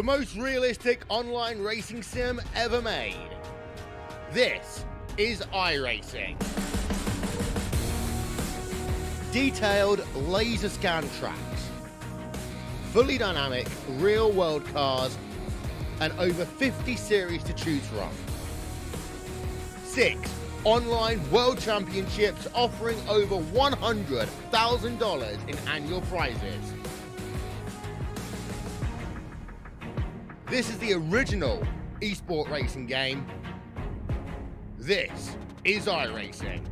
The most realistic online racing sim ever made. This is iRacing. Detailed laser scan tracks, fully dynamic real world cars, and over 50 series to choose from. 6 online world championships offering over $100,000 in annual prizes. This is the original esport racing game. This is iRacing.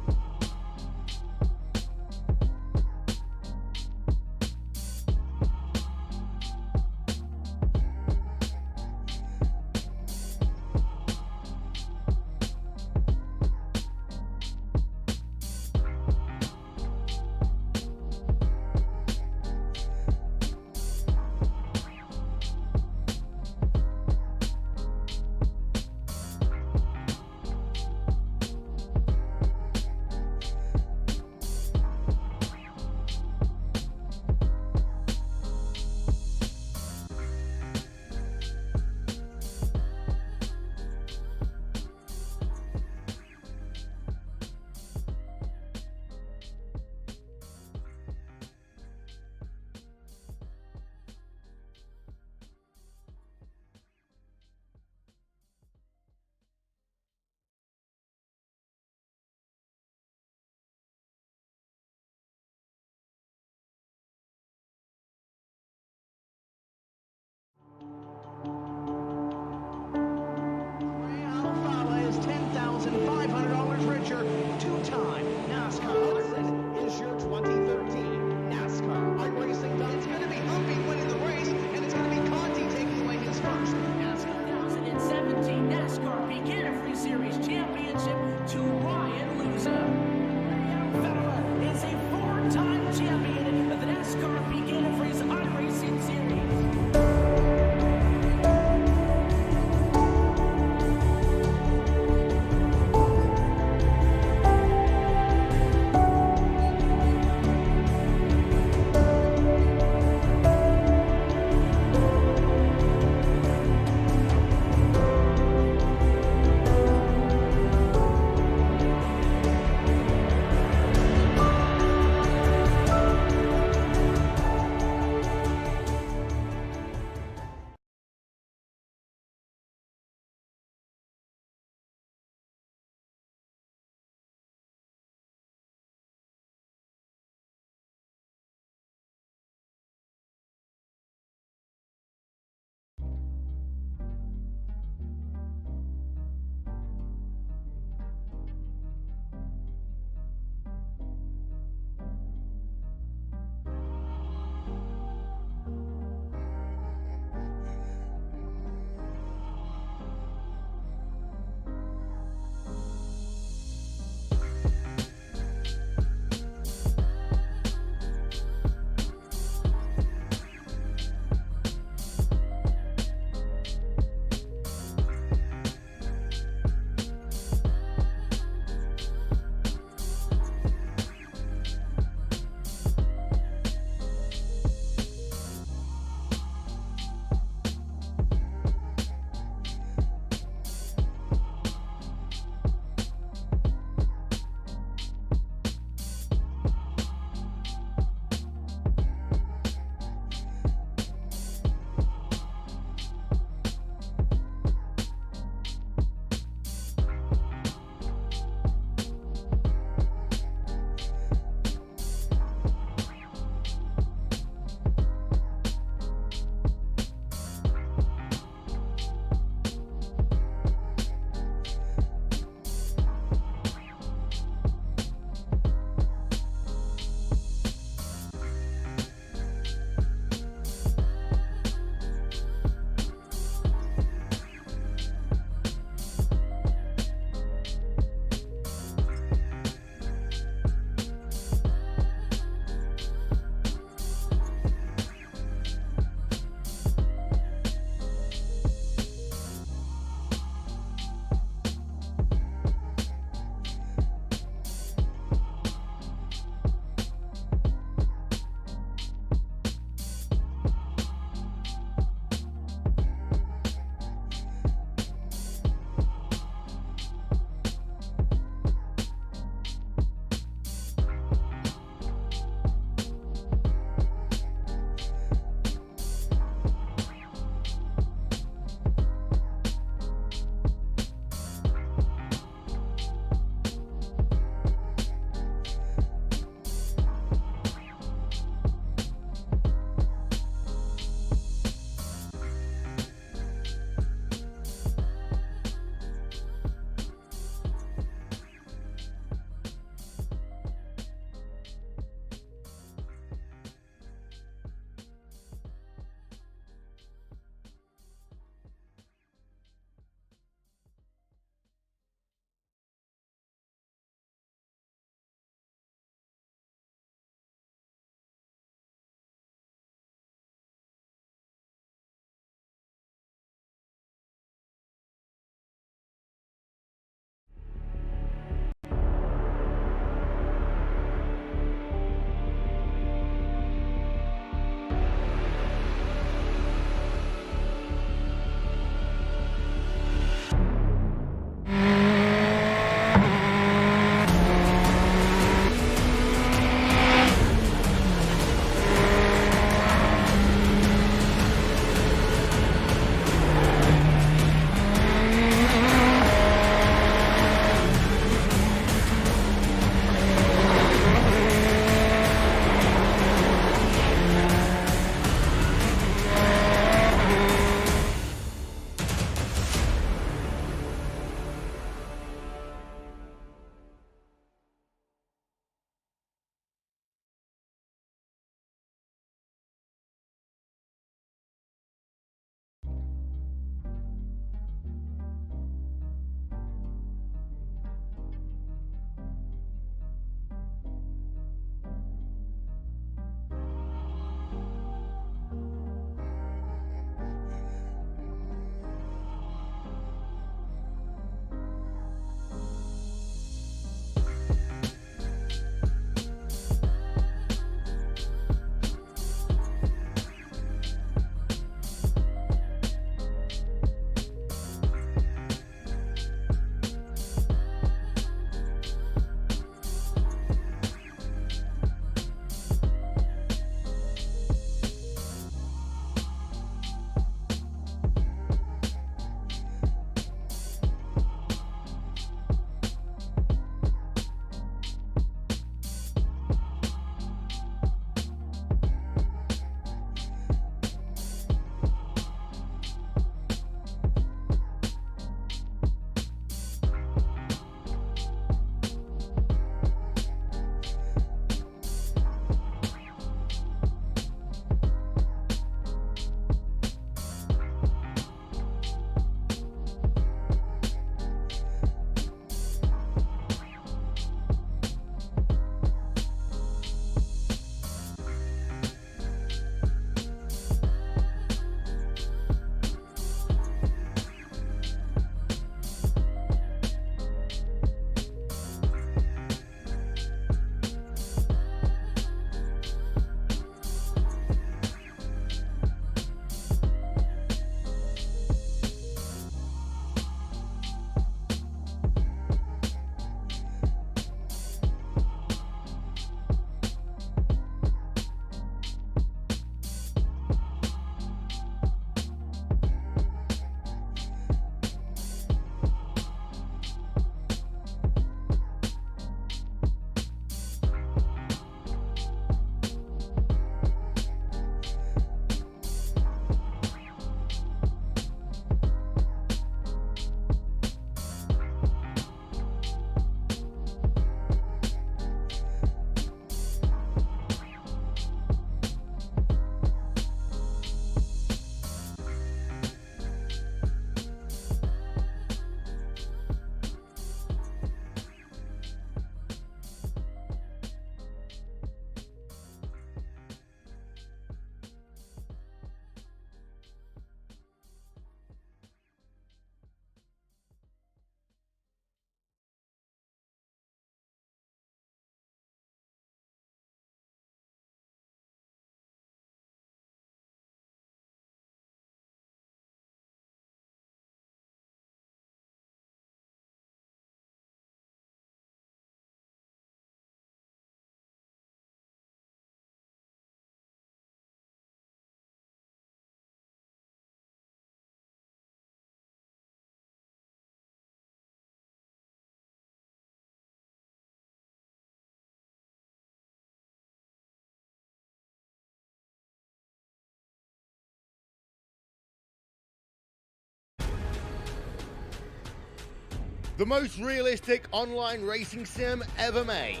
The most realistic online racing sim ever made.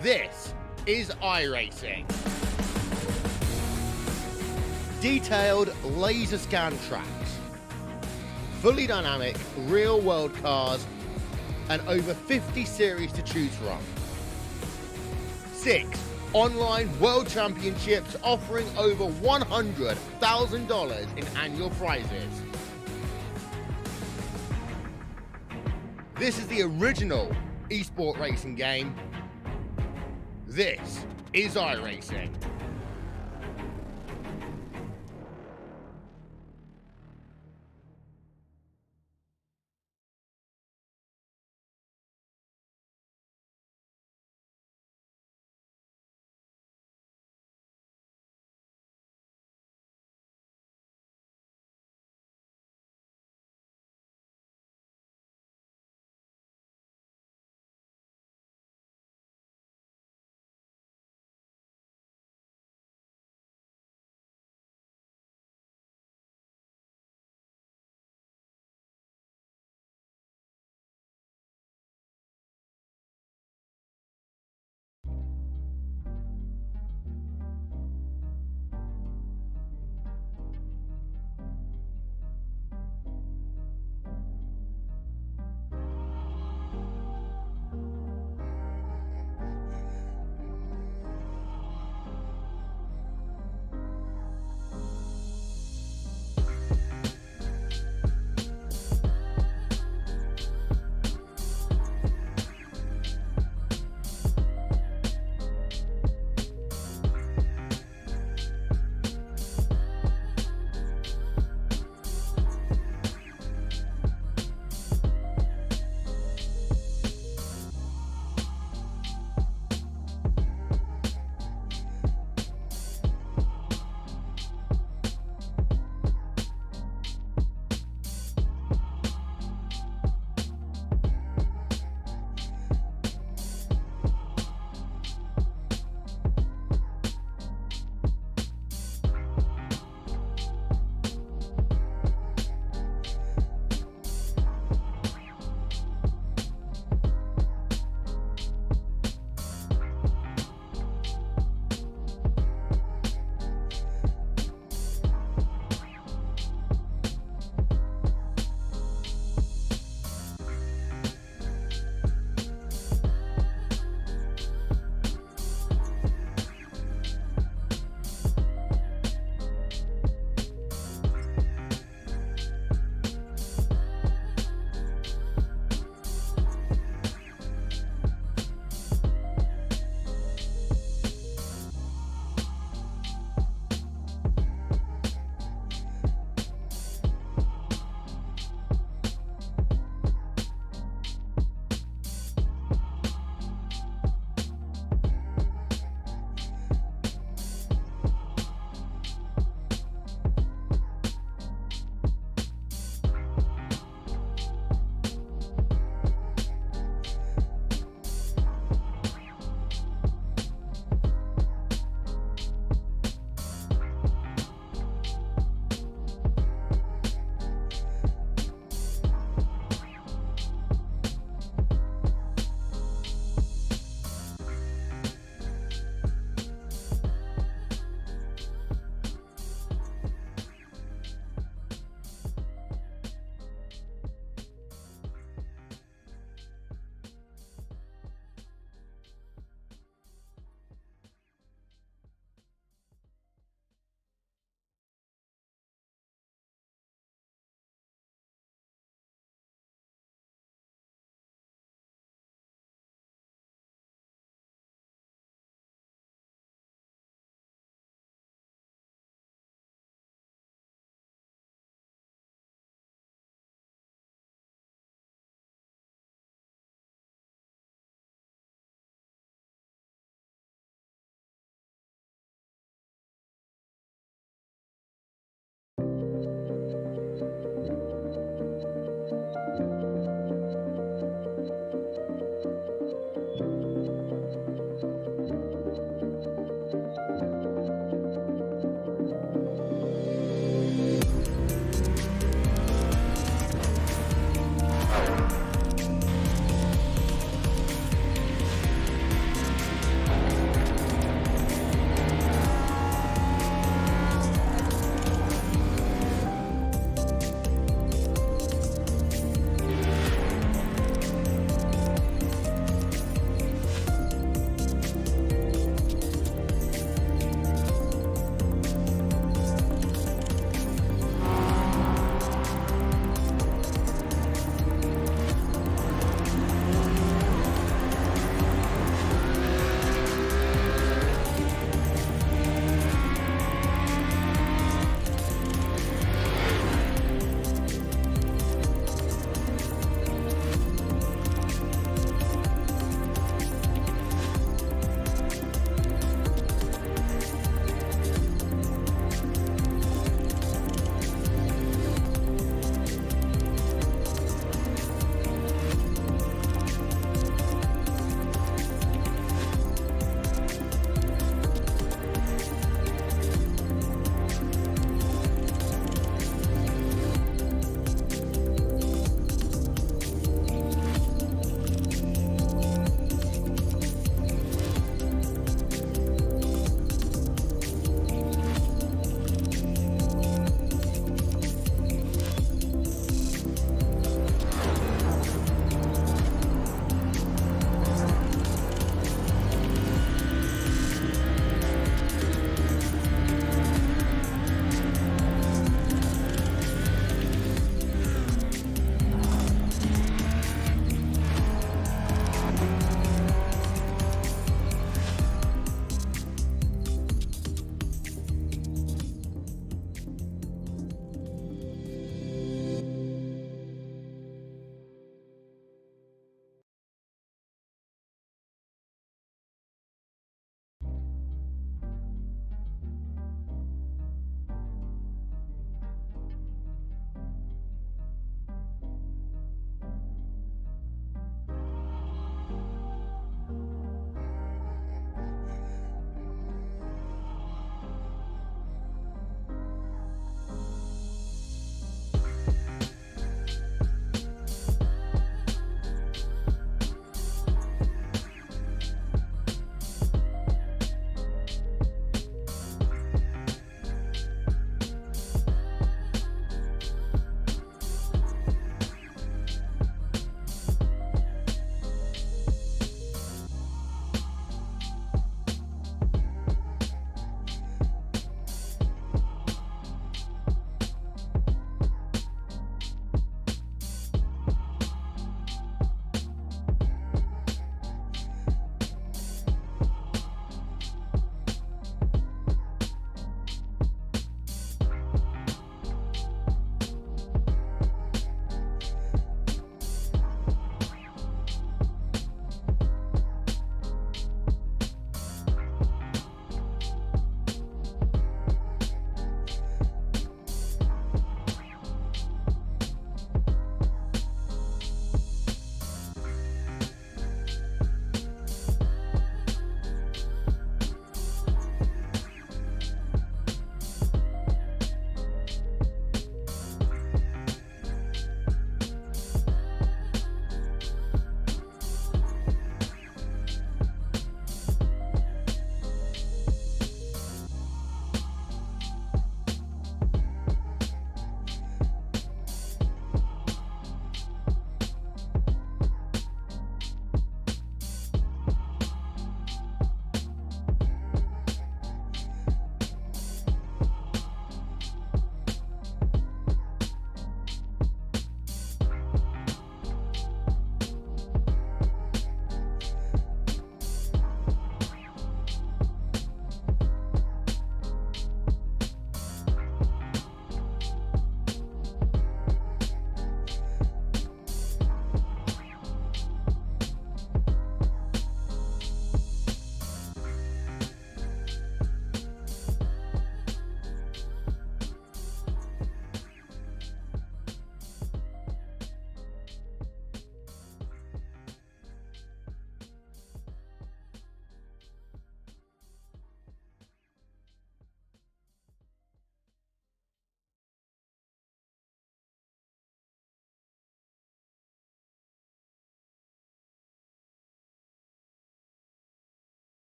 This is iRacing. Detailed laser scan tracks, fully dynamic real world cars, and over 50 series to choose from. 6 online world championships offering over $100,000 in annual prizes. This is the original esport racing game. This is iRacing.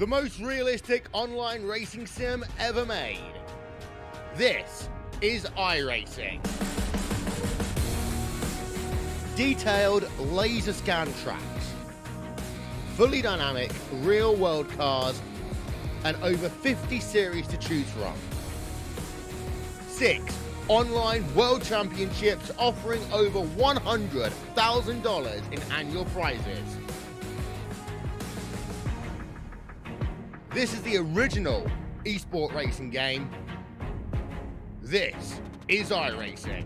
the most realistic online racing sim ever made. This is iRacing. Detailed laser scan tracks, fully dynamic real world cars, and over 50 series to choose from. 6 online world championships offering over $100,000 in annual prizes. This is the original esport racing game. This is iRacing.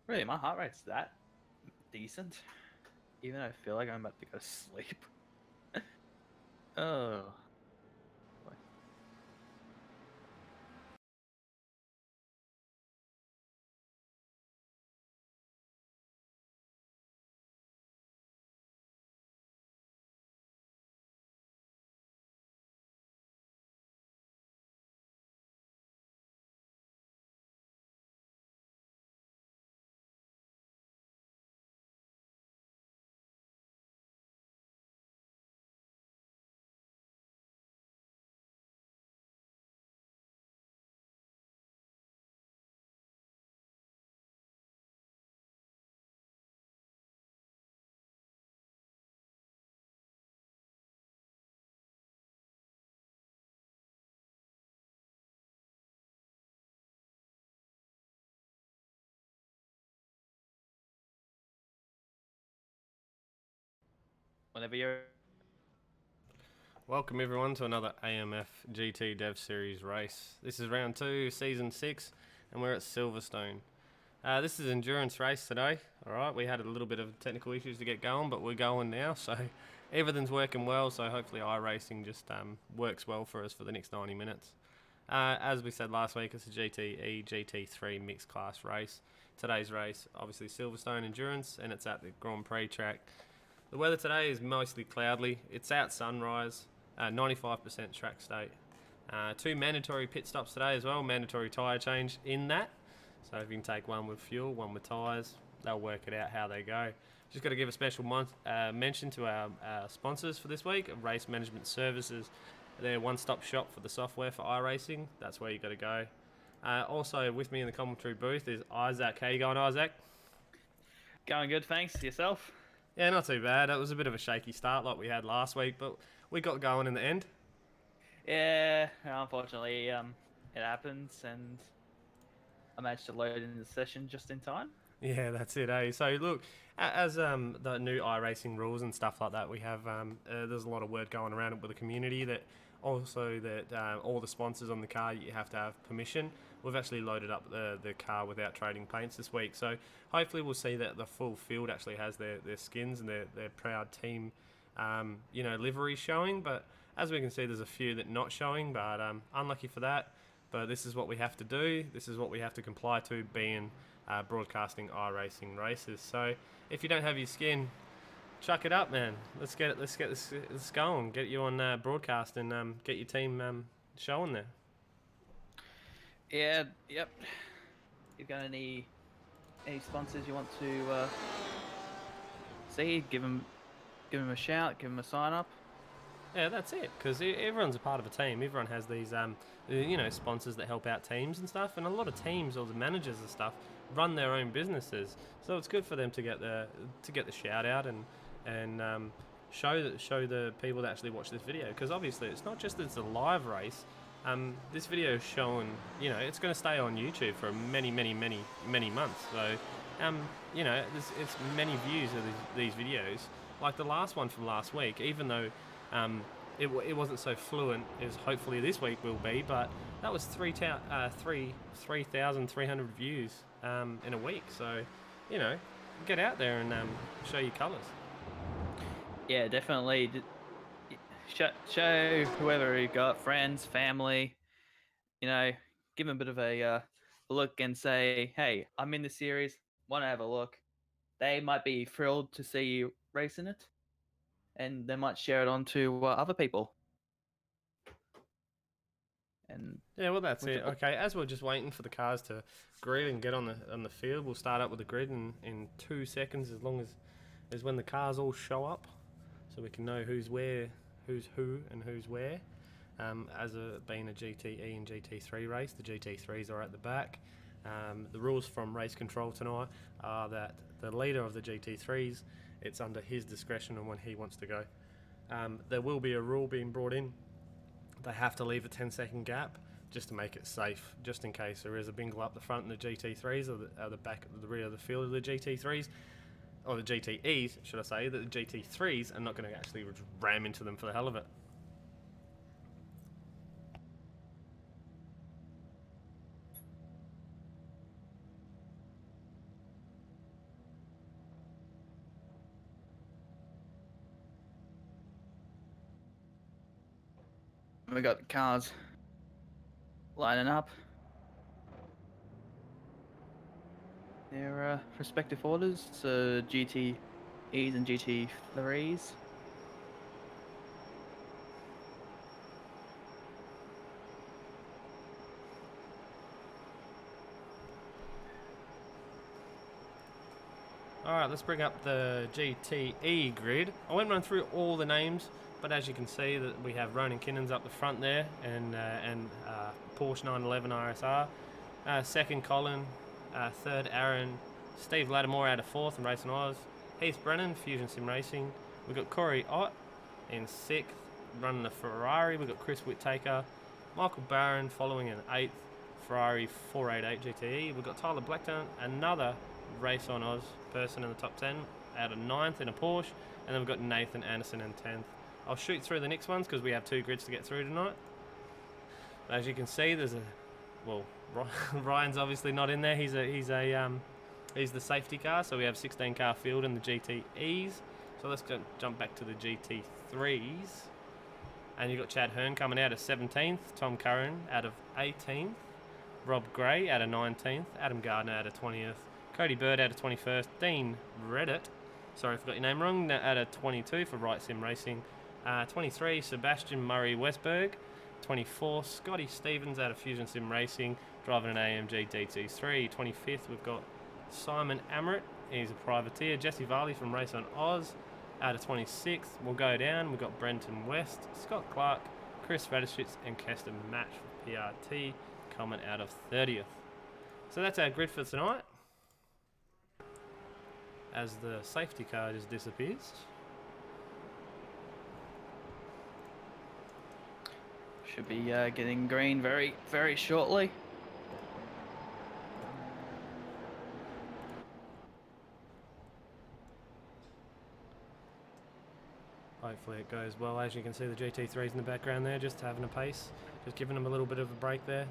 Really, my heart rate's that decent. Even though I feel like I'm about to go to sleep. Oh, boy. Whenever you're. Welcome everyone to another AMF GT Dev Series race. This is round 2, season 6, and we're at Silverstone. This is endurance race today. Alright, we had a little bit of technical issues to get going, but we're going now, so everything's working well, so hopefully iRacing just works well for us for the next 90 minutes. As we said last week, it's a GTE GT3 mixed class race. Today's race, obviously Silverstone Endurance, and it's at the Grand Prix track. The weather today is mostly cloudy. It's out sunrise, 95% track state. 2 mandatory pit stops today as well, mandatory tyre change in that. So if you can take one with fuel, one with tyres, they'll work it out how they go. Just got to give a special mention to our sponsors for this week, Race Management Services. They're one-stop shop for the software for iRacing. That's where you got to go. Also with me in the commentary booth is Isaac. How you going, Isaac? Going good, thanks. Yourself? Yeah, not too bad. It was a bit of a shaky start like we had last week, but we got going in the end. Yeah, unfortunately, it happens, and I managed to load in the session just in time. Yeah, that's it, eh? So look, as the new iRacing rules and stuff like that, we have there's a lot of word going around with the community that also that all the sponsors on the car you have to have permission. We've actually loaded up the car without trading paints this week, so hopefully we'll see that the full field actually has their skins and their proud team, livery showing. But as we can see, there's a few that not showing, but unlucky for that. But this is what we have to do. This is what we have to comply to, being broadcasting iRacing races. So if you don't have your skin, chuck it up, man. Let's get this going. Get you on broadcast and get your team showing there. Yeah, yep. You got any sponsors you want to see? Give them a shout. Give them a sign up. Yeah, that's it. Because everyone's a part of a team. Everyone has these, sponsors that help out teams and stuff. And a lot of teams or the managers and stuff run their own businesses. So it's good for them to get the shout out and show the people that actually watch this video. Because obviously, it's not just that it's a live race. This video is showing, it's going to stay on YouTube for many, many, many, many months. So, it's many views of these videos. Like the last one from last week, even though it wasn't so fluent as hopefully this week will be, but that was 3,300 views in a week. So, get out there and show your colours. Yeah, definitely. Show whoever you got, friends, family. You know, give them a bit of a look and say, "Hey, I'm in the series. Want to have a look?" They might be thrilled to see you racing it, and they might share it on to other people. And Yeah, well, that's which it. Okay, as we're just waiting for the cars to grid and get on the field, we'll start up with the grid in 2 seconds, as long as when the cars all show up, so we can know who's where, who's who, and who's where. Being a GTE and GT3 race, the GT3s are at the back. The rules from race control tonight are that the leader of the GT3s, it's under his discretion on when he wants to go. There will be a rule being brought in. They have to leave a 10-second gap just to make it safe, just in case there is a bingle up the front in the GT3s or the back, the rear of the field of the GT3s, or the GTEs, should I say, that the GT3s are not going to actually ram into them for the hell of it. we got the cars lining up. Their respective orders, so GTEs and GT3s. Alright, let's bring up the GTE grid. I won't run through all the names, but as you can see that we have Ronan Kinnon's up the front there, and Porsche 911 RSR. Second Colin, third Aaron, Steve Lattimore out of fourth and Racing Oz. Heath Brennan, Fusion Sim Racing. We've got Corey Ott in sixth, running the Ferrari. We've got Chris Whittaker, Michael Barron following in eighth, Ferrari 488 GTE. We've got Tyler Blackdown, another Race on Oz person in the top 10 out of 9th in a Porsche, and then we've got Nathan Anderson in 10th. I'll shoot through the next ones because we have 2 grids to get through tonight. As you can see, there's Ryan's obviously not in there. He's the safety car, so we have 16 car field in the GTEs. So let's jump back to the GT3s, and you've got Chad Hearn coming out of 17th, Tom Curran out of 18th, Rob Gray out of 19th, Adam Gardner out of 20th, Cody Bird out of 21st, Dean Reddit, sorry if I got your name wrong, out of 22 for Right Sim Racing, 23 Sebastian Murray Westberg, 24 Scotty Stevens out of Fusion Sim Racing, driving an AMG DT3, 25th we've got Simon Amrit, he's a privateer, Jesse Varley from Race on Oz, out of 26th, we'll go down, we've got Brenton West, Scott Clark, Chris Radishitz and Keston Match for PRT, coming out of 30th. So that's our grid for tonight. As the safety car just disappears. Should be getting green very, very shortly. Hopefully it goes well. As you can see, the GT3's in the background there, just having a pace, just giving them a little bit of a break there.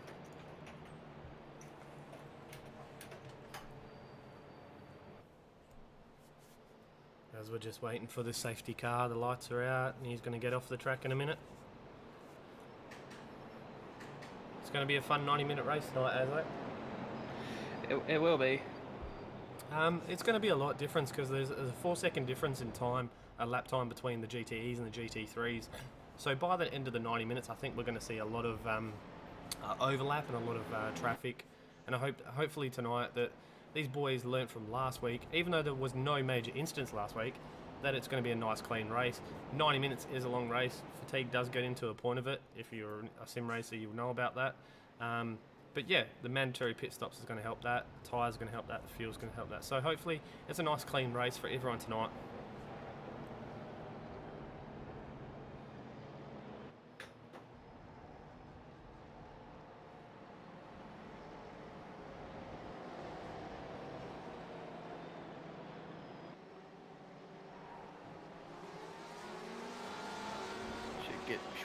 As we're just waiting for the safety car, the lights are out and he's going to get off the track in a minute. It's going to be a fun 90-minute race tonight, Aslo. It will be. It's going to be a lot different because there's a 4-second difference in time, a lap time between the GTEs and the GT3s. So by the end of the 90 minutes, I think we're going to see a lot of overlap and a lot of traffic. And I hopefully tonight that these boys learnt from last week, even though there was no major incidents last week, that it's going to be a nice clean race. 90 minutes is a long race. Fatigue does get into a point of it. If you're a sim racer, you'll know about that. But yeah, the mandatory pit stops is going to help that. Tyres are going to help that. The fuel's going to help that. So hopefully it's a nice clean race for everyone tonight.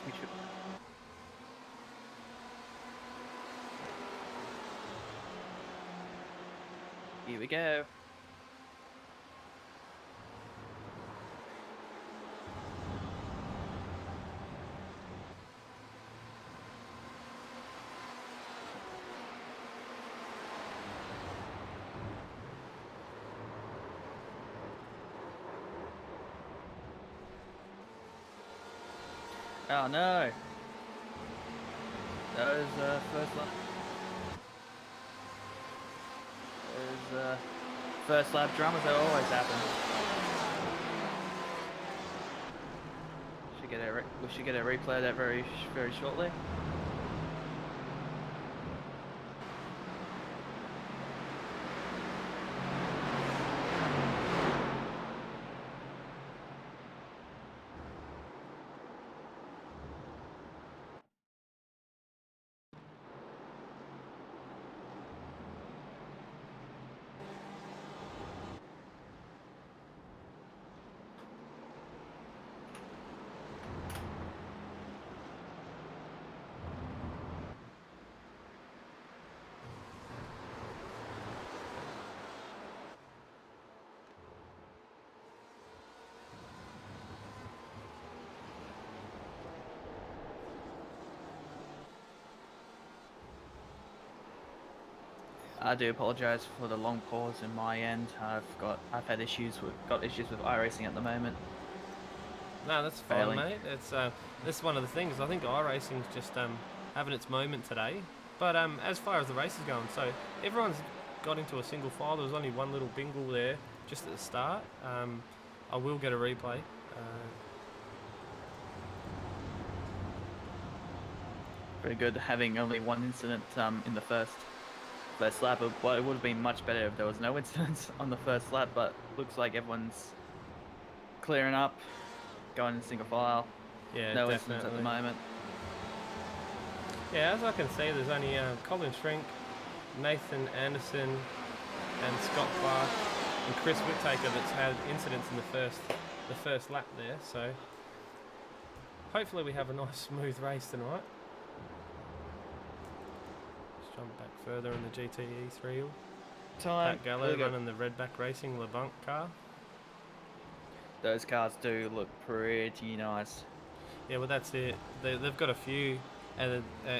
We should. Here we go. Oh no! That was first lap. There's first lap dramas that always happen. We should get a replay of that very shortly. I do apologise for the long pause in my end. I've had issues with iRacing at the moment. No, that's fine, Failing. mate. It's that's one of the things. I think iRacing's just having its moment today. But as far as the race is going, so everyone's got into a single file. There was only one little bingle there just at the start. I will get a replay. Very good having only one incident in the first lap. Well, it would have been much better if there was no incidents on the first lap, but looks like everyone's clearing up, going in single file. Yeah, No definitely. incidents at the moment. Yeah, as I can see, there's only Colin Shrink, Nathan Anderson, and Scott Clark, and Chris Whittaker that's had incidents in the first lap there. So hopefully we have a nice smooth race tonight. Let's jump back further in the GTE 3. Time. Pat Gallo running the Redback Racing LeBlanc car. Those cars do look pretty nice. Yeah, well that's it. They've got a few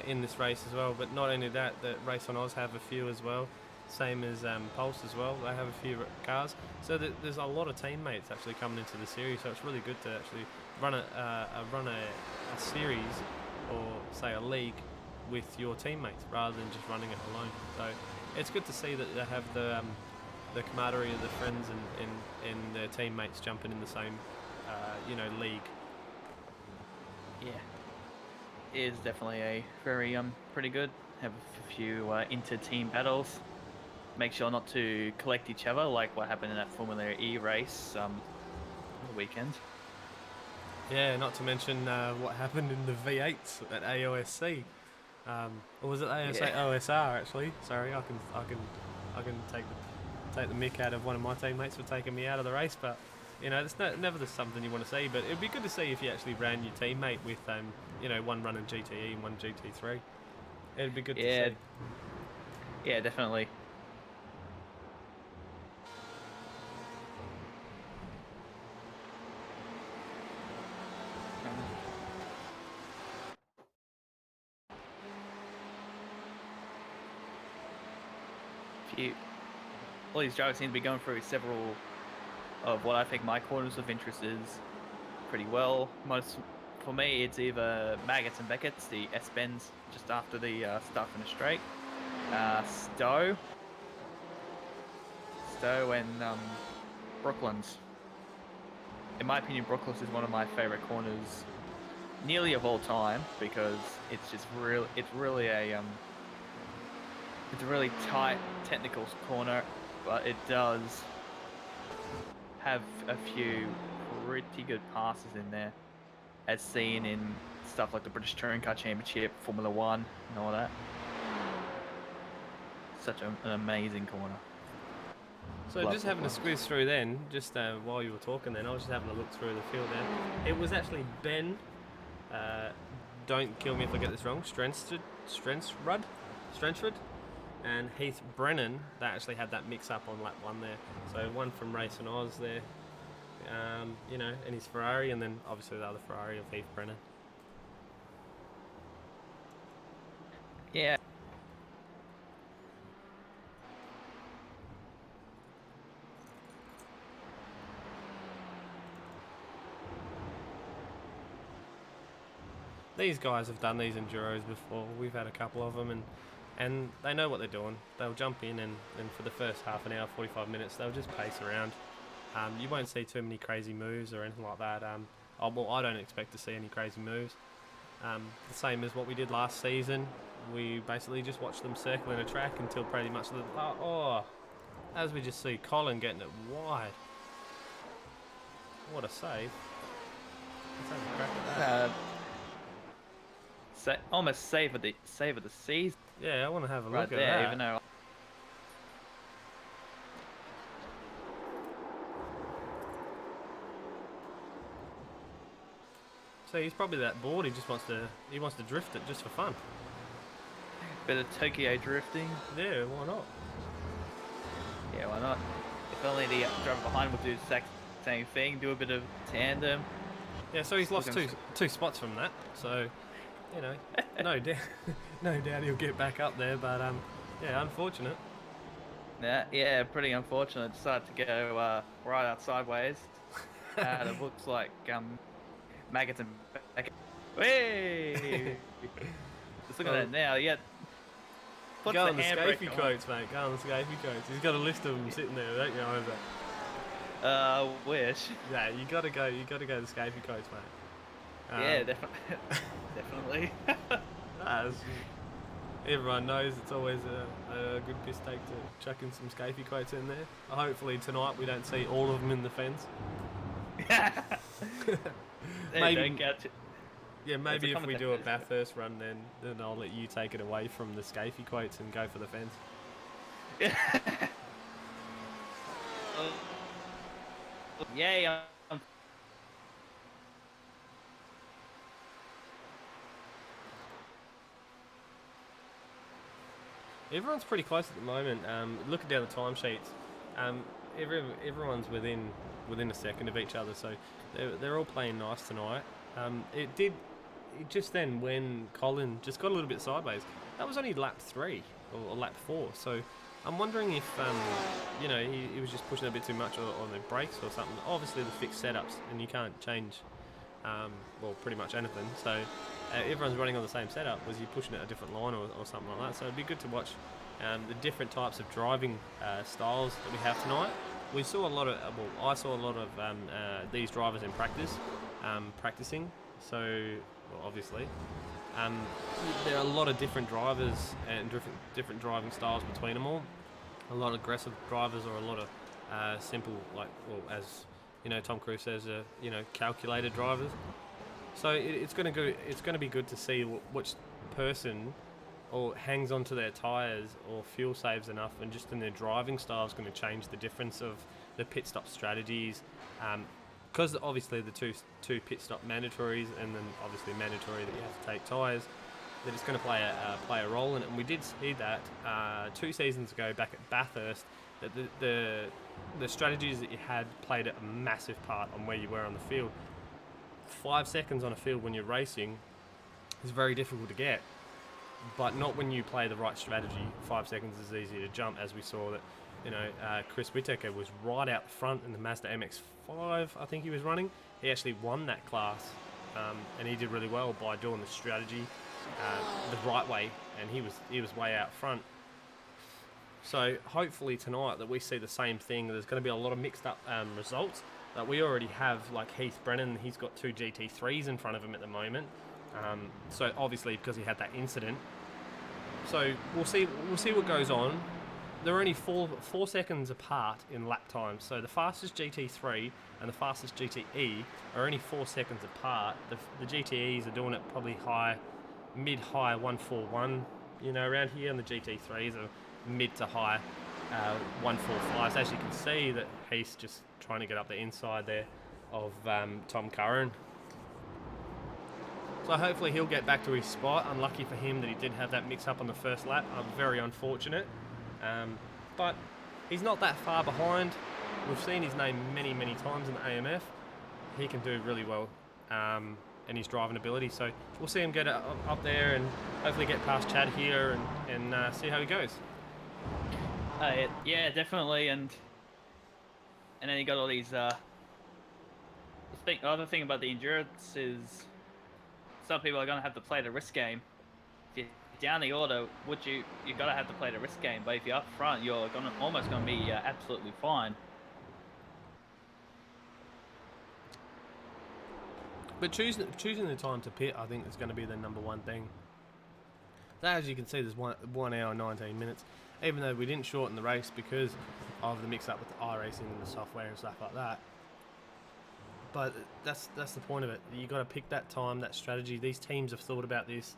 in this race as well, but not only that, the Race on Oz have a few as well, same as Pulse as well. They have a few cars, so there's a lot of teammates actually coming into the series. So it's really good to actually run a series or say a league with your teammates rather than just running it alone. So it's good to see that they have the camaraderie of the friends and their teammates jumping in the same league. Yeah, it is definitely a very pretty good. Have a few inter-team battles. Make sure not to collect each other like what happened in that Formula E race on the weekend. Yeah, not to mention what happened in the V8s at AOSC. Or was it AOSC? Yeah. OSR actually? Sorry, I can take the mick out of one of my teammates for taking me out of the race, but it's never something you want to see. But it'd be good to see if you actually ran your teammate with one running GTE and one GT3. It'd be good to see. Yeah, definitely. All these drivers seem to be going through several of what I think my corners of interest is pretty well. For me, it's either Maggots and Beckett's, the S-Bends just after the start from the straight. Stowe and Brooklands. In my opinion, Brooklands is one of my favourite corners nearly of all time because it's just it's a really tight technical corner, but it does have a few pretty good passes in there, as seen in stuff like the British Touring Car Championship, Formula 1 and all that. Such an amazing corner. So Love just having a squeeze through then, just while you were talking then, I was just having a look through the field then. It was actually Ben, don't kill me if I get this wrong, Strensrud, and Heath Brennan that actually had that mix up on lap 1 there. So one from Race and Oz there, and his Ferrari, and then obviously the other Ferrari of Heath Brennan. Yeah. These guys have done these Enduros before. We've had a couple of them, and they know what they're doing. They'll jump in and for the first half an hour, 45 minutes, they'll just pace around. You won't see too many crazy moves or anything like that. I don't expect to see any crazy moves. The same as what we did last season. We basically just watched them circling a track until pretty much as we just see Colin getting it wide. What a save. Let's have a crack at that. Almost save of the season. Yeah, I want to have a Right look there, at that. even though. So he's probably that bored. He just wants to drift it just for fun. Bit of Tokyo drifting. Yeah, why not? Yeah, why not? If only the driver behind would do the exact same thing, do a bit of tandem. Yeah, so he's lost two spots from that. So, no doubt he'll get back up there. But yeah, unfortunate. Yeah, pretty unfortunate. Decided to go right out sideways. And it looks like maggots and back. Hey, just looking at Well, it now. Yeah, puts go the on the handbrake scafey on. quotes, mate. Go on the scafey quotes. He's got a list of them sitting there, don't you? Over. Wish. Yeah, you gotta go. You gotta go to the scafey quotes, mate. Yeah, definitely, definitely. That's, everyone knows it's always a good mistake to chuck in some scafey quotes in there. Hopefully tonight we don't see all of them in the fence. They Maybe- don't get to. Yeah, maybe if we do a commentator. Bathurst run, then I'll let you take it away from the scafey quotes and go for the fence. Yay! Everyone's pretty close at the moment. Looking down the timesheets, everyone's within a second of each other, so they're all playing nice tonight. It just then when Colin just got a little bit sideways. That was only lap 3 or lap 4, so I'm wondering if he was just pushing a bit too much on the brakes or something. Obviously the fixed setups, and you can't change pretty much anything. So everyone's running on the same setup. Was he pushing it a different line or something like that? So it'd be good to watch the different types of driving styles that we have tonight. We saw a lot of, I saw a lot of these drivers in practice, practicing. So obviously, there are a lot of different drivers and different driving styles between them all. A lot of aggressive drivers or a lot of simple, as Tom Cruise says, calculated drivers. So it's going to be good to see which person or hangs onto their tyres or fuel saves enough, and just in their driving style is going to change the difference of the pit stop strategies. Because obviously the two pit stop mandatories, and then obviously mandatory that you have to take tyres, that it's going to play a role in it. And we did see that 2 seasons ago back at Bathurst, that the strategies that you had played a massive part on where you were on the field. 5 seconds on a field when you're racing is very difficult to get, but not when you play the right strategy. 5 seconds is easy to jump, as we saw that Chris Whittaker was right out front in the Mazda MX-5, I think he was running. He actually won that class, and he did really well by doing the strategy the right way, and he was way out front. So hopefully tonight that we see the same thing. There's going to be a lot of mixed up results. That we already have, like Heath Brennan, he's got 2 GT3s in front of him at the moment. So obviously because he had that incident. So we'll see what goes on. They're only four seconds apart in lap time. So the fastest GT3 and the fastest GTE are only 4 seconds apart. The GTEs are doing it probably mid-high 141, around here, and the GT3s are mid to high 145s. As you can see, that Heath's just trying to get up the inside there of Tom Curran. So hopefully he'll get back to his spot. Unlucky for him that he did have that mix-up on the first lap. Very unfortunate. But he's not that far behind. We've seen his name many, many times in the AMF. He can do really well in his driving ability. So we'll see him get up there and hopefully get past Chad here and see how he goes. Yeah, definitely, and then you got all these. The other thing about the endurance is some people are gonna have to play the risk game. If you're down the order, you gotta have to play the risk game. But if you're up front, you're almost gonna be absolutely fine. But choosing the time to pit, I think, is going to be the number one thing. That, as you can see, there's 1 hour 19 minutes. Even though we didn't shorten the race because of the mix-up with the iRacing and the software and stuff like that. But that's the point of it. You got to pick that time, that strategy. These teams have thought about this.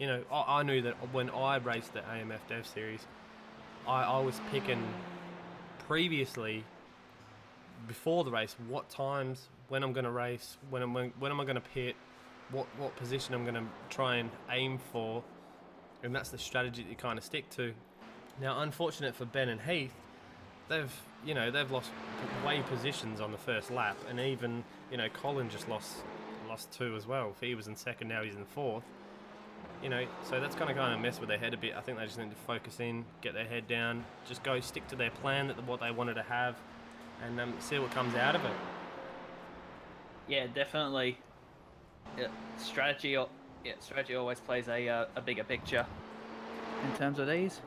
I knew that when I raced the AMF Dev Series, I was picking previously, before the race, what times, when I'm going to race, when am I going to pit, what position I'm going to try and aim for, and that's the strategy that you kind of stick to. Now, unfortunate for Ben and Heath, they've lost way positions on the first lap, and even Colin just lost 2 as well. If he was in second, now he's in fourth. You know, so that's going to kind of mess with their head a bit. I think they just need to focus in, get their head down, just go stick to their plan, what they wanted to have, and see what comes out of it. Yeah, definitely. Strategy always plays a bigger picture in terms of these.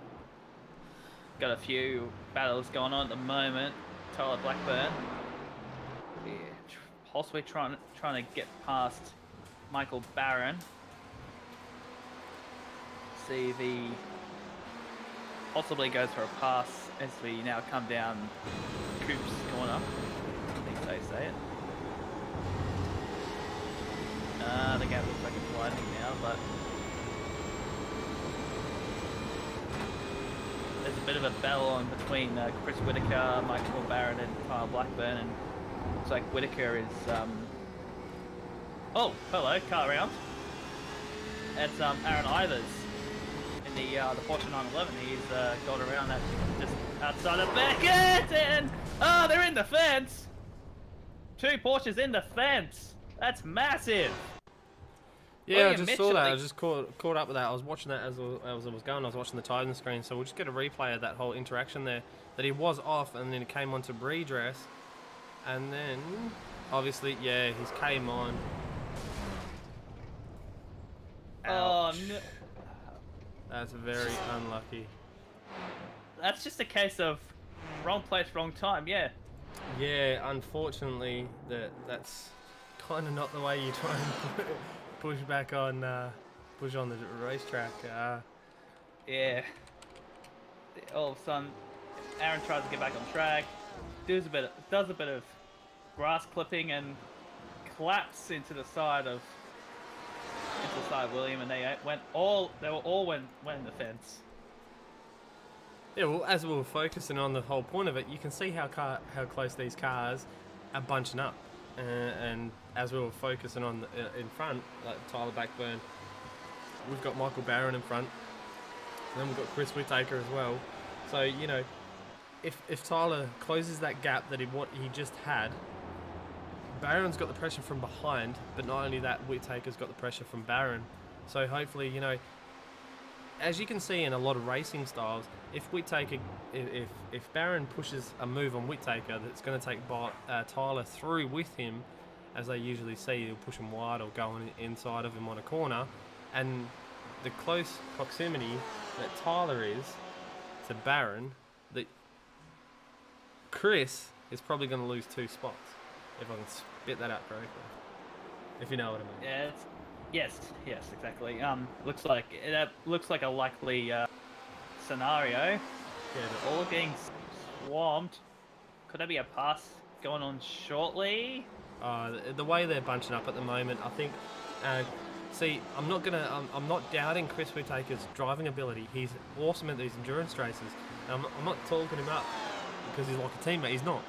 Got a few battles going on at the moment. Tyler Blackburn, yeah, possibly trying to get past Michael Barron. See if he possibly goes for a pass as we now come down Coop's corner. I think they say it. The gap looks like it's widening now, but there's a bit of a battle on between Chris Whitaker, Michael Barron, and Kyle Blackburn, and looks like Whitaker is. Oh, hello, car around. That's Aaron Ivers in the Porsche 911. He's got around that just outside of Beckett, and they're in the fence. 2 Porsches in the fence. That's massive. Yeah, I just saw that. I was just caught up with that. I was watching that as I was going. I was watching the Titan screen, so we'll just get a replay of that whole interaction there. That he was off, and then he came on to redress, and then obviously, yeah, he's came on. Ouch. Oh no! That's very unlucky. That's just a case of wrong place, wrong time. Yeah. Yeah, unfortunately, that's kind of not the way you try and push on the racetrack. Yeah. All of a sudden, Aaron tries to get back on track. Does a bit of grass clipping and collapse into the side of William, and they were all went in the fence. Yeah, well, as we were focusing on the whole point of it, you can see how close these cars are bunching up. And as we were focusing on in front, like Tyler Blackburn, we've got Michael Barron in front, and then we've got Chris Whitaker as well. So, you know, if Tyler closes that gap that he just had, Barron's got the pressure from behind, but not only that, Whitaker's got the pressure from Barron. So hopefully, you know, as you can see in a lot of racing styles, if Barron pushes a move on Whitaker that's going to take Tyler through with him, as they usually see, he'll push him wide or go inside of him on a corner, and the close proximity that Tyler is to Barron, that Chris is probably going to lose 2 spots, if I can spit that out correctly, if you know what I mean. Yeah. Yes, exactly. Looks like a likely scenario. Yeah, all getting swamped. Could there be a pass going on shortly? The way they're bunching up at the moment, I think. See, I'm not doubting Chris Whitaker's driving ability. He's awesome at these endurance races. I'm not talking him up because he's like a teammate. He's not.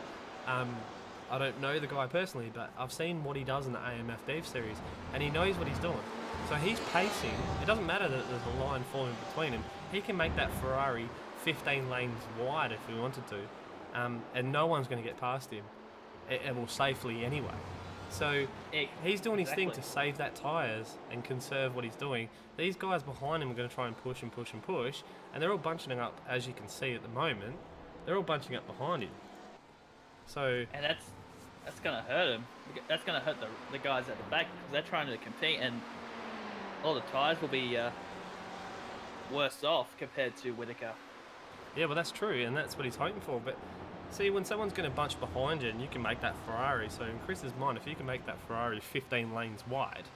I don't know the guy personally, but I've seen what he does in the AMF Dev series, and he knows what he's doing. So he's pacing. It doesn't matter that there's a line forming between him. He can make that Ferrari 15 lanes wide if he wanted to, and no one's going to get past him. It will safely anyway. So he's doing his thing to save that tyres and conserve what he's doing. These guys behind him are going to try and push and push and push, and they're all bunching up, as you can see at the moment. They're all bunching up behind him. So, and that's gonna hurt him. That's gonna hurt the guys at the back because they're trying to compete, and all the tyres will be worse off compared to Whitaker. Yeah, well, that's true, and that's what he's hoping for. But see, when someone's going to bunch behind you, and you can make that Ferrari. So in Chris's mind, if you can make that Ferrari 15 lanes wide,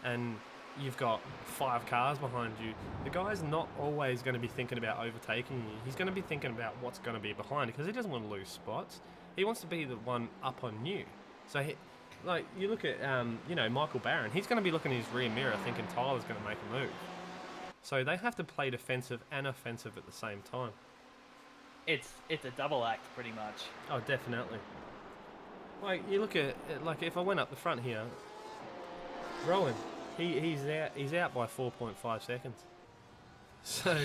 and you've got 5 cars behind you, the guy's not always going to be thinking about overtaking you. He's going to be thinking about what's going to be behind, because he doesn't want to lose spots. He wants to be the one up on you. So, like, you look at, Michael Barron. He's going to be looking in his rear mirror thinking Tyler's going to make a move. So they have to play defensive and offensive at the same time. It's a double act, pretty much. Oh, definitely. Like, you look at, like, if I went up the front here, Rowan, he's out by 4.5 seconds. So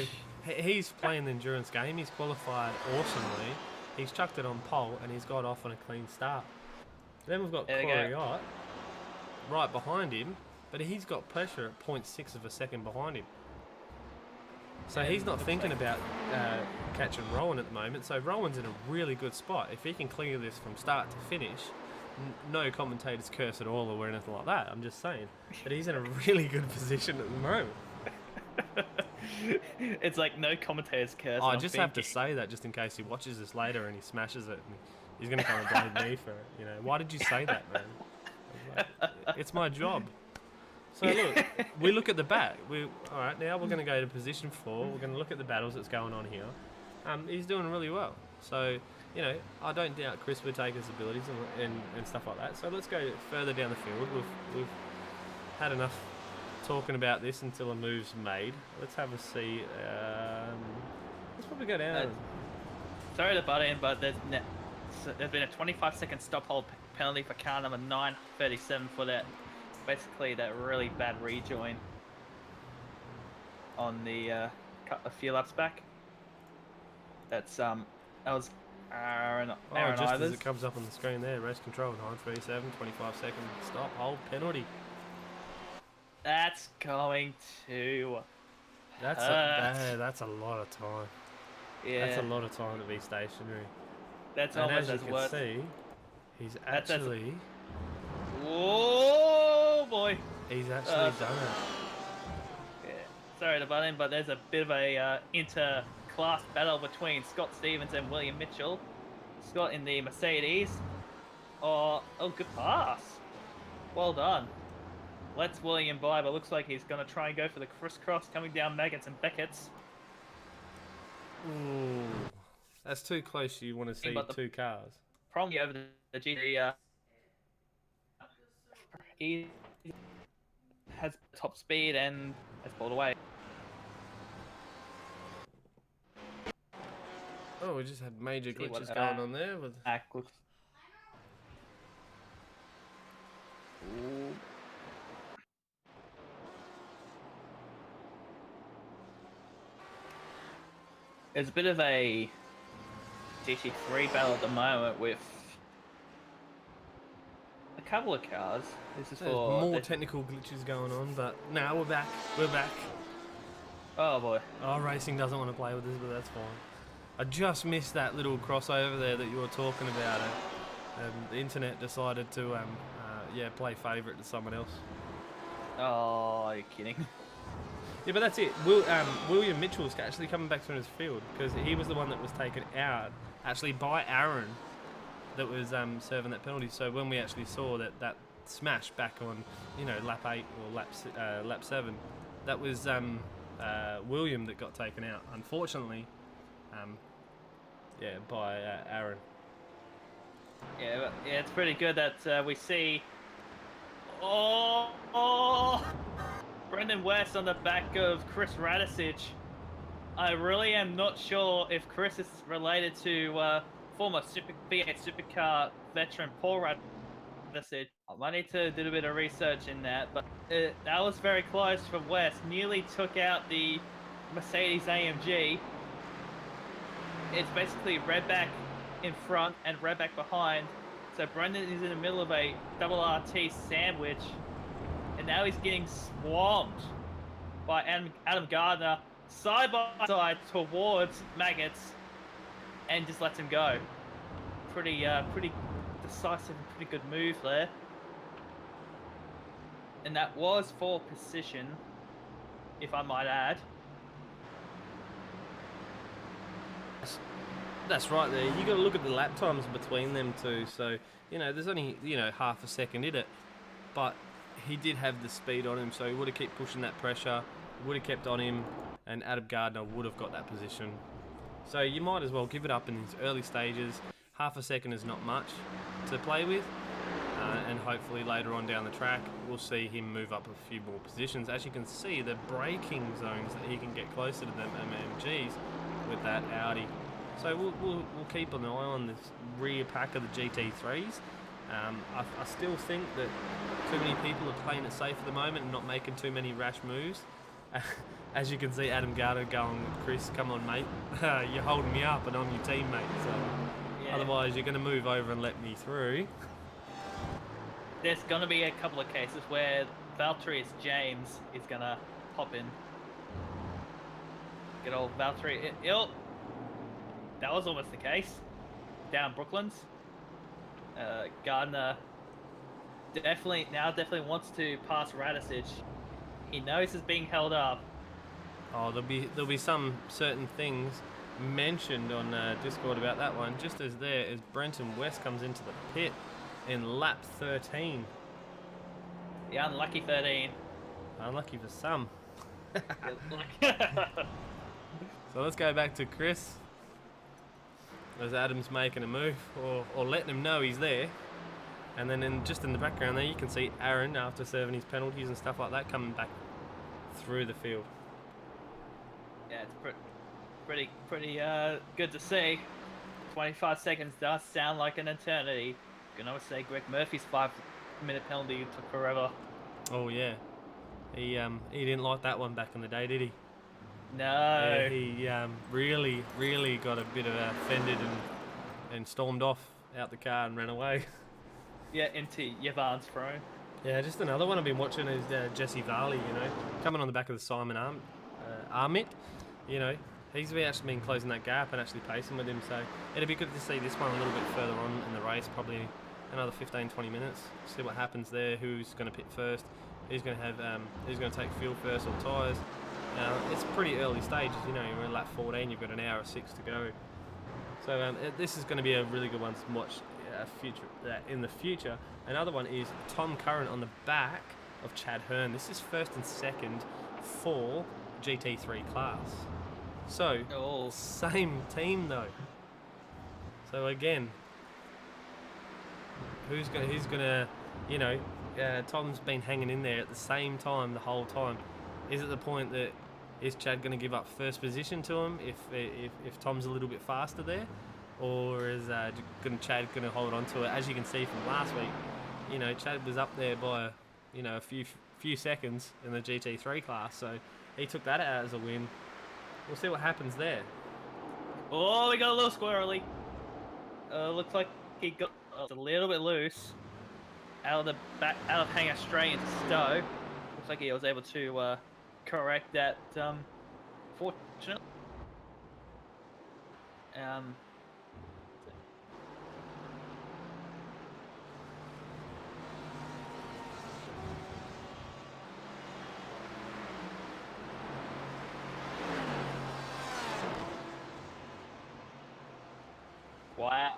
he's playing the endurance game. He's qualified awesomely. He's chucked it on pole, and he's got off on a clean start. Then we've got Corey Ott right behind him, but he's got pressure at 0.6 of a second behind him. So he's not thinking about catching Rowan at the moment. So Rowan's in a really good spot. If he can clear this from start to finish, no commentator's curse at all or anything like that. I'm just saying that he's in a really good position at the moment. It's like no commentator's curse. I just have to say that just in case he watches this later and he smashes it, and he's going to come and blame me for it. You know, why did you say that, man? It's my job. So look, we look at the bat. All right, now we're going to go to position 4. We're going to look at the battles that's going on here. He's doing really well. So, you know, I don't doubt Chris will take his abilities and stuff like that. So let's go further down the field. We've had enough talking about this until a move's made. Let's have a see. Let's probably go down. Sorry to butt in, but there's been a 25-second stop hold penalty for car number 937 for that. Basically, that really bad rejoin on the a few laps back. That was Aaron just Ivers. as it comes up on the screen there, race control 937, 25-second stop hold penalty. That's going to That's hurt. that's a lot of time. Yeah, That's a lot of time to be stationary. that's And almost as as you worse. can see, he's That's- actually Whoa, boy! done it. Yeah. Sorry to butt in, but there's a bit of a inter-class battle between Scott Stevens and William Mitchell. Scott in the Mercedes. Oh, good pass. Well done. Lets William by, but looks like he's going to try and go for the crisscross coming down Maggots and Beckett's. Ooh, that's too close. You want to see But the- two cars. Probably over the GT. He has top speed and has pulled away. Oh, we just had major See what, glitches going on there with. Looks. Ooh. There's a bit of a GT3 battle at the moment with a couple of cars. This is There's for more technical glitches going on, but now we're back. We're back. Oh boy. Oh, racing doesn't want to play with this, but that's fine. I just missed that little crossover there that you were talking about. The internet decided to, play favourite to someone else. Oh, are you kidding? Yeah, but that's it. William Mitchell's actually coming back to his field because he was the one that was taken out, actually by Aaron, that was serving that penalty. So when we actually saw that smash back on, lap 8 or lap 7, that was William that got taken out. Unfortunately, by Aaron. Yeah, it's pretty good that we see. Oh, Brendan West on the back of Chris Radicic. I really am not sure if Chris is related to former V8 Supercar veteran Paul Radicic. I might need to do a bit of research in that, but that was very close for West. Nearly took out the Mercedes AMG. It's basically redback in front and redback behind. So Brendan is in the middle of a double RT sandwich, and now he's getting swamped by Adam Gardner side by side towards Maggots, and just lets him go. Pretty decisive and pretty good move there. And that was for position, if I might add. That's right there. You got to look at the lap times between them two. So, there's only, half a second in it. But he did have the speed on him, so he would have kept pushing that pressure, would have kept on him, and Adam Gardner would have got that position. So you might as well give it up in these early stages. Half a second is not much to play with. And hopefully later on down the track, we'll see him move up a few more positions. As you can see, the braking zones that he can get closer to them MMGs with that Audi. So we'll keep an eye on this rear pack of the GT3s. I still think that too many people are playing it safe at the moment and not making too many rash moves. As you can see, Adam Gardner going, Chris, come on, mate. You're holding me up and I'm your teammate. So otherwise, you're going to move over and let me through. There's going to be a couple of cases where Valtteri, it's James, is gonna hop in. Good old Valtteri. That was almost the case. Down Brooklands. Gardner definitely wants to pass Radisich. He knows he's being held up. Oh, there'll be some certain things mentioned on Discord about that one. Just as Brenton West comes into the pit in lap 13. The unlucky 13. Unlucky for some. So let's go back to Chris. As Adam's making a move, or letting him know he's there. And then just in the background there, you can see Aaron, after serving his penalties and stuff like that, coming back through the field. Yeah, it's pretty good to see. 25 seconds does sound like an eternity. You can always say Greg Murphy's 5-minute penalty took forever. Oh yeah, he didn't like that one back in the day, did he? No. Yeah, he really got a bit of offended and stormed off out the car and ran away. Yeah, into Yvonne's throne. Yeah, just another one I've been watching is Jesse Varley, coming on the back of the Simon Armit. He's actually been closing that gap and actually pacing with him, so it'd be good to see this one a little bit further on in the race, probably another 15-20 minutes, see what happens there, who's going to pit first, who's going to take fuel first or tyres. It's pretty early stages, you're at lap 14, you've got an hour 6 to go. So this is going to be a really good one to watch in the future. Another one is Tom Curran on the back of Chad Hearn. This is first and second for GT3 class. So, same team though. So again, who's gonna, Tom's been hanging in there at the same time the whole time. Is it the point that is Chad going to give up first position to him if Tom's a little bit faster there, or is Chad going to hold on to it? As you can see from last week, Chad was up there by a few seconds in the GT3 class, so he took that out as a win. We'll see what happens there. Oh, we got a little squirrely. Looks like he got a little bit loose out of hangar straight into Stowe. Looks like he was able to correct that. Fortunately, wow.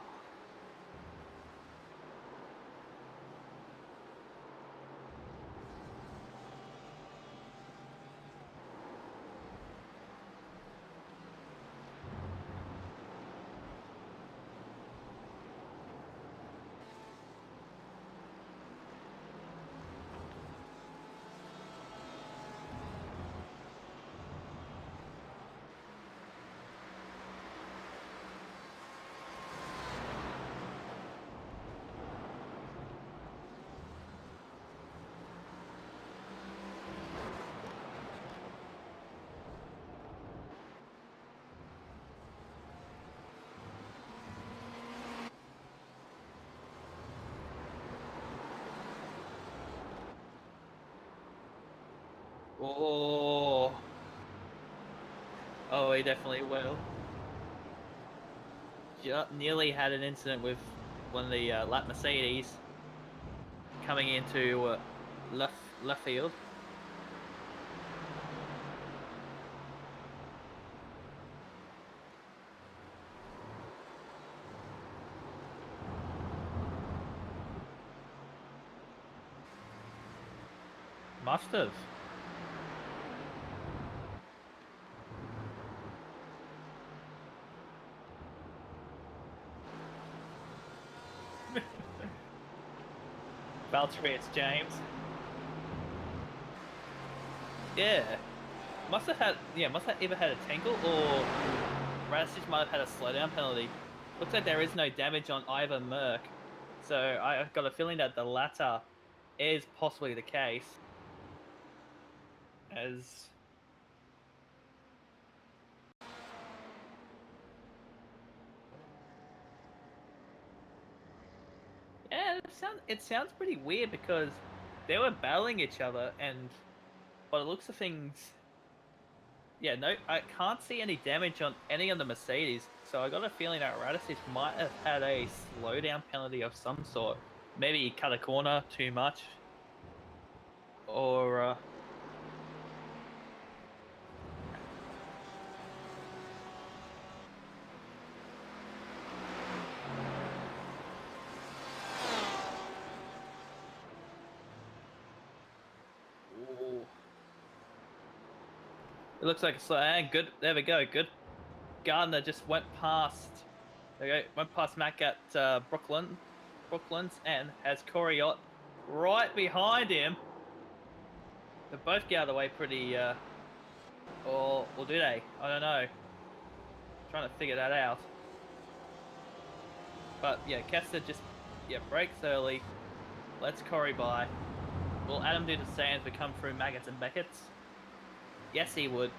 Oh, he definitely will. Nearly had an incident with one of the lap Mercedes coming into left field. Must have. Valtteri, it's James. Yeah. Must have either had a tangle or Radisich might have had a slowdown penalty. Looks like there is no damage on either Merc. So I've got a feeling that the latter is possibly the case. As yeah, it sounds pretty weird because they were battling each other, and by the looks of things, yeah, no, I can't see any damage on any of the Mercedes. So I got a feeling that Radicic might have had a slowdown penalty of some sort. Maybe he cut a corner too much, or ooh. It looks like it's good. There we go. Good. Gardner just went past. There we go. Went past Mac at Brooklands, and has Corey Ott right behind him. They both get out of the way pretty. Or do they? I don't know. Trying to figure that out. But yeah, Kester just breaks early. Lets Corey by. Will Adam do the same as we come through Maggots and Beckett's? Yes, he would.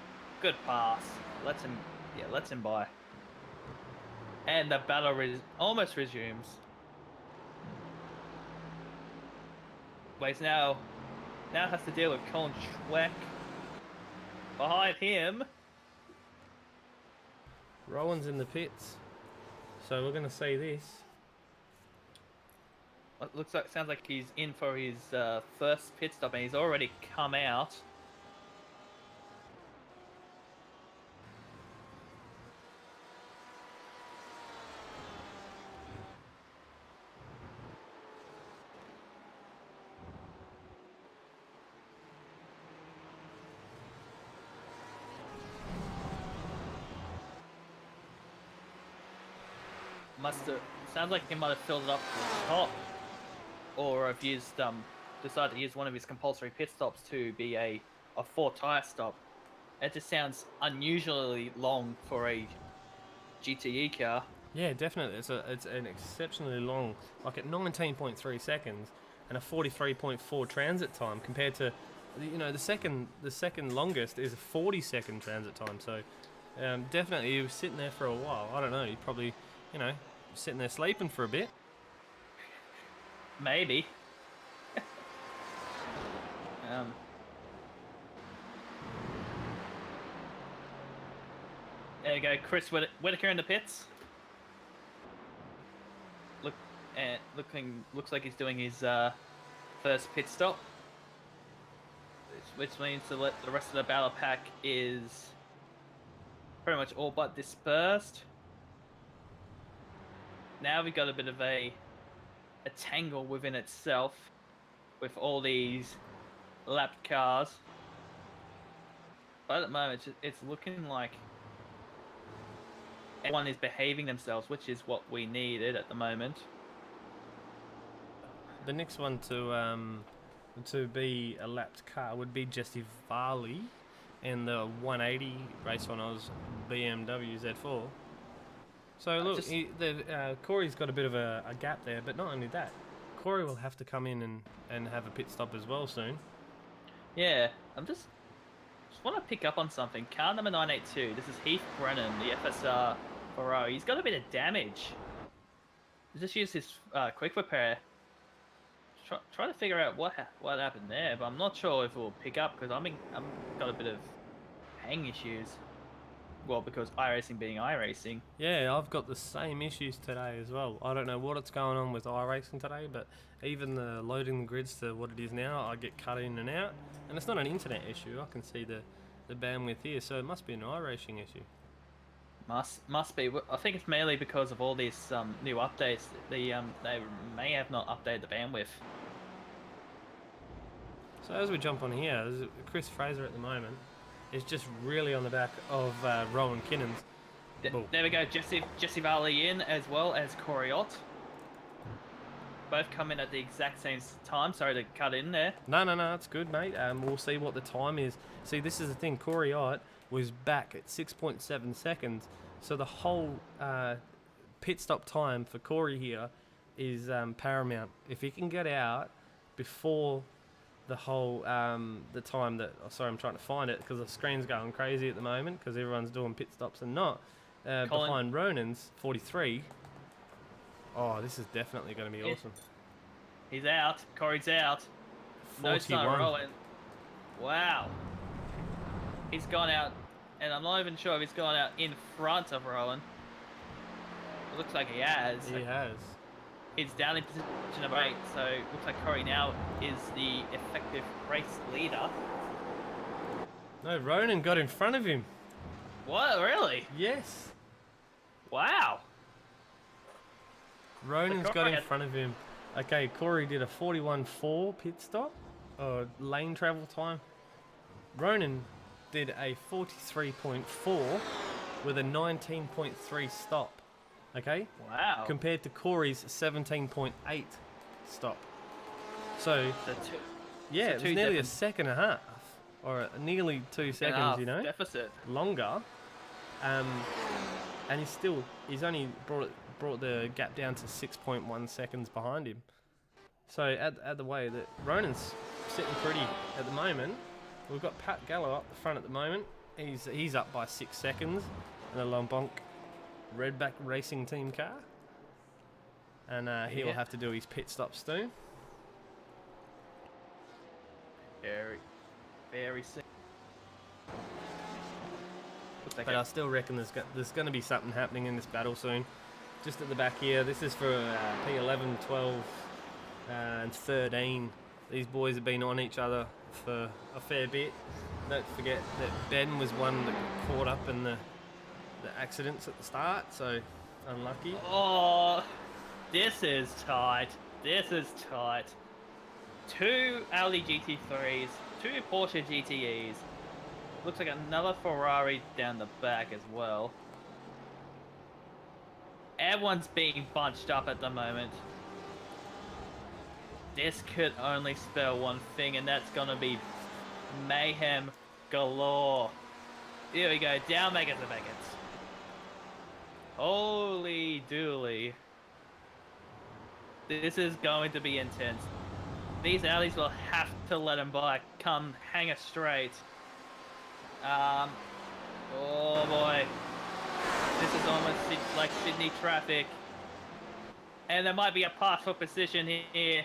Good pass. Lets him by. And the battle almost resumes. Waits now has to deal with Colin Schweck. Behind him. Rowan's in the pits, so we're gonna say this. It sounds like he's in for his first pit stop, and he's already come out. Sounds like he might have filled it up to the top, or have used decided to use one of his compulsory pit stops to be a 4-tire stop. It just sounds unusually long for a GTE car. Yeah, definitely. It's an exceptionally long, like at 19.3 seconds and a 43.4 transit time compared to, the second longest is a 40-second transit time. So definitely he was sitting there for a while. I don't know. He probably, sitting there sleeping for a bit. Maybe. There you go, Chris Whitaker in the pits. Looks like he's doing his first pit stop, which means the rest of the battle pack is pretty much all but dispersed. Now we've got a bit of a tangle within itself with all these lapped cars. But at the moment, it's looking like everyone is behaving themselves, which is what we needed at the moment. The next one to be a lapped car would be Jesse Varley in the 180 race on Oz BMW Z4. So look, Corey's got a bit of a gap there, but not only that, Corey will have to come in and have a pit stop as well soon. Yeah, I'm just want to pick up on something. Car number 982, this is Heath Brennan, the FSR Ferrari. He's got a bit of damage. Just use his quick repair. Try to figure out what happened there, but I'm not sure if it will pick up because I'm got a bit of hang issues. Well, because iRacing being iRacing. Yeah, I've got the same issues today as well. I don't know what's going on with iRacing today, but even the loading the grids to what it is now, I get cut in and out. And it's not an internet issue. I can see the bandwidth here, so it must be an iRacing issue. Must be. I think it's mainly because of all these new updates. They may have not updated the bandwidth. So as we jump on here, there's Chris Fraser at the moment is just really on the back of Rowan Kinnon's. There we go, Jesse Varley in as well as Corey Ott. Both come in at the exact same time. Sorry to cut in there. No, it's good, mate. We'll see what the time is. See, this is the thing. Corey Ott was back at 6.7 seconds. So the whole pit stop time for Corey here is paramount. If he can get out before the whole the time that sorry, I'm trying to find it because the screen's going crazy at the moment because everyone's doing pit stops and not behind Ronan's 43. Oh, this is definitely going to be awesome. He's out. Corey's out. No sign of 41. Rowan. Wow. He's gone out, and I'm not even sure if he's gone out in front of Rowan. It looks like he has. He has. He's down in position number 8, so it looks like Corey now is the effective race leader. No, Ronan got in front of him. What? Really? Yes. Wow. Ronan's got Corey in had- front of him. Okay, Corey did a 41.4 pit stop, or lane travel time. Ronan did a 43.4 with a 19.3 stop. Okay? Wow. Compared to Corey's 17.8 stop. So, So yeah, so it was two nearly a different- second and a half, or nearly 2 seconds, you know, Deficit. longer. And he's only brought the gap down to 6.1 seconds behind him. So at the way that Ronan's sitting pretty at the moment, we've got Pat Gallo up the front at the moment. He's up by 6 seconds in a Lombonk Redback Racing Team car, and he'll Yeah. have to do his pit stop soon. Very, very sick. Looks like But I still reckon there's going to be something happening in this battle soon. Just at the back here, this is for P11, 12, and 13. These boys have been on each other for a fair bit. Don't forget that Ben was one that got caught up in the accidents at the start, so unlucky. Oh, this is tight. This is tight. 2 Audi GT3s, 2 Porsche GTEs. Looks like another Ferrari down the back as well. Everyone's being bunched up at the moment. This could only spell one thing, and that's gonna be mayhem galore. Here we go, down Megas and Megas. Holy dooly. This is going to be intense. These Audis will have to let them by. Come hang us straight. Oh boy. This is almost like Sydney traffic. And there might be a pass for position here.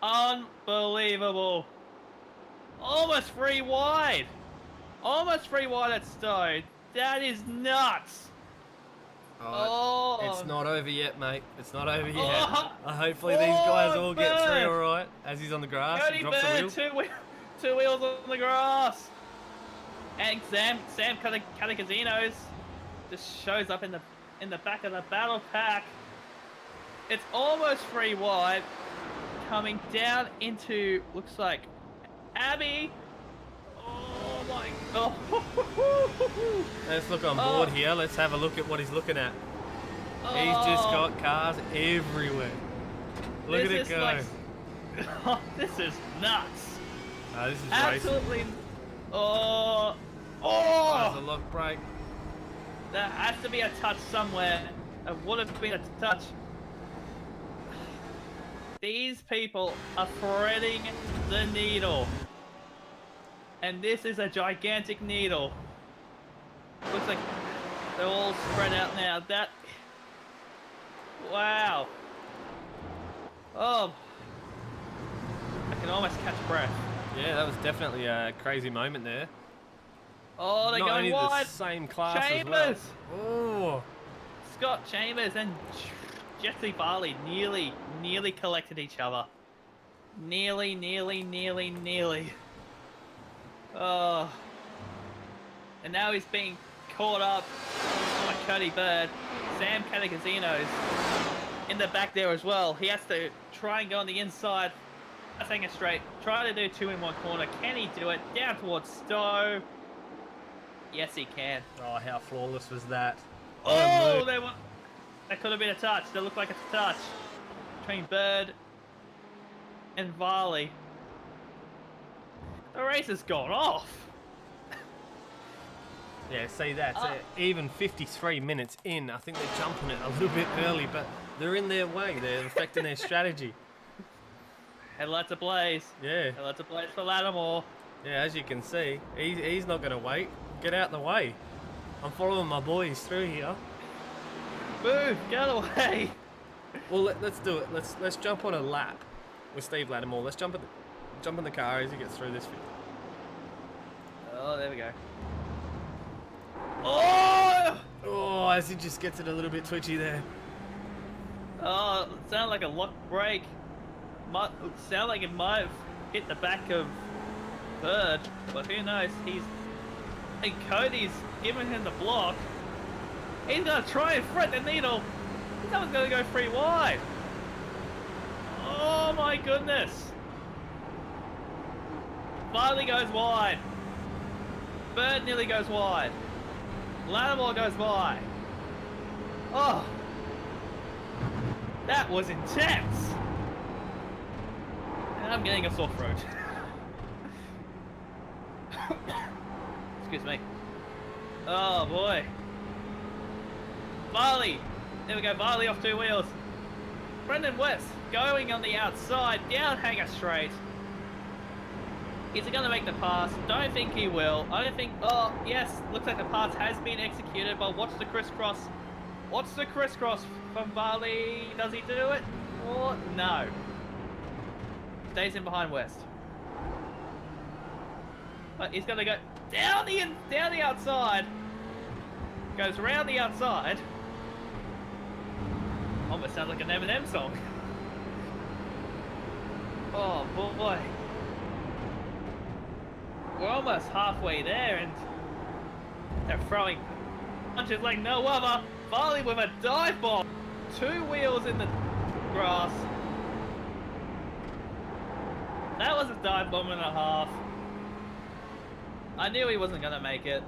Unbelievable. Almost 3 wide. Almost 3 wide at Stowe. That is nuts. Oh, It's not over yet, mate. It's not over yet. Oh. Hopefully these guys all get through Bird. all right. As he's on the grass, he Cody drops a Bird, wheel. two wheels on the grass. And Sam Catacasinos just shows up in the back of the battle pack. It's almost 3 wide, coming down into, looks like, Abby. Oh my god. Let's look on board here. Let's have a look at what he's looking at. He's just Oh. got cars everywhere. Look at This it is go. like- this is nuts. This is racing. Absolutely. Oh. There's a Oh. lock brake. There has to be a touch somewhere. It would have been a touch. These people are threading the needle. And this is a gigantic needle. Looks like they're all spread out now. That. Wow. Oh. I can almost catch breath. Yeah, that was definitely a crazy moment there. Oh, they're Not going only wide. the same class Chambers. as well. Oh, Scott Chambers and Jesse Barley nearly collected each other. Nearly. Oh. And now he's being caught up by Cody Bird. Sam Catacasinos in the back there as well. He has to try and go on the inside. Hang it straight. Try to do 2 in 1 corner. Can he do it? Down towards Stowe. Yes, he can. oh, how flawless was that? Oh, Luke. that could have been a touch. That looked like a touch between Bird and Varley. The race has gone off. Yeah, see that's Oh. it. Even 53 minutes in, I think they're jumping it a little bit early, but they're in their way. They're affecting their strategy. Headlights ablaze. Yeah, Headlights ablaze for Lattimore. yeah. As you can see, he's not going to wait. Get out the way. I'm following my boys through here. Move, get away. Well, let's do it. Let's jump on a lap with Steve Lattimore. Let's jump at Jump in the car as he gets through this bit. Oh, there we go. Oh! Oh, as he just gets it a little bit twitchy there. Oh, it sounded like a lock brake. Sound like it might have hit the back of Bird, but who knows? And Cody's giving him the block. He's gonna try and thread the needle. That was gonna go 3 wide. Oh my goodness! Farley goes wide. Bird nearly goes wide. Lattimore goes wide. Oh, that was intense. And I'm getting a sore throat. Excuse me. Oh boy. Varley. There we go. Varley off 2 wheels. Brendan West going on the outside, down hanger straight. Is he going to make the pass? Don't think he will. I don't think... Oh, yes. Looks like the pass has been executed, but watch the crisscross. Watch the crisscross from Varley. Does he do it? Or no? Stays in behind West. But he's going to go down the outside. Goes around the outside. Almost sounds like an Eminem song. Oh boy. We're almost halfway there and they're throwing punches like no other. Farley with a dive bomb. 2 wheels in the grass. That was a dive bomb and a half. I knew he wasn't gonna make it.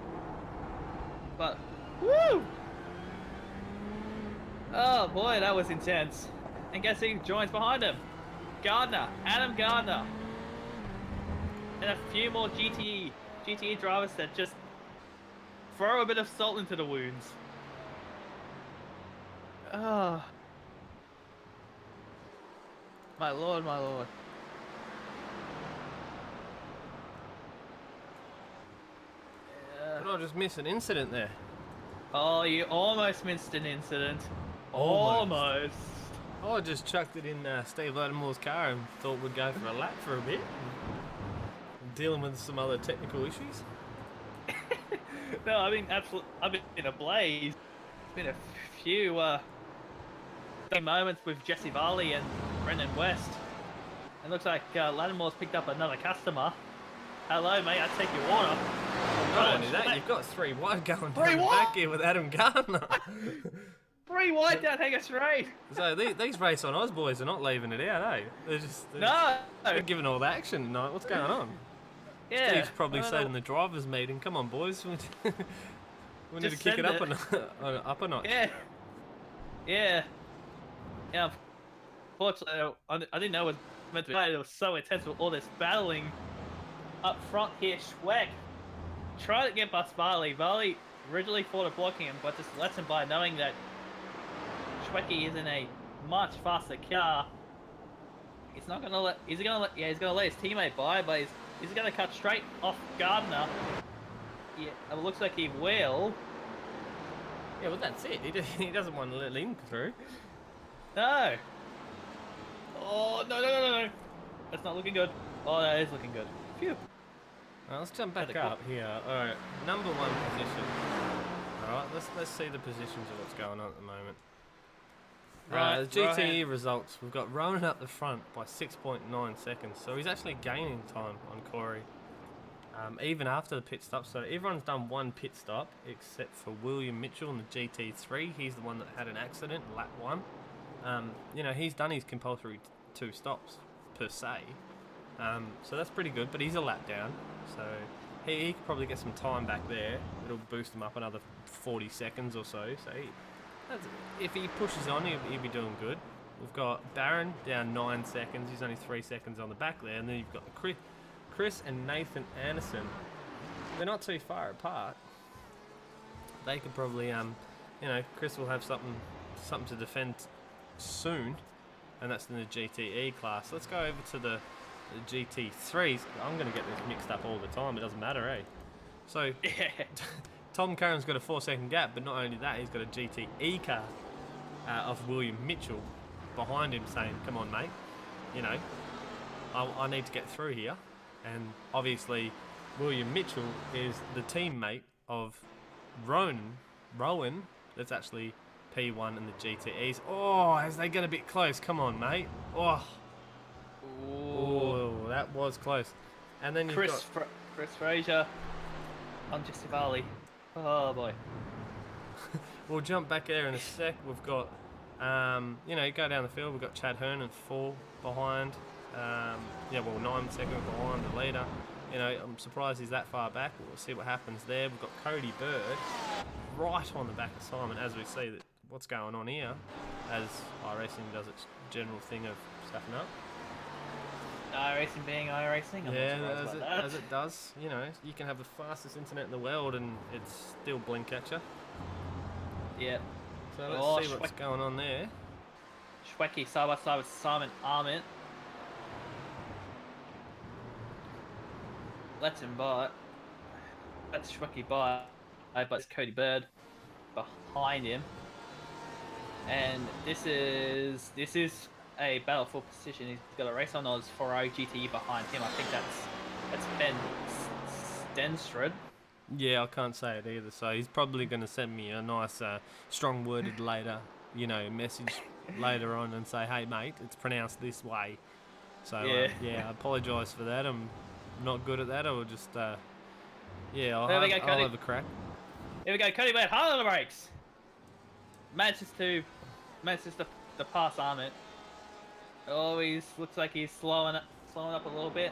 But woo! Oh boy, that was intense. And guess who joins behind him? Gardner, Adam Gardner. And a few more GTE drivers that just throw a bit of salt into the wounds. Oh. My lord, my lord. Did I just miss an incident there? Oh, you almost missed an incident. Almost. I just chucked it in Steve Lattimore's car and thought we'd go for a lap for a bit. Dealing with some other technical issues. No, I mean, absolutely. I've been in a blaze. There's been a few moments with Jesse Varley and Brendan West. It looks like Lattimore's picked up another customer. Hello, mate. I take your order. Not only that, you've got 3 wide going down the back here with Adam Gardner. 3 wide down, hang us straight. So these Race on Oz boys are not leaving it out, eh? They're giving all the action tonight. What's going on? Yeah. Steve's probably said in the drivers' meeting, "Come on, boys, we need to kick it up a notch." Yeah. Yeah. Yeah. Fortunately, I didn't know it was meant to be. It was so intense with all this battling up front here. Schweck tried to get past Varley. Varley originally thought of blocking him, but just lets him by, knowing that Schwecky is in a much faster car. He's not gonna let. He's gonna let. Yeah, he's gonna let his teammate by, but he's gonna cut straight off Gardner. Yeah, it looks like he will. Yeah, well that's it. He doesn't want to let Lynn through. No. Oh no! That's not looking good. Oh, that is looking good. Phew. Right, let's jump back up here. All right, number 1 position. All right, let's see the positions of what's going on at the moment. Right, the GTE results. We've got Ronan up the front by 6.9 seconds, so he's actually gaining time on Corey. Even after the pit stop, so everyone's done 1 pit stop except for William Mitchell in the GT3. He's the one that had an accident, lap 1. You know, he's done his compulsory 2 stops per se. So that's pretty good, but he's a lap down, so he could probably get some time back there. It'll boost him up another 40 seconds or so. So if he pushes on, he'll be doing good. We've got Barron down 9 seconds. He's only 3 seconds on the back there, and then you've got Chris and Nathan Anderson. They're not too far apart. They could probably, you know, Chris will have something to defend soon, and that's in the GTE class. Let's go over to the GT3s. I'm going to get this mixed up all the time. It doesn't matter, eh? So, Tom Curran's got a 4-second gap, but not only that, he's got a GTE car of William Mitchell behind him saying, "Come on, mate. You know, I need to get through here. And obviously, William Mitchell is the teammate of Rowan. That's actually P1 in the GTEs. Oh, as they get a bit close. Come on, mate. Oh, Ooh. that was close. And then you've got Chris Fraser on Jesse Varley. Oh boy. We'll jump back there in a sec. We've got, go down the field. We've got Chad Hernan 4 behind. 9 seconds behind the leader. I'm surprised he's that far back. We'll see what happens there. We've got Cody Bird right on the back of Simon as we see that what's going on here as iRacing does its general thing of stuffing up. iRacing being iRacing. As it does. You can have the fastest internet in the world and it's still blink at you. Yep. So let's see what's going on there. Schwecky side by side with Simon Armit. Lets him by. That's Schwecky by, but it's Cody Bird behind him. And this is a battle for position. He's got a race on Oz 4.0 GTE behind him. I think that's Ben Stenstrud. Yeah, I can't say it either. So he's probably going to send me a nice, strong-worded message later on and say, "Hey, mate, it's pronounced this way." So I apologise for that. I'm not good at that. I'll just, I'll have a crack. Here we go, Cody Bird, hard on the brakes. Manages to pass Armit. Oh, looks like he's slowing up a little bit.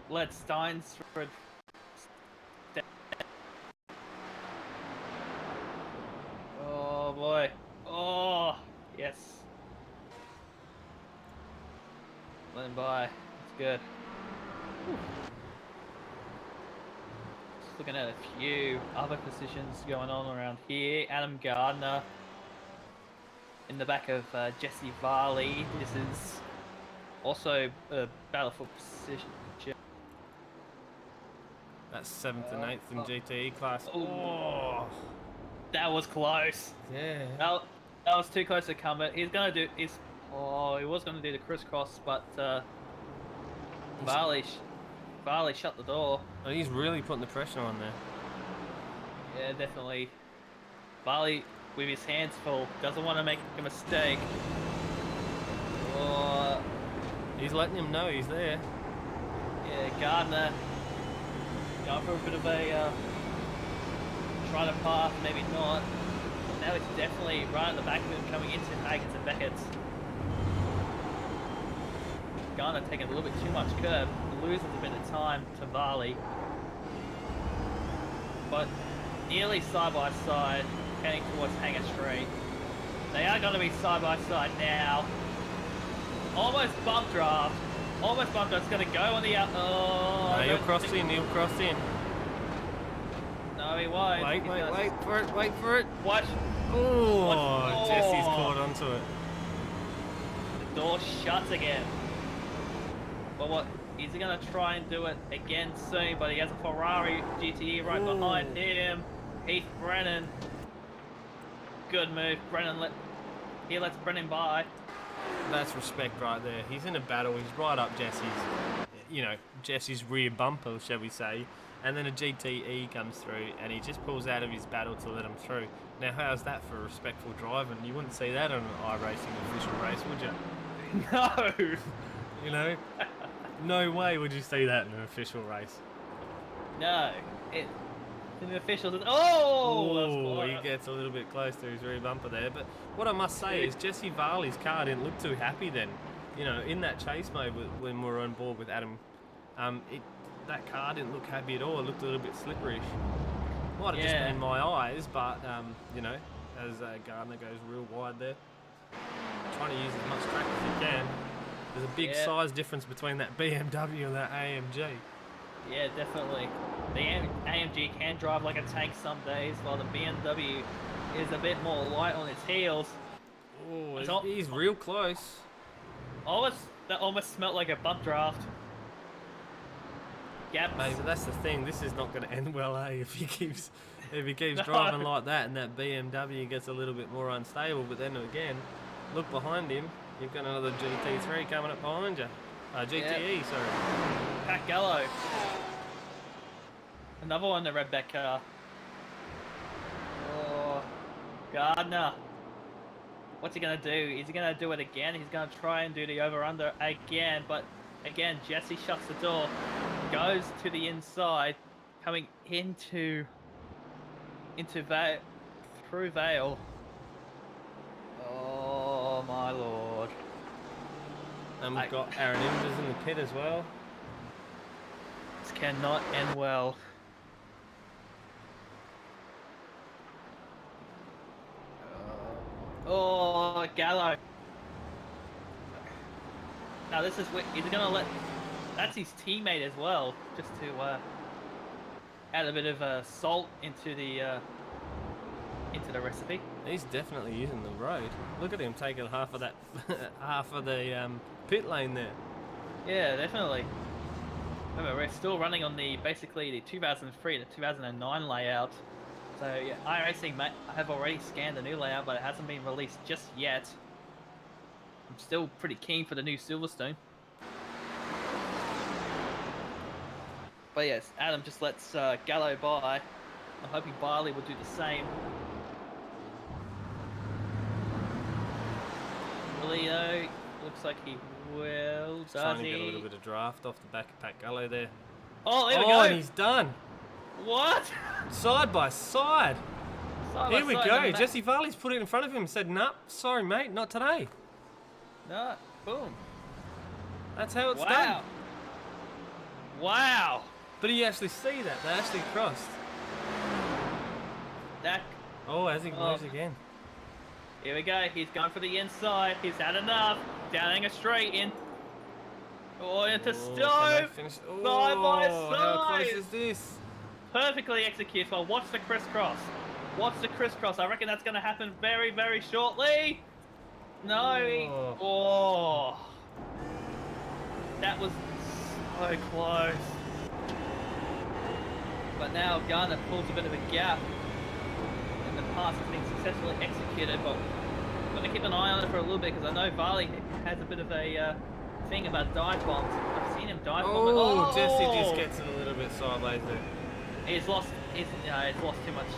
Let Steinsford. Oh boy. Oh yes. Let him by. It's good. Whew. Just looking at a few other positions going on around here. Adam Gardner in the back of Jesse Varley. This is also a battle for position. That's 7th and 8th in GTE class. Oh, that was close. Yeah. That was too close to come. But he was gonna do the crisscross, but Varley shut the door. Oh, he's really putting the pressure on there. Yeah, definitely. Varley, with his hands full, doesn't want to make a mistake. Oh. He's letting him know he's there. Yeah, Gardner going for a bit of a trying to pass, maybe not. Now it's definitely right at the back of him coming into Hagens and Beckett's. Gardner taking a little bit too much curb, loses a bit of time to Varley. But nearly side by side, heading towards Hanger Street. They are going to be side by side now. Almost bump draft. It's going to go on the out. Oh, no, he'll cross in. No, he won't. Wait for it. Watch. Oh, Jesse's caught onto it. The door shuts again. But what? He's going to try and do it again soon, but he has a Ferrari GTE right behind him. Heath Brennan. Good move. He lets Brennan by. That's respect right there. He's in a battle. He's right up Jesse's rear bumper, shall we say. And then a GTE comes through and he just pulls out of his battle to let him through. Now, how's that for respectful driving? You wouldn't see that on an iRacing official race, would you? No. No way would you see that in an official race. No. The officials. Oh, he gets a little bit close to his rear bumper there. But what I must say is Jesse Varley's car didn't look too happy then. In that chase mode when we were on board with Adam, that car didn't look happy at all. It looked a little bit slipperish. Might have just been in my eyes, but as Gardner goes real wide there, trying to use as much track as he can. There's a big size difference between that BMW and that AMG. Yeah, definitely. The AMG can drive like a tank some days, while the BMW is a bit more light on its heels. Oh, he's real close. That almost smelt like a bump draft. Yep. Mate, but that's the thing. This is not going to end well, if he keeps driving like that, and that BMW gets a little bit more unstable. But then again, look behind him. You've got another GT3 coming up behind you. GTE, sorry. Pat Gallo. Another one, the Redback car. Oh, Gardner. What's he going to do? Is he going to do it again? He's going to try and do the over-under again. But again, Jesse shuts the door. Goes to the inside. Coming into Vale. Through Vale. Oh, my lord. And we've got Aaron Imbers in the pit as well. This cannot end well. Oh, Gallo. Now this is where he's gonna let. That's his teammate as well, just to add a bit of salt into the recipe. He's definitely using the road. Look at him taking half of that, half of the pit lane there. Yeah, definitely. Remember, we're still running on basically the 2003 to 2009 layout. So yeah, iRacing have already scanned the new layout, but it hasn't been released just yet. I'm still pretty keen for the new Silverstone. But yes, Adam just lets Gallo by. I'm hoping Barley will do the same. Leo looks like he will. He's trying to get a little bit of draft off the back of Pat Gallo there. Oh, there we go. And he's done. What? Side by side. Here we go. Jesse Varley's put it in front of him and said, "Nah, sorry, mate, not today." No, boom. That's how it's Wow. done. Wow. But you actually see that. They actually crossed. That. Oh, as he moves again. Here we go. He's gone for the inside. He's had enough. Downing a straight in. Oh, into stove. Side by side. How close is this? Perfectly executed. Well, watch the crisscross. Watch the crisscross. I reckon that's going to happen very, very shortly. No. Oh. That was so close. But now Gardner pulls a bit of a gap. And the pass has been successfully executed. But I'm going to keep an eye on it for a little bit because I know Varley has a bit of a thing about dive bombs. I've seen him dive bomb. Oh, Jesse just gets it a little bit sideways there. He's lost too much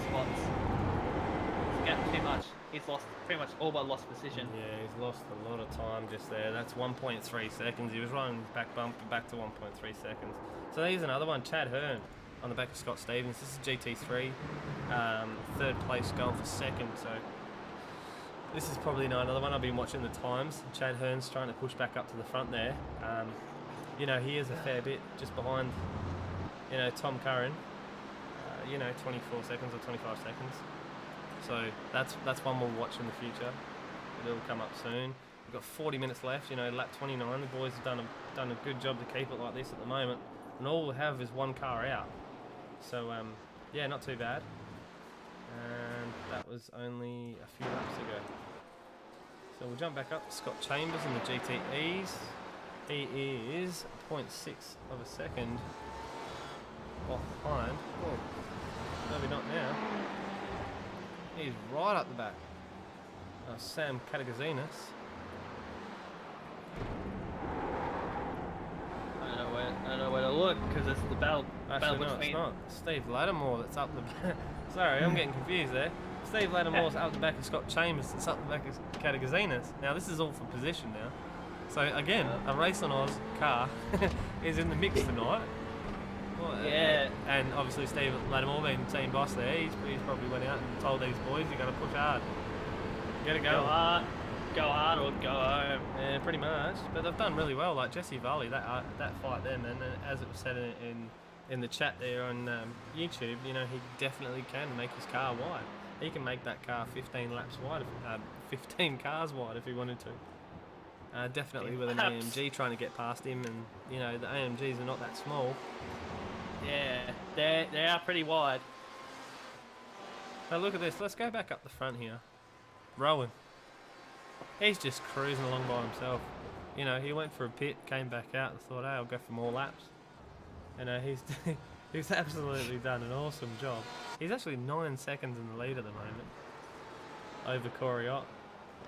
spots. He's gapped too much. He's lost pretty much all but lost position. Yeah, he's lost a lot of time just there. That's 1.3 seconds. He was running his back bump back to 1.3 seconds. So here's another one, Chad Hearn on the back of Scott Stevens. This is GT3, third place going for second. So this is probably another one. I've been watching the times. Chad Hearn's trying to push back up to the front there. You know, he is a fair bit just behind, you know, Tom Curran. You know, 24 seconds or 25 seconds. So that's one we'll watch in the future. It'll come up soon. We've got 40 minutes left. You know, lap 29. The boys have done a good job to keep it like this at the moment. And all we have is one car out. So yeah, not too bad. And that was only a few laps ago. So we'll jump back up to Scott Chambers in the GTEs. He is 0.6 of a second behind. Oh, maybe not now. He's right up the back. Sam Katagazinas. I don't know where to look because it's the battle. Actually, no, it's not. Steve Lattimore that's up the back. Sorry, I'm getting confused there. Steve Lattimore's up the back of Scott Chambers that's up the back of Katagazinas. Now, this is all for position now. So, again, a Race on Oz car is in the mix tonight. Yeah. And obviously Steve Lattimore being team boss there, he's probably went out and told these boys, you got to push hard. Get it going. Go hard or go home. Yeah, pretty much. But they've done really well. Like Jesse Varley, that fight then, and as it was said in the chat there on YouTube, you know, he definitely can make his car wide. He can make that car 15 laps wide, 15 cars wide if he wanted to. Definitely with an AMG trying to get past him, and you know the AMGs are not that small. Yeah, they are pretty wide. Now look at this. Let's go back up the front here. Rowan. He's just cruising along by himself. You know, he went for a pit, came back out and thought, hey, I'll go for more laps. You know, he's absolutely done an awesome job. He's actually 9 seconds in the lead at the moment over Corey Ott.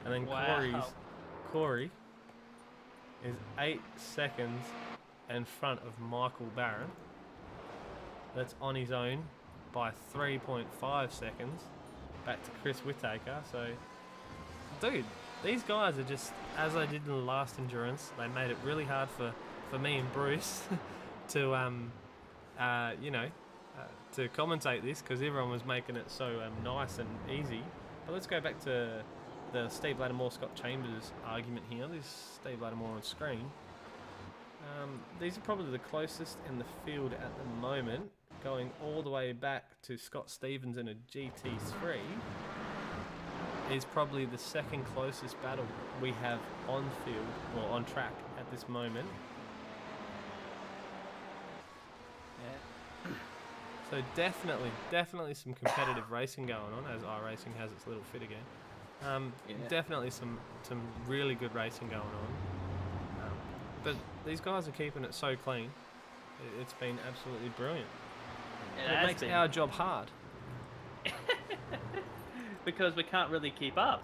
And then wow. Corey's Corey is 8 seconds in front of Michael Barron. That's on his own by 3.5 seconds. Back to Chris Whittaker. So, dude, these guys are just, as they did in the last endurance, they made it really hard for me and Bruce to, to commentate this because everyone was making it so nice and easy. But let's go back to the Steve Lattimore, Scott Chambers argument here. This is Steve Lattimore on screen. These are probably the closest in the field at the moment, going all the way back to Scott Stevens in a GT3 is probably the second closest battle we have on field or on track at this moment. Yeah. So definitely some competitive racing going on, as iRacing has its little fit again. Definitely some really good racing going on. But these guys are keeping it so clean. It's been absolutely brilliant. It makes our job hard. Because we can't really keep up.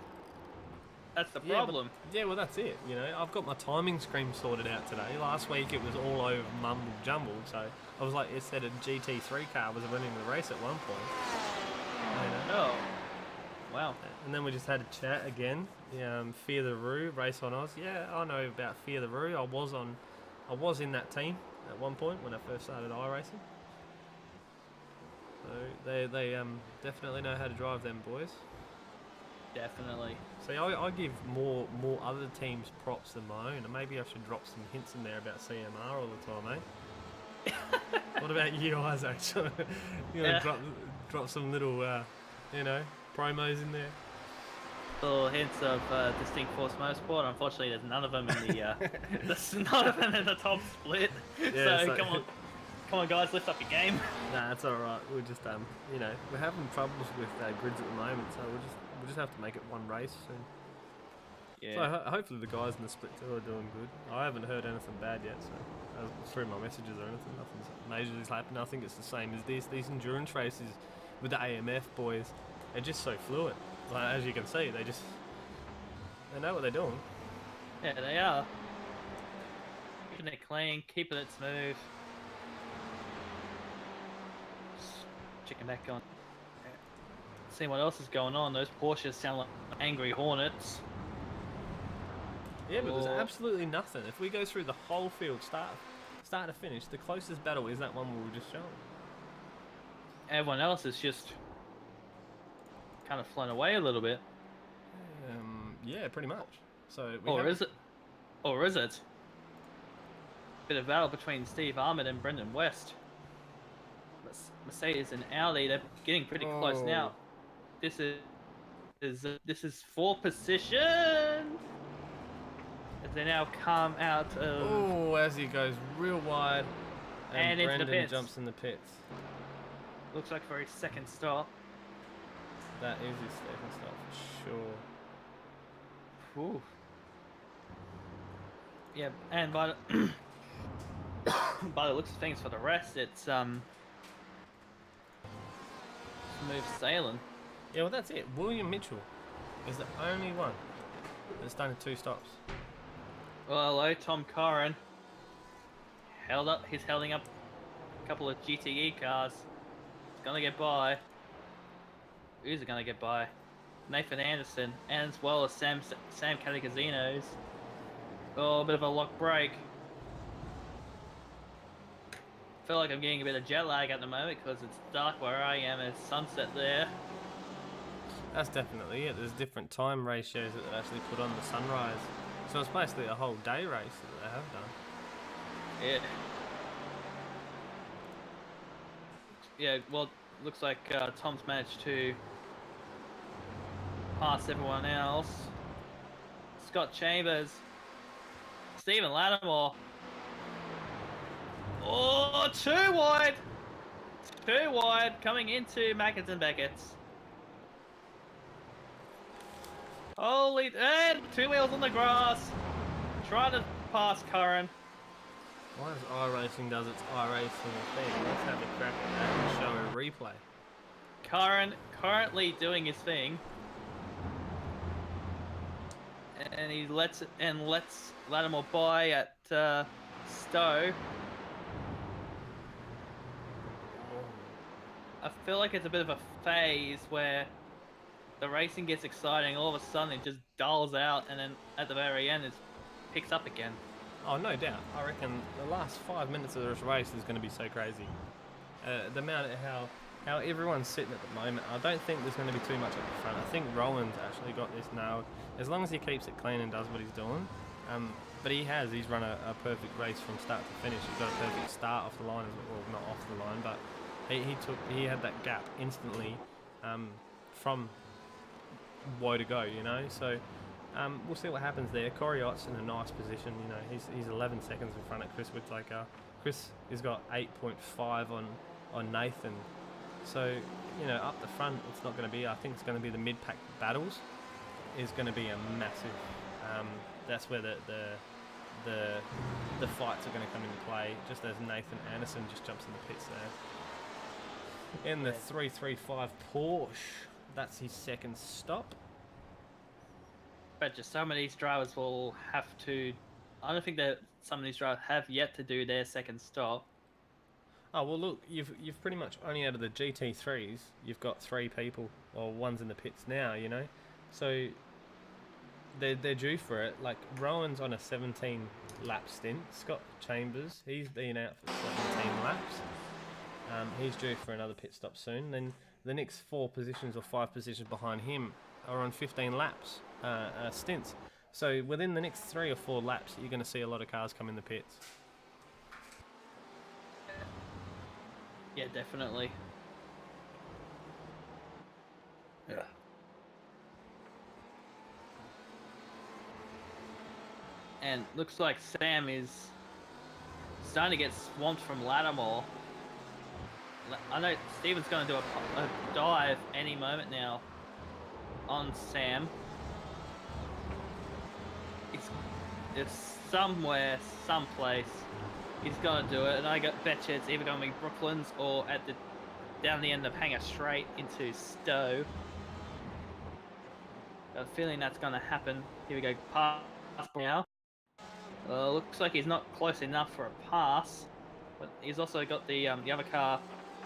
That's the problem. Well, that's it. You know, I've got my timing screen sorted out today. Last week it was all over mumble jumbled, so I was like, instead a GT3 car was running the race at one point. Oh, wow. And then we just had a chat again. Fear the Roo, Race on Oz. Yeah, I know about Fear the Roo. I was in that team at one point when I first started iRacing. So they definitely know how to drive them boys. Definitely. See, I give more other teams props than my own, and maybe I should drop some hints in there about CMR all the time, eh? What about you, Isaac? You know, drop some little, promos in there. Little hints of Distinct Force Motorsport. Unfortunately, there's none of them in the there's none of them in the top split. Yeah, so come on, guys, lift up your game. Nah, it's all right. We're just we're having troubles with grids at the moment, so we'll just have to make it one race soon. Yeah. So hopefully the guys in the split two are doing good. I haven't heard anything bad yet, so through my messages or anything, nothing's majorly happened. I think it's the same as this. These endurance races with the AMF boys, they're just so fluid. Like, as you can see, they know what they're doing. Yeah, they are. Keeping it clean, keeping it smooth. Checking back on. Seeing what else is going on. Those Porsches sound like angry hornets. Yeah, but there's absolutely nothing. If we go through the whole field, start to finish, the closest battle is that one we were just showing. Everyone else is just kind of flown away a little bit. Yeah, pretty much. So Is it? Bit of battle between Steve Armit and Brendan West. Mercedes and Audi, they're getting pretty close now. This is for position as they now come out of. Oh, as he goes real wide, and into the Brendan pits. jumps in the pits. Looks like for his second stop. That is his second stop for sure. Ooh. Yeah, and by the looks of things, for the rest, it's smooth sailing. Yeah, well that's it. William Mitchell is the only one that's done 2 stops. Well, hello, Tom Corrin. He's holding up a couple of GTE cars. He's gonna get by. Who's it gonna get by? Nathan Anderson, and as well as Sam Catacasinos. Oh, a bit of a lock break. Feel like I'm getting a bit of jet lag at the moment because it's dark where I am. It's sunset there. That's definitely it. There's different time ratios that they actually put on the sunrise. So it's basically a whole day race that they have done. Yeah. Yeah, well, looks like Tom's managed to pass everyone else. Scott Chambers. Stephen Lattimore. Oh, too wide! Too wide, coming into Mackett's and Beckett's. Holy, and 2 wheels on the grass. Trying to pass Curran. Why does iRacing does its iRacing thing? Let's have a crack at that and show a replay. Curran currently doing his thing. And and he lets Lattimore by at Stowe. I feel like it's a bit of a phase where the racing gets exciting, all of a sudden it just dulls out, and then at the very end it picks up again. Oh, no doubt. I reckon the last 5 minutes of this race is going to be so crazy. The amount of how everyone's sitting at the moment, I don't think there's going to be too much at the front. I think Rowan's actually got this nailed, as long as he keeps it clean and does what he's doing. But he's run a perfect race from start to finish. He's got a perfect start off the line, well, not off the line, but he had that gap instantly from woe to go, you know. So we'll see what happens there. Coriott's in a nice position, you know. He's 11 seconds in front of Chris Whittaker. Chris has got 8.5 on Nathan. So, you know, up the front, it's not going to be. I think it's going to be the mid-pack battles. Is going to be a massive. That's where the fights are going to come into play. Just as Nathan Anderson just jumps in the pits there. In the 335 Porsche, that's his second stop. But just some of these drivers will have to. I don't think that some of these drivers have yet to do their second stop. Oh well, look, you've pretty much only out of the GT3s, you've got 3 people, or one's in the pits now, you know, so they're due for it. Like Rowan's on a 17 lap stint. Scott Chambers, he's been out for 17 laps. He's due for another pit stop soon. Then the next 4 positions or 5 positions behind him are on 15 laps stints. So within the next 3 or 4 laps, you're going to see a lot of cars come in the pits. Yeah, definitely. Yeah. And looks like Sam is starting to get swamped from Lattimore. I know Steven's going to do a dive any moment now on Sam. It's somewhere, someplace. He's going to do it, and I bet you it's either going to be Brooklands or down the end of Hangar Straight into Stowe. Got a feeling that's going to happen. Here we go, pass now. Looks like he's not close enough for a pass, but he's also got the other car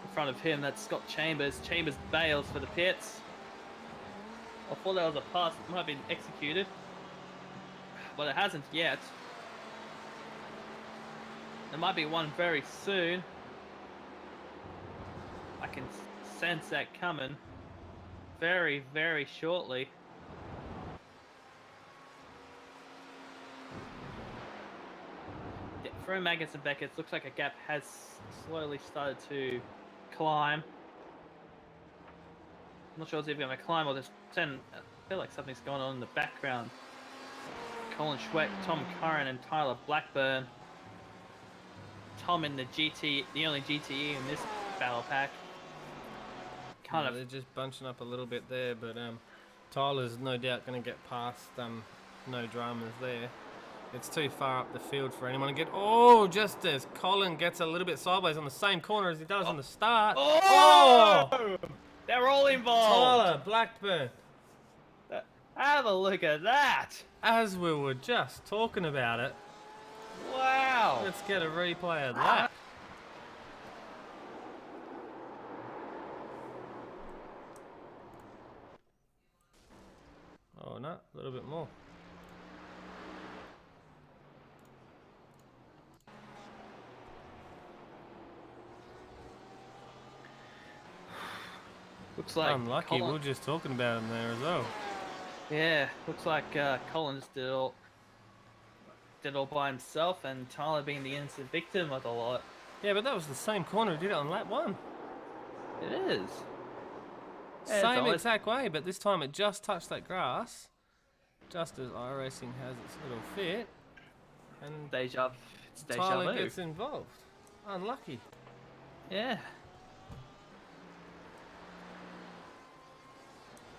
in front of him. That's Scott Chambers. Chambers bails for the pits. I thought that was a pass that might have been executed, but it hasn't yet. There might be one very soon. I can sense that coming very, very shortly. For Magnus and Beckett, looks like a gap has slowly started to climb. I'm not sure if it's going to climb or just send. I feel like something's going on in the background. Colin Schweck, Tom Curran, and Tyler Blackburn. Tom in the GT, the only GTE in this battle pack. They're just bunching up a little bit there, but Tyler's no doubt going to get past. No dramas there. It's too far up the field for anyone to get. Oh, just as Colin gets a little bit sideways on the same corner as he does on the start. Oh! They're all involved. Tyler Blackburn. Have a look at that. As we were just talking about it. Wow. Let's get a replay of that. Oh no, a little bit more. Looks like unlucky. Colin... We were just talking about him there as well. Yeah, looks like Collins did all by himself, and Tyler being the innocent victim of the lot. Yeah, but that was the same corner who did it on lap 1. It is. Yeah, same exact way, but this time it just touched that grass, just as iRacing has its little fit, and vu. Tyler gets involved. Unlucky. Yeah.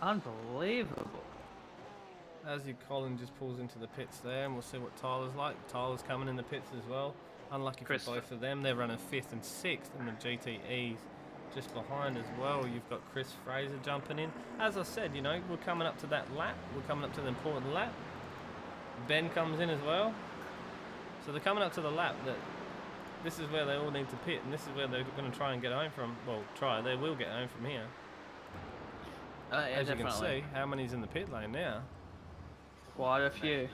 Unbelievable. As Colin just pulls into the pits there, and we'll see what Tyler's like. Tyler's coming in the pits as well. Unlucky for both of them. They're running 5th and 6th in the GTEs. Just behind as well, you've got Chris Fraser jumping in. As I said, you know, we're coming up to that lap. We're coming up to the important lap. Ben comes in as well. So they're coming up to the lap that this is where they all need to pit, and this is where they're going to try and get home from. Well, they will get home from here. Yeah, As definitely. you can see, how many's in the pit lane now? Quite a few.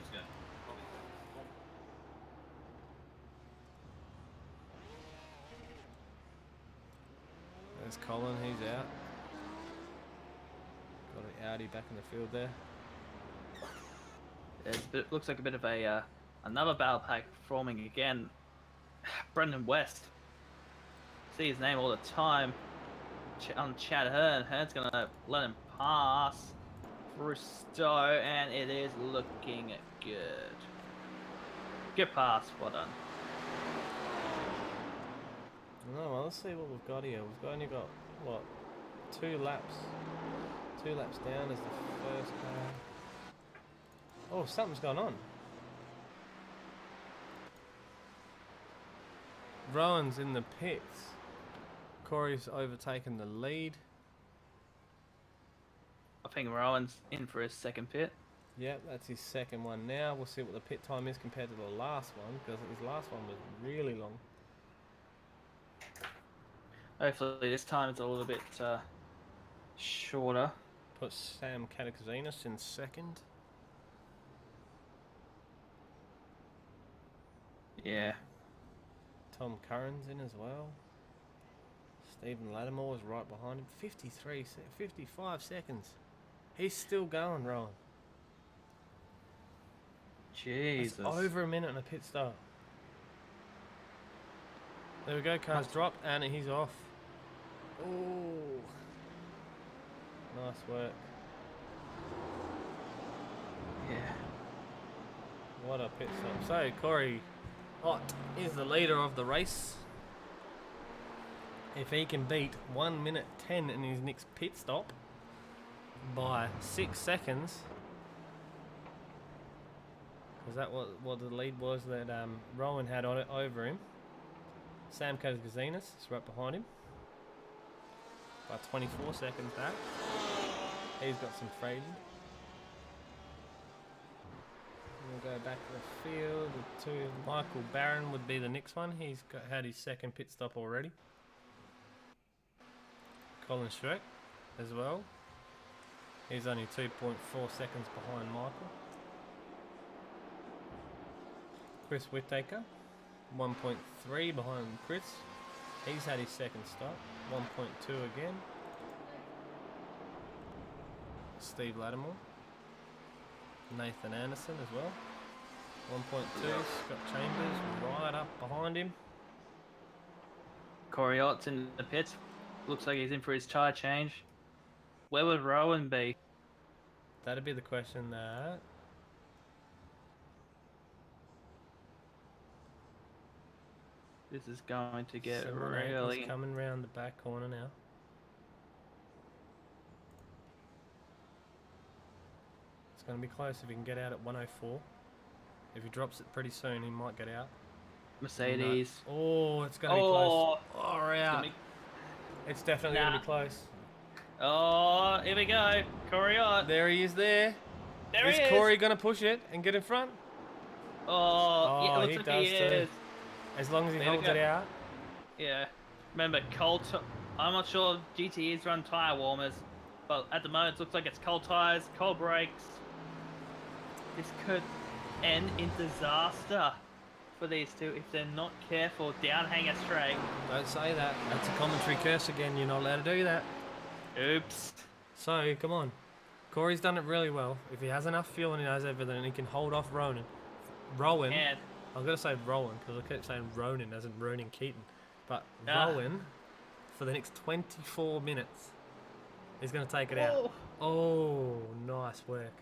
There's Colin, he's out. Got an Audi back in the field there. It looks like a bit of a another battle pack forming again. Brendan West. See his name all the time. On Chad Hearn. Hearn's gonna let him pass Rusto, and it is looking good. Good pass, well done. No, well, let's see what we've got here. We've only got, what, 2 laps. 2 laps down is the first car. Oh, something's gone on. Rowan's in the pits. Corey's overtaken the lead. I think Rowan's in for his second pit. Yep, that's his second one now. We'll see what the pit time is compared to the last one, because his last one was really long. Hopefully this time it's a little bit shorter. Put Sam Katakizinas in second. Yeah. Tom Curran's in as well. Stephen Lattimore is right behind him. 55 seconds. He's still going, Rowan. Jesus. That's over a minute and a pit stop. There we go, car's dropped and he's off. Oh, nice work. Yeah. What a pit stop. So, Corey Ott is the leader of the race. If he can beat 1 minute 10 in his next pit stop by 6 seconds, is that what the lead was that Rowan had on it over him? Sam Katakizinas is right behind him by 24 seconds back. He's got some freedom. We'll go back to the field. Michael Barron would be the next one. He's had his second pit stop already. Colin Schreck as well. He's only 2.4 seconds behind Michael. Chris Whittaker, 1.3 behind Chris. He's had his second stop. 1.2 again. Steve Lattimore. Nathan Anderson as well. 1.2. Scott Chambers right up behind him. Corey Ott's in the pits. Looks like he's in for his tyre change. Where would Rowan be? That'd be the question that... This is going to get Serenade really... is coming round the back corner now. It's going to be close if he can get out at 104. If he drops it pretty soon, he might get out. Mercedes. No. Oh, it's going to be close. Oh, we're out. It's definitely going to be close. Oh, here we go. Corey Ott. There he is there. There he is. Is Corey going to push it and get in front? Oh, yeah, it he looks like does he too. is. As long as he There we holds go. it out. Yeah. Remember, I'm not sure if GTEs run tyre warmers, but at the moment it looks like it's cold tyres, cold brakes. This could end in disaster for these two if they're not careful. Down hanger straight. Don't say that. That's a commentary curse again. You're not allowed to do that. Oops. So, come on. Corey's done it really well. If he has enough fuel and he has everything, he can hold off Rowan. And I've got to say Rowan because I kept saying Ronan as in Ronan Keaton. But Ah. Rowan, for the next 24 minutes, is going to take it out. Oh, nice work.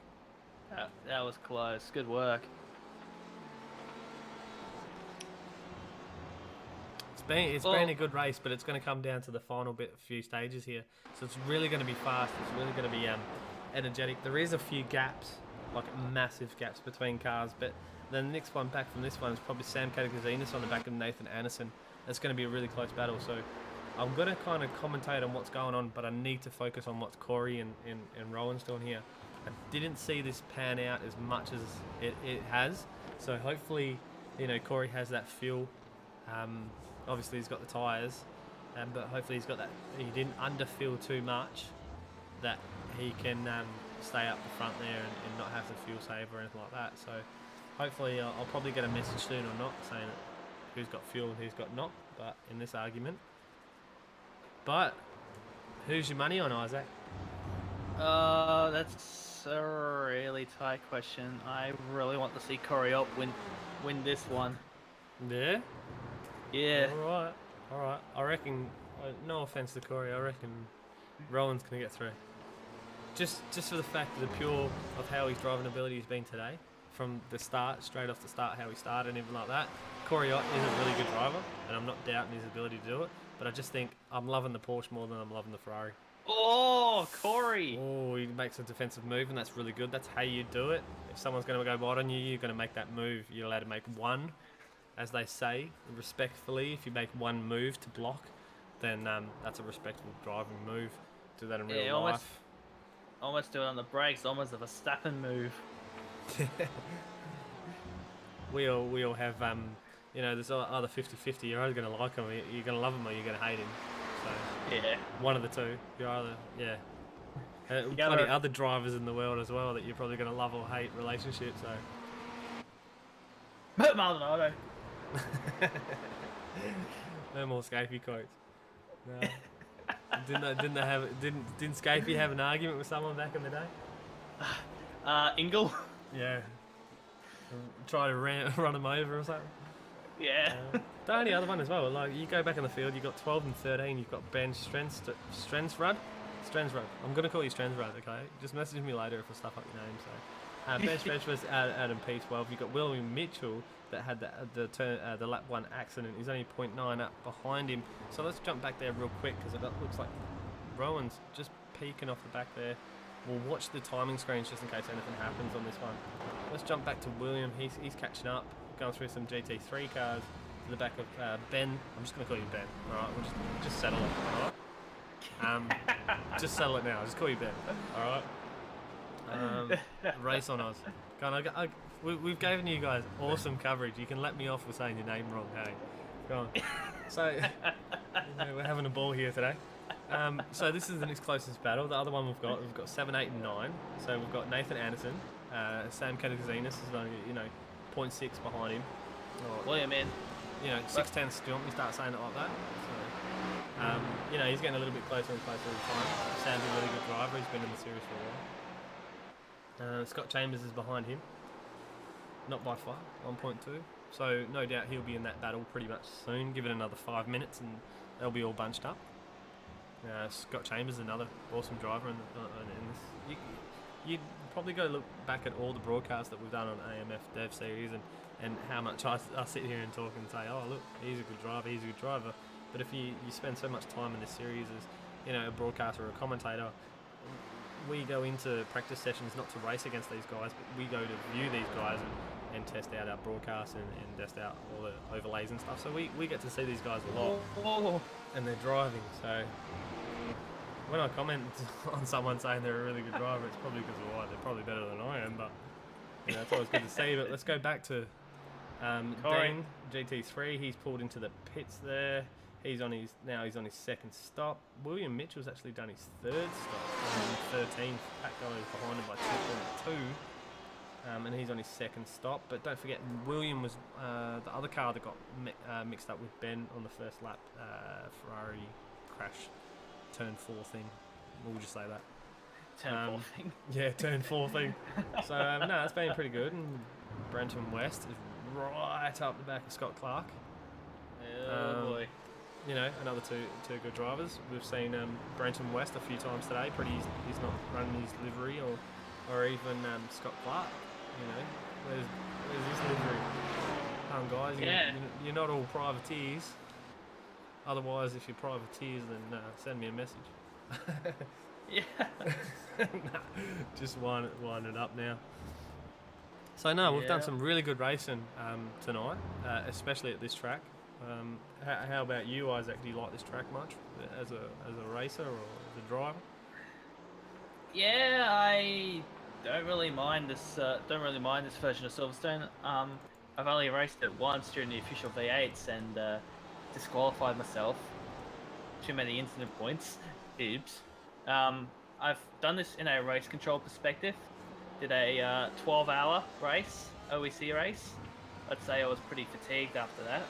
That was close. Good work. It's been a good race, but it's going to come down to the final few stages here. So it's really going to be fast. It's really going to be energetic. There is a few gaps, like massive gaps between cars, but the next one back from this one is probably Sam Katakizinas on the back of Nathan Anderson. That's going to be a really close battle. So I'm going to kind of commentate on what's going on, but I need to focus on what Corey and Rowan's doing here. I didn't see this pan out as much as it has. So hopefully, you know, Corey has that feel. Obviously he's got the tyres, but hopefully he's got that. He didn't underfill too much, that he can stay up the front there and not have to fuel save or anything like that. So hopefully I'll probably get a message soon or not saying who's got fuel and who's got not. But in this argument, but who's your money on, Isaac? That's a really tight question. I really want to see Corey up win this one. Yeah. Yeah. All right. I reckon. No offense to Corey, I reckon Rowan's gonna get through. Just for the fact of the pure of how his driving ability has been today, from the start, straight off the start, how he started and everything like that. Corey Ott is a really good driver, and I'm not doubting his ability to do it. But I just think I'm loving the Porsche more than I'm loving the Ferrari. Oh, Corey! Oh, he makes a defensive move, and that's really good. That's how you do it. If someone's going to go wide on you, you're going to make that move. You're allowed to make one, as they say, respectfully. If you make one move to block, then that's a respectful driving move. Do that in real life. Almost do it on the brakes, almost a Verstappen move. we all have, you know, there's other 50-50. You're either going to like him, you're going to love him, or you're going to hate him. So yeah, one of the two. You're either, yeah. Plenty other drivers in the world as well that you're probably going to love or hate relationship. So Maldonado. No more Scapey quotes. No. Didn't Scapey have an argument with someone back in the day? Ingle. Yeah. Try to run him over or something. Yeah. The only other one as well, like you go back in the field, you've got 12 and 13, you've got Ben Strensrud. I'm going to call you Strensrud, okay? Just message me later if I stuff up your name. So, Ben Strensrud out in P12. You've got William Mitchell that had the lap 1 accident. He's only 0.9 up behind him. So let's jump back there real quick because it looks like Rowan's just peeking off the back there. We'll watch the timing screens just in case anything happens on this one. Let's jump back to William. He's catching up, going through some GT3 cars to the back of Ben. I'm just going to call you Ben. All right, we'll just settle it. All right. Just settle it now. I'll just call you Ben. All right. Race on us. Go on, we've given you guys awesome coverage. You can let me off with saying your name wrong. Hey, go on. So you know, we're having a ball here today. So this is the next closest battle. The other one we've got 7, 8, and 9. So we've got Nathan Anderson, Sam Kanazinas is only 0.6 behind him. William in. 6'10" still. We start saying it like that. So, he's getting a little bit closer and closer all the time. Sam's a really good driver. He's been in the series for a while. Scott Chambers is behind him. Not by far, 1.2. So no doubt he'll be in that battle pretty much soon. Give it another 5 minutes and they'll be all bunched up. Scott Chambers is another awesome driver in this. You'd probably go look back at all the broadcasts that we've done on AMF Dev Series and how much I sit here and talk and say, oh look, he's a good driver. But if you spend so much time in this series as a broadcaster or a commentator, we go into practice sessions not to race against these guys, but we go to view these guys and test out our broadcasts and test out all the overlays and stuff. So we get to see these guys a lot, and they're driving. So when I comment on someone saying they're a really good driver, it's probably because of why they're probably better than I am. But it's always good to see. But let's go back to Dean GT3. He's pulled into the pits there. He's on his second stop. William Mitchell's actually done his third stop. 13th. Pat Galloway's behind him by 2.2. And he's on his second stop. But don't forget, William was the other car that got mixed up with Ben on the first lap. Ferrari crash, turn 4 thing. We'll just say that. Turn 4 thing. Yeah, turn 4 thing. So no, it's been pretty good. And Brenton West is right up the back of Scott Clark. Oh boy. Another two good drivers. We've seen Brenton West a few times today. He's not running his livery or even Scott Clark. Where's his livery? Guys, you're not all privateers. Otherwise, if you're privateers, then send me a message. Yeah. Just wind it up now. So no, we've done some really good racing tonight, especially at this track. How about you, Isaac? Do you like this track much as a racer or as a driver? Yeah, I don't really mind this. Don't really mind this version of Silverstone. I've only raced it once during the official V8s and disqualified myself. Too many incident points. Oops. I've done this in a race control perspective. Did a 12-hour race, OEC race. I'd say I was pretty fatigued after that.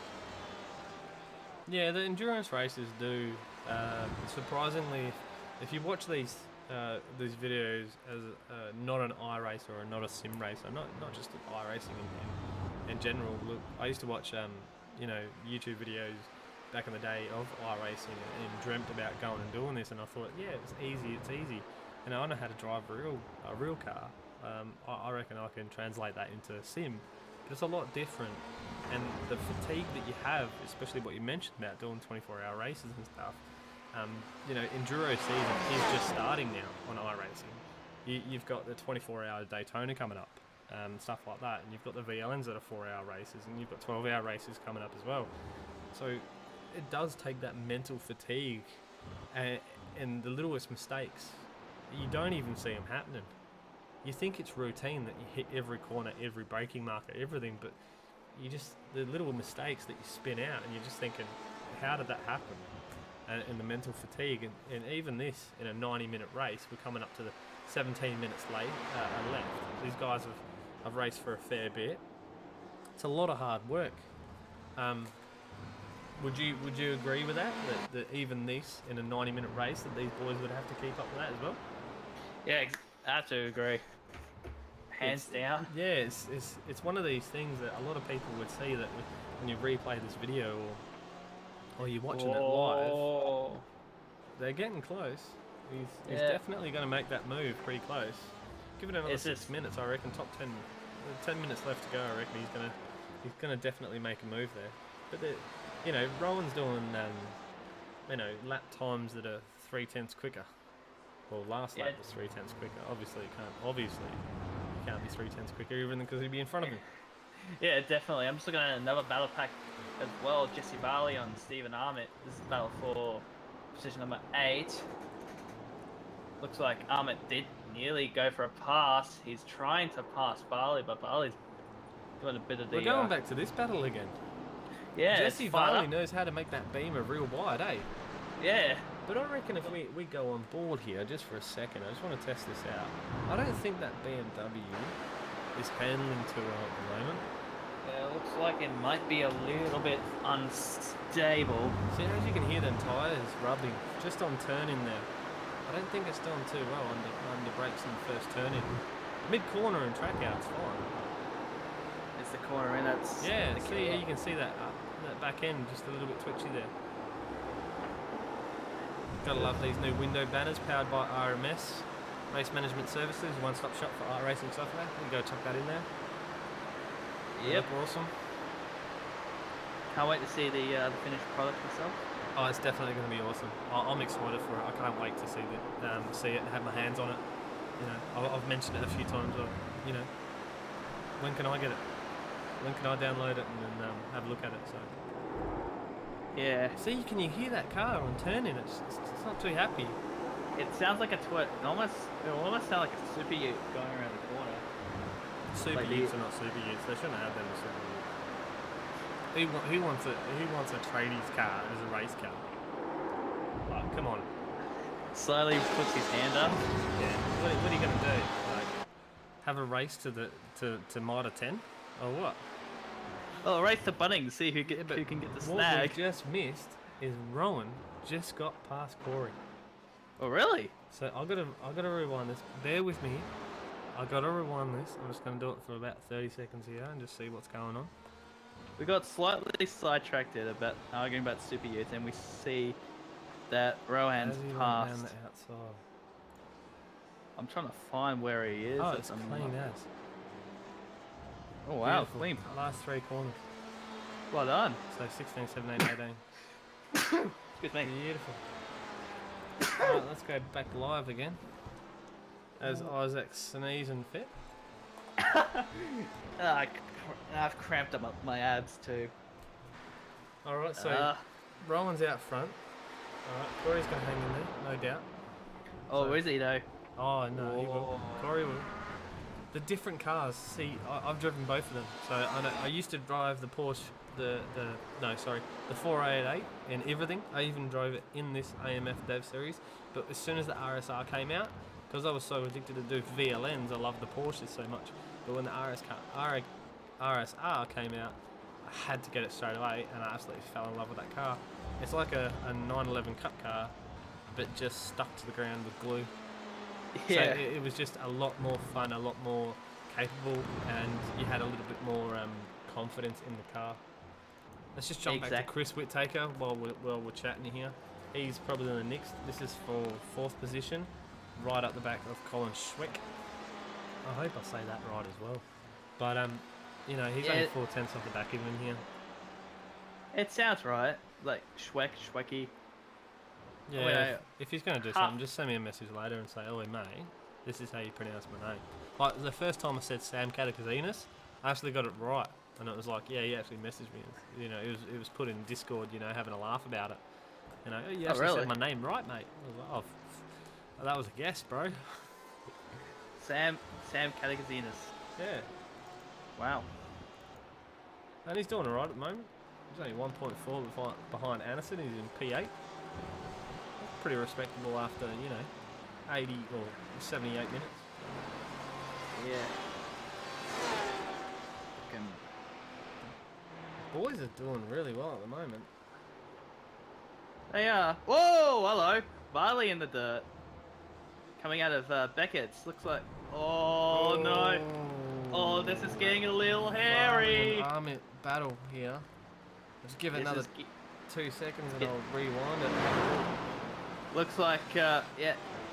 Yeah, the endurance races do. Surprisingly, if you watch these videos as not an iRace or not a sim racer, not just iRacing in general. Look, I used to watch YouTube videos back in the day of iRacing and dreamt about going and doing this, and I thought, yeah, it's easy. And I know how to drive a real car. I reckon I can translate that into a sim, but it's a lot different. And the fatigue that you have, especially what you mentioned about doing 24-hour races and stuff, Enduro season is just starting now on iRacing. You've got the 24-hour Daytona coming up, stuff like that, and you've got the VLNs that are 4-hour races, and you've got 12-hour races coming up as well. So it does take that mental fatigue, and the littlest mistakes, you don't even see them happening. You think it's routine that you hit every corner, every braking marker, everything, but the little mistakes that you spin out, and you're just thinking, how did that happen? And the mental fatigue, and even this, in a 90-minute race, we're coming up to the 17 minutes left. These guys have raced for a fair bit. It's a lot of hard work. Would you agree with that that even this, in a 90-minute race, that these boys would have to keep up with that as well? Yeah, I have to agree. Hands down. Yeah, it's one of these things that a lot of people would see that when you replay this video or you're watching it live, they're getting close. He's definitely going to make that move pretty close. Give it another 6 minutes, I reckon. Top 10 minutes left to go. I reckon he's gonna definitely make a move there. But Rowan's doing lap times that are 3/10 quicker. Well, last lap was 3/10 quicker. Obviously, you can't be 3/10 quicker, even because he'd be in front of him. Yeah, definitely. I'm just looking at another battle pack as well. Jesse Varley on Stephen Armit. This is battle for position number 8. Looks like Armit did nearly go for a pass. He's trying to pass Varley, but Varley's doing a bit of the... We're going back to this battle again. Yeah, Jesse Varley knows how to make that beamer real wide, eh? Yeah. But I reckon if we go on board here just for a second, I just want to test this out. I don't think that BMW is handling too well at the moment. Yeah, it looks like it might be a little bit unstable. See, as you can hear them tyres rubbing just on turning there. I don't think it's done too well on the brakes in the first turn in. Mid-corner and track out's fine. It's the corner in, that's... Yeah, see, you can see that back end just a little bit twitchy there. Gotta love these new window banners powered by RMS. Race Management Services, one-stop shop for iRacing software. You can go chuck that in there. Yep. Awesome. Can't wait to see the finished product myself. Oh, it's definitely going to be awesome. I'm excited for it. I can't wait to see it and have my hands on it. I've mentioned it a few times. When can I get it? When can I download it and then have a look at it? So. Yeah. See, can you hear that car on turning? It's not too happy. It sounds like a twit. It almost sounds like a super ute going around the corner. Super utes are not super utes. They shouldn't have them as super utes. Who wants a tradies car as a race car? Like, come on. Slowly puts his hand up. Yeah. What are you gonna do? Like, have a race to Mitre 10 or what? Well, race to Bunnings, see who can get the snag. What we just missed is Rowan just got past Corey. Oh really? So I gotta rewind this. Bear with me. I gotta rewind this. I'm just gonna do it for about 30 seconds here and just see what's going on. We got slightly sidetracked about arguing about super youth, and we see that Rohan's passed. Down the outside. I'm trying to find where he is. Oh, it's clean as. Oh wow, Beautiful. clean. Last 3 corners. Well done. So 16, 17, 18. Good thing. Beautiful. Alright, let's go back live again. As Isaac sneezing fit. I've cramped up my abs too. Alright, so Rowan's out front. Alright, Corey's going to hang in there, no doubt. Oh, So- is he though? Oh, no, he will. Corey will. the different cars. See, I've driven both of them. So I used to drive the Porsche, the 488 and everything. I even drove it in this AMF Dev series. But as soon as the RSR came out, because I was so addicted to do VLNs, I loved the Porsches so much. But when the RSR came out, I had to get it straight away, and I absolutely fell in love with that car. It's like a 911 Cup car, but just stuck to the ground with glue. Yeah. So it was just a lot more fun, a lot more capable, and you had a little bit more confidence in the car. Let's just jump back to Chris Whittaker while we're chatting here. He's probably in the next. This is for 4th position, right up the back of Colin Schweck. I hope I say that right as well. But he's only 4/10 off the back of him here. It sounds right. Like Schwecky. Yeah, if he's going to do something, just send me a message later and say, "Oh, mate, this is how you pronounce my name." Like the first time I said Sam Catakazinas, I actually got it right, and it was like, yeah, he actually messaged me. It was put in Discord, having a laugh about it. You actually said my name right, mate. I was like, oh, that was a guess, bro. Sam Catakazinas. Yeah. Wow. And he's doing alright at the moment. He's only 1.4 behind Anderson. He's in P8. Pretty respectable after, 80 or 78 minutes. Yeah. Boys are doing really well at the moment. They are. Whoa, hello. Varley in the dirt. Coming out of Beckett's. Looks like... Oh, no. Oh, this is getting a little hairy. Armit battle here. Let's give it another 2 seconds and I'll rewind it. Looks like,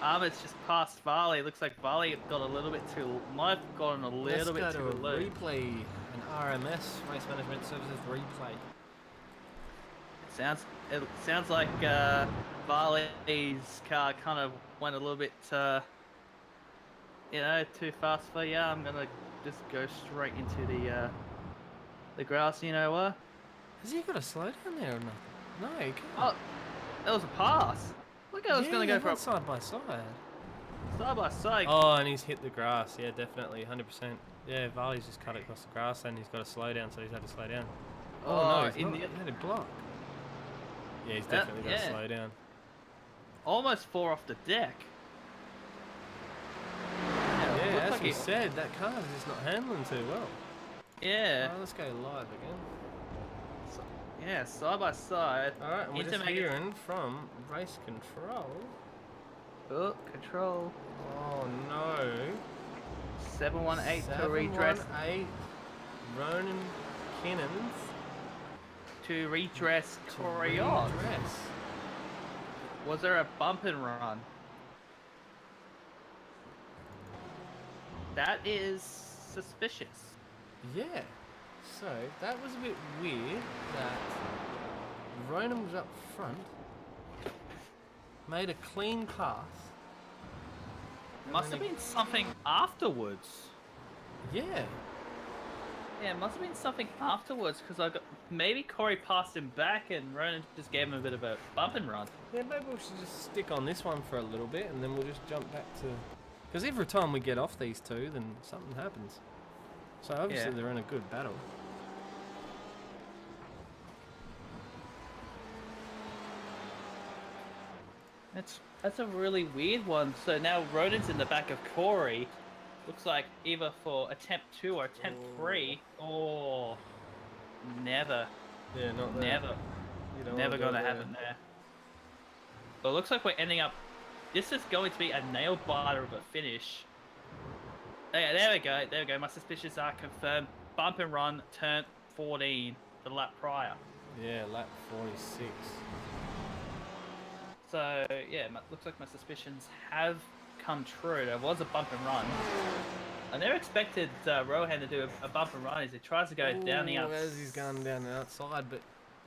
Armit's just passed Varley. Looks like Varley might have gotten a little bit too low. Replay, an RMS, Race Management Services replay. It sounds like Varley's car kind of went a little bit, too fast for you. I'm gonna just go straight into the grass. You know what? Has he got a slow down there or nothing? No, he can't. Oh, that was a pass. Look, I was gonna go for a side by side. Side by side. Oh, and he's hit the grass. Yeah, definitely, 100%. Yeah, Varley's just cut across the grass and he's got to slow down, so he's had to slow down. Oh, no, he's had a block. Yeah, he's definitely got to slow down. Almost 4 off the deck. Yeah, as we said, that car is just not handling too well. Yeah. Let's go live again. Yeah, side by side. Alright, and we're just hearing from Race Control. Oh, Control. Oh no. 718 to redress. 718 Ronan Kinnons. To redress Corey Oz. Was there a bump and run? That is suspicious. Yeah. So, that was a bit weird that Ronan was up front, made a clean pass. Must have been something afterwards. Yeah. Yeah, it must have been something afterwards, because maybe Corey passed him back and Ronan just gave him a bit of a bump and run. Yeah, maybe we should just stick on this one for a little bit and then we'll just jump back to... Because every time we get off these two, then something happens. So obviously they're in a good battle. That's a really weird one. So now Ronan's in the back of Corey. Looks like either for attempt 2 or attempt 3. Oh, never. Yeah, not there. Never gonna happen there. But it looks like we're ending up. This is going to be a nail biter of a finish. Okay, there we go. There we go. My suspicions are confirmed. Bump and run, turn 14, the lap prior. Yeah, lap 46. So, yeah, looks like my suspicions have come true. There was a bump and run. I never expected Rohan to do a bump and run as he tries to go down the outside. As he's going down the outside, but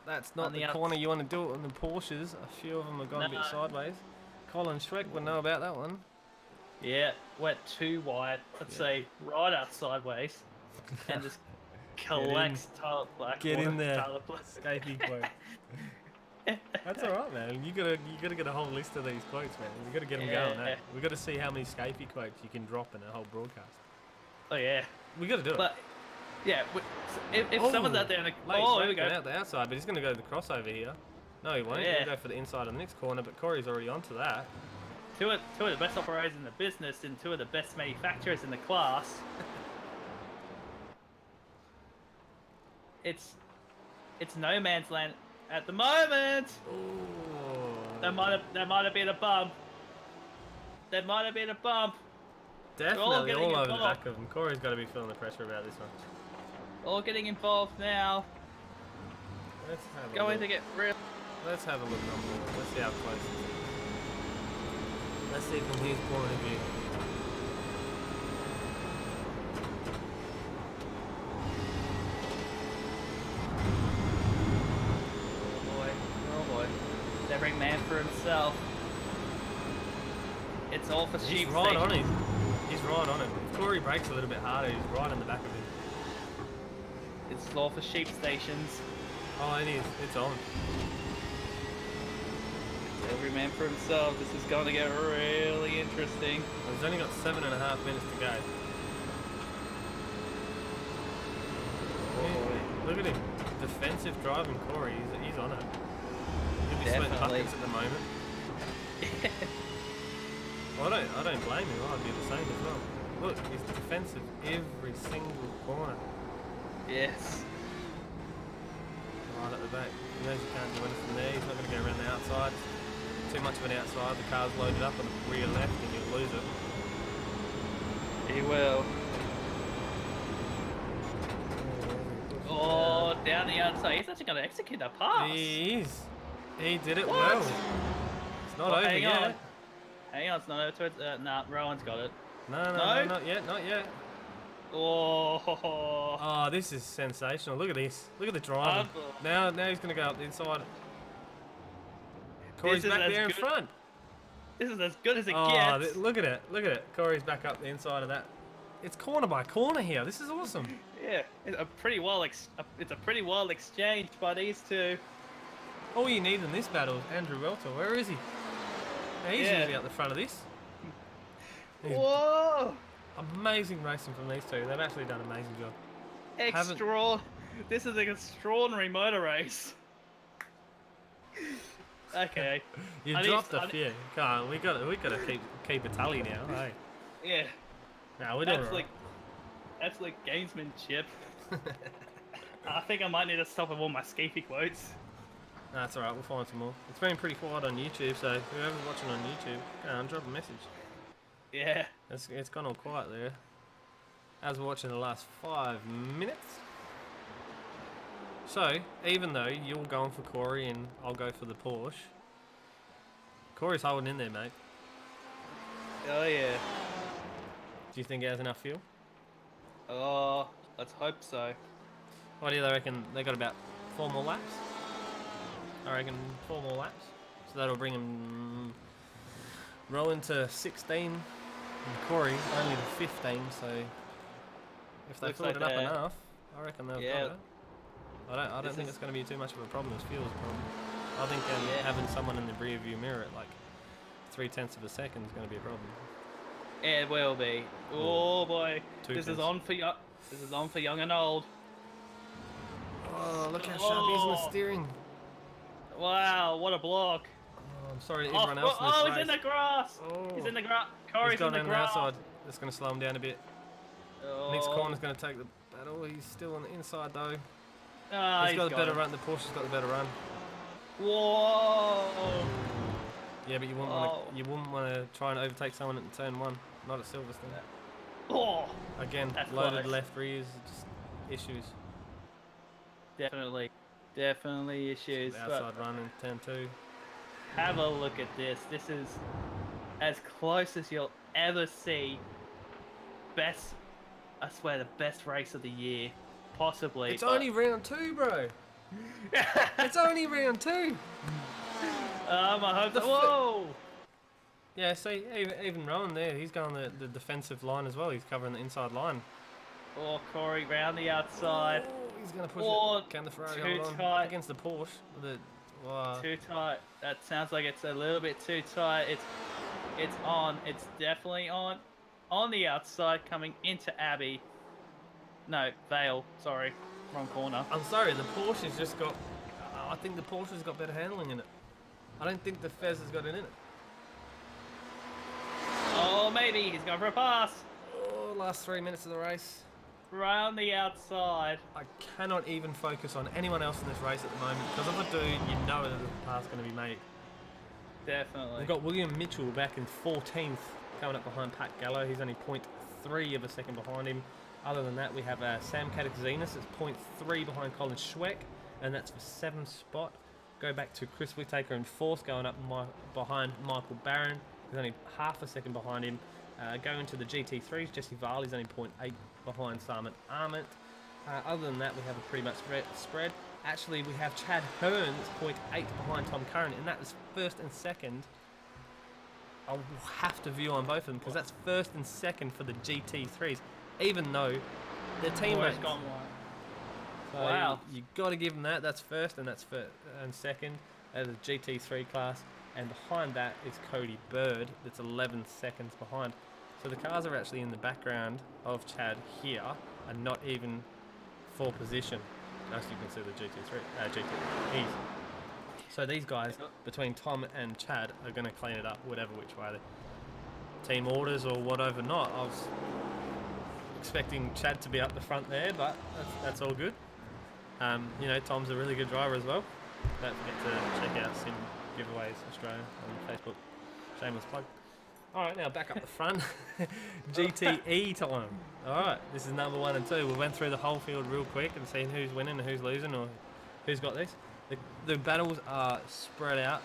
that's not the corner you want to do it on the Porsches. A few of them have gone a bit sideways. Colin Schweck would know about that one. Yeah, went too wide. Let's say right out sideways. And just collects Tyler Black. Get in there. Scapey quote. That's alright, man. You gotta get a whole list of these quotes, man. We gotta get them going. Eh? We gotta see how many Scapey quotes you can drop in a whole broadcast. Oh yeah. We got to do it. But yeah, if someone's out there and here we go. Out the outside, but he's going to go to the crossover here. No, he won't. Yeah. He'll go for the inside of the next corner, but Corey's already onto that. Two of the best operators in the business and two of the best manufacturers in the class. It's no man's land at the moment. Ooh. That might have been a bump. That might have been a bump. Definitely getting all over the involved. back of him. Corey's got to be feeling the pressure about this one. All getting involved now. Let's have a Going look. to get real. Let's have a look on board. Let's see how close it is. Let's see from his point of view. Oh boy. Every man for himself. It's all for sheep. He's right on it. He's right on it. If Corey brakes a little bit harder, he's right in the back of him. It's all for sheep stations. Oh, it is. It's on. Every man for himself. This is going to get really interesting. He's only got 7.5 minutes to go. Yeah, look at him. Defensive driving Corey. He's on it. He'll be sweating Definitely. buckets at the moment. Well, I don't blame him. I'd be the same as well. Look, he's defensive every single corner. Yes. Right at the back. He knows he can't do anything there. He's not going to go around the outside. Too much of an outside. The car's loaded up on the rear left and you'll lose it. He will. Oh, down the outside. He's actually going to execute that pass. He is. He did it What? well. It's not over hang yet. on. Hang on, it's not over to it. Nah, Rowan's got it. No, No? not yet, not yet. Oh. Oh, this is sensational. Look at this. Look at the driver. Unbelievable. Now he's going to go up the inside. Corey's This is back as there in good- front. This is as good as it Oh, gets. look at it. Look at it. Corey's back up the inside of that. It's corner by corner here. This is awesome. Yeah, it's a pretty wild exchange by these two. All you need in this battle is Andrew Welter. Where is he? Now, he's Yeah. usually out the front of this. He's Whoa! amazing racing from these two. They've actually done an amazing job. This is an extraordinary motor race. Okay. You I need- dropped I a few. Come on, we got to keep a tally now. Hey. Yeah. No, we're doing That's all like gamesmanship. I think I might need to stop with all my Skeefy quotes. No, that's alright, we'll find some more. It's been pretty quiet on YouTube, so whoever's watching on YouTube, go on, drop a message. Yeah. It's gone all quiet there. As we're watching the last 5 minutes. So, even though you're going for Corey and I'll go for the Porsche, Corey's holding in there, mate. Oh yeah. Do you think he has enough fuel? Oh, let's hope so. What do you reckon? They got about 4 more laps? I reckon 4 more laps. So that'll bring him rolling to 16 and Corey only to 15, so if they Looks filled like it up they're- enough, I reckon they'll Yeah. got it. I don't This think is- it's going to be too much of a problem as fuel's a problem. I think Yeah. having someone in the rear view mirror at like 0.3 of a second is going to be a problem. It will be. Oh boy. Two This is tenths. on for young. This is on for young and old. Oh, look how sharp he is in the Oh. steering. Wow, what a block. Oh, I'm sorry to Oh, everyone else in this he's in the race. grass. Oh. He's in the grass. He's Corey's gone in the down the grass. outside. That's going to slow him down a bit. Oh. Next corner's going to take the battle. He's still on the inside though. Ah, he's got the better him. run. The Porsche's got the better run. Whoa. Yeah, but you wouldn't want to try and overtake someone at turn 1. Not at Silverstone. Oh. Again, That's loaded close. left rears, just issues. Definitely issues. The But outside run in turn 2. have a look at this. This is as close as you'll ever see. I swear, the best race of the year, possibly. It's only round 2, bro. It's only round 2. I hope that. Whoa! Yeah, see, even Rowan there, he's going the defensive line as well. He's covering the inside line. Oh, Corey round the outside. Oh, he's going to push Oh, it. Can the Ferrari too hold on? tight. Up against the Porsche. Wow. Too tight. That sounds like it's a little bit too tight. It's on. It's definitely on. on the outside coming into Abbey. No, Vale. Sorry, wrong corner. I'm sorry, the Porsche's just got... I think the Porsche's got better handling in it. I don't think the Fez has got it in it. Oh, maybe he's going for a pass. Oh, last 3 minutes of the race. Right on the outside. I cannot even focus on anyone else in this race at the moment, because if I do, you know that the pass is going to be made. Definitely. We've got William Mitchell back in 14th, coming up behind Pat Gallo. He's only 0.3 of a second behind him. Other than that, we have Sam Kataxinas at 0.3 behind Colin Schweck, and that's for 7th spot. Go back to Chris Whittaker in 4th, going up behind Michael Barron. He's only half a second behind him. Going to the GT3s, Jesse Varley's only 0.8 behind Simon Arment. Other than that, we have a pretty much spread. Actually, we have Chad Hearns 0.8 behind Tom Curran, and that is 1st and 2nd. I'll have to view on both of them because that's 1st and 2nd for the GT3s, even though their teammates. Gone wide. So Wow. You got to give them that. That's 1st and that's 2nd as a GT3 class, and behind that is Cody Bird. That's 11 seconds behind. So the cars are actually in the background of Chad here, and not even for position. As you can see, the GTEs. So these guys, between Tom and Chad, are going to clean it up, whatever which way the team orders or whatever not. I was expecting Chad to be up the front there, but that's all good. You know, Tom's a really good driver as well. Don't forget to check out Sim Giveaways Australia on Facebook. Shameless plug. Alright, now back up the front. GTE time. Alright, this is number 1 and 2. We went through the whole field real quick and seen who's winning and who's losing or who's got this. The battles are spread out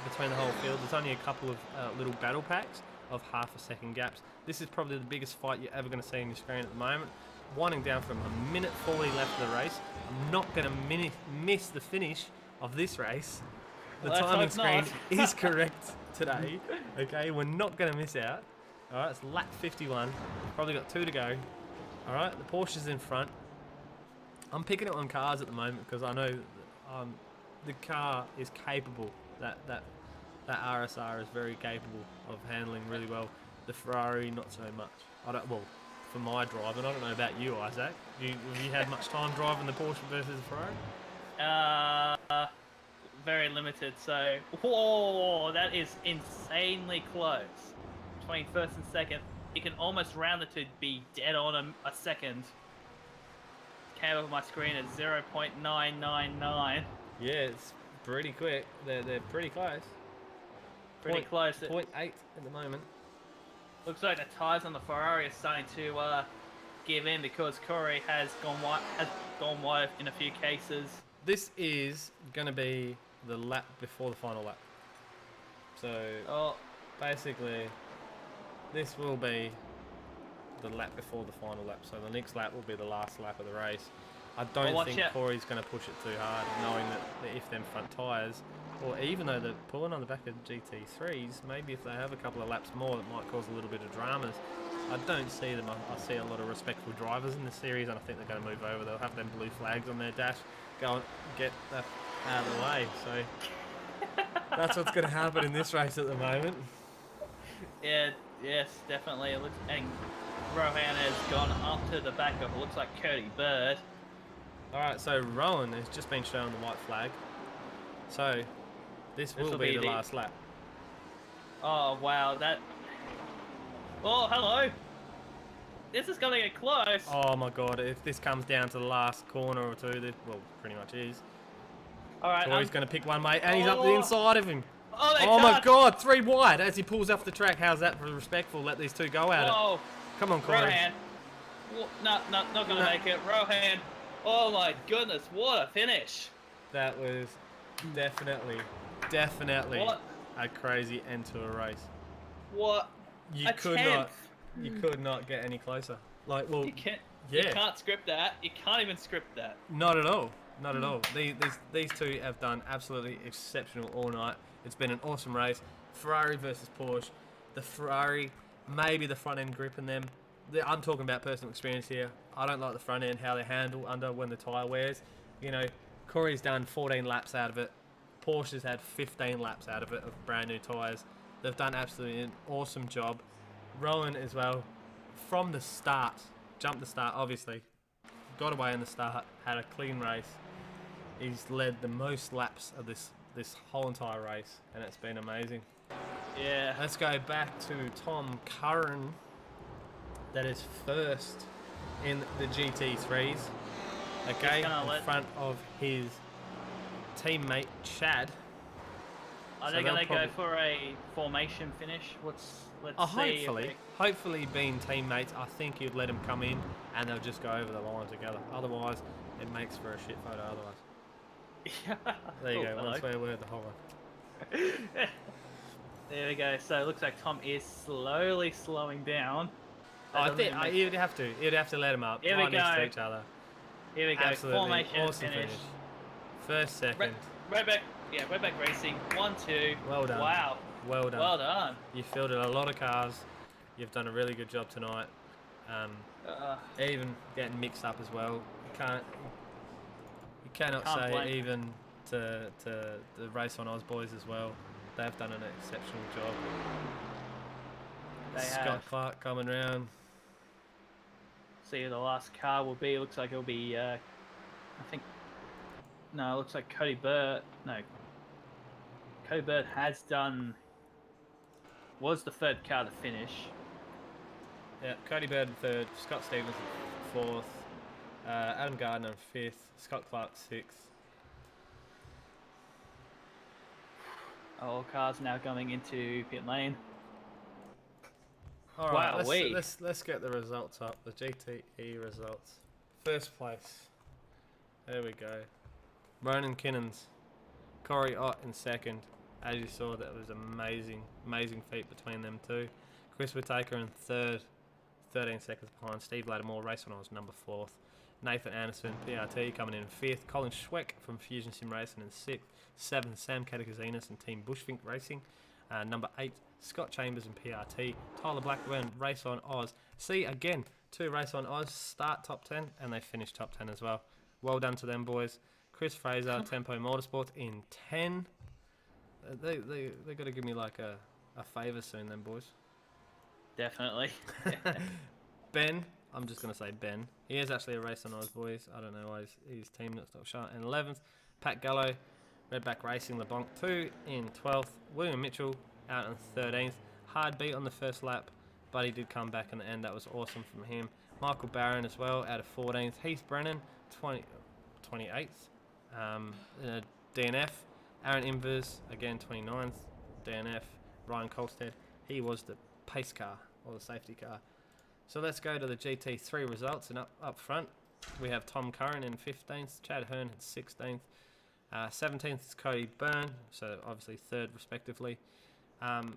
between the whole field. There's only a couple of little battle packs of half a second gaps. This is probably the biggest fight you're ever going to see on your screen at the moment. Winding down from a minute 40 left of the race. I'm not going to miss the finish of this race. The timing screen is correct today. Okay, we're not going to miss out. Alright, it's lap 51. Probably got 2 to go. Alright, the Porsche's in front. I'm picking it on cars at the moment because I know the car is capable. That RSR is very capable of handling really well. The Ferrari, not so much. Well, for my driving, I don't know about you, Isaac. Have you had much time driving the Porsche versus the Ferrari? Very limited. So, whoa, that is insanely close. Between 1st and 2nd, you can almost round it to be dead on a second. Came up on my screen at 0.999. Yeah, it's pretty quick. They're pretty close. Pretty close. 0.8 at the moment. Looks like the tyres on the Ferrari are starting to give in because Corey has gone wide in a few cases. This is going to be the lap before the final lap. So basically, this will be the lap before the final lap. So the next lap will be the last lap of the race. I don't think Corey's going to push it too hard, knowing that if them front tyres, or even though they're pulling on the back of GT3s, maybe if they have a couple of laps more, that might cause a little bit of dramas. I don't see them. I see a lot of respectful drivers in the series, and I think they're going to move over. They'll have them blue flags on their dash, go and get that out of the way. So that's what's going to happen in this race at the moment. Yeah, yes, definitely. It looks, and Rohan has gone up to the back of, it looks like Cody Bird. Alright, so Rowan has just been shown the white flag. So this will be the last lap. Oh, wow, that... Oh, hello! This is going to get close. Oh my god, if this comes down to the last corner or two, well, pretty much is. Alright, Corey's going to pick one, mate, and he's up the inside of him. Oh my god, 3 wide as he pulls off the track. How's that for respectful? Let these two go at it. Come on, Corey. Rohan. Not going to make it. Rohan. Oh my goodness, what a finish. That was definitely a crazy end to a race. What? You could not get any closer. Like, well, you can't script that. You can't even script that. Not at all. Not at all. These two have done absolutely exceptional all night. It's been an awesome race. Ferrari versus Porsche. The Ferrari, maybe the front end grip in them. I'm talking about personal experience here. I don't like the front end, how they handle under when the tyre wears. You know, Corey's done 14 laps out of it. Porsche's had 15 laps out of it of brand new tyres. They've done absolutely an awesome job. Rowan as well. from the start, jumped the start, obviously, got away in the start, had a clean race. He's led the most laps of this whole entire race, and it's been amazing. Yeah. Let's go back to Tom Curran, that is first in the GT3s. Okay, in front of his teammate Chad. Are they going to go for a formation finish? Let's see. Hopefully, being teammates, I think you'd let them come in and they'll just go over the line together. Otherwise, it makes for a shit photo. Otherwise, there you go. One swear word, the whole one. There we go. So it looks like Tom is slowly slowing down. I think you'd have to let him up. Here we right go. Next to each other. Here we go. Absolutely Formation awesome finish. First, second. Redback Racing. 1-2. Well done. Wow. Well done. Well done. You fielded a lot of cars. You've done a really good job tonight. Even getting mixed up as well. You cannot say blame. even to the Race on Oz boys as well. They've done an exceptional job. Scott Clark coming round. See who the last car will be. Looks like it'll be, I think, no, it looks like Cody Burt. No, Cody Burt was the third car to finish. Yeah, Cody Bird third, Scott Stevens fourth, Adam Gardner fifth, Scott Clark sixth. All cars now going into pit lane. All right, Wow, let's get the results up. The GTE results. First place. There we go. Ronan Kinnons, Corey Ott in second. As you saw, that was amazing feat between them two. Chris Whittaker in third, 13 seconds behind. Steve Lattimore, Race When I was number fourth. Nathan Anderson, PRT, coming in fifth. Colin Schweck from Fusion Sim Racing in sixth. Seventh, Sam Katakazinas and Team Bushfink Racing. Number 8, Scott Chambers and PRT. Tyler Blackburn, Race on Oz. See, again, 2 Race on Oz start top 10, and they finish top 10 as well. Well done to them, boys. Chris Fraser, Tempo Motorsports in 10. They got to give me like a favour soon, then, boys. Definitely. Ben, I'm just going to say Ben. He is actually a Race on Oz, boys. I don't know why his team looks not shot. In 11th, Pat Gallo, Redback Racing LeBlanc 2 in 12th. William Mitchell out in 13th. Hard beat on the first lap, but he did come back in the end. That was awesome from him. Michael Barron as well out of 14th. Heath Brennan 28th. DNF. Aaron Invers again 29th. DNF. Ryan Colstead. He was the pace car or the safety car. So let's go to the GT3 results. And up front we have Tom Curran in 15th. Chad Hearn in 16th. 17th is Cody Byrne, so obviously third respectively.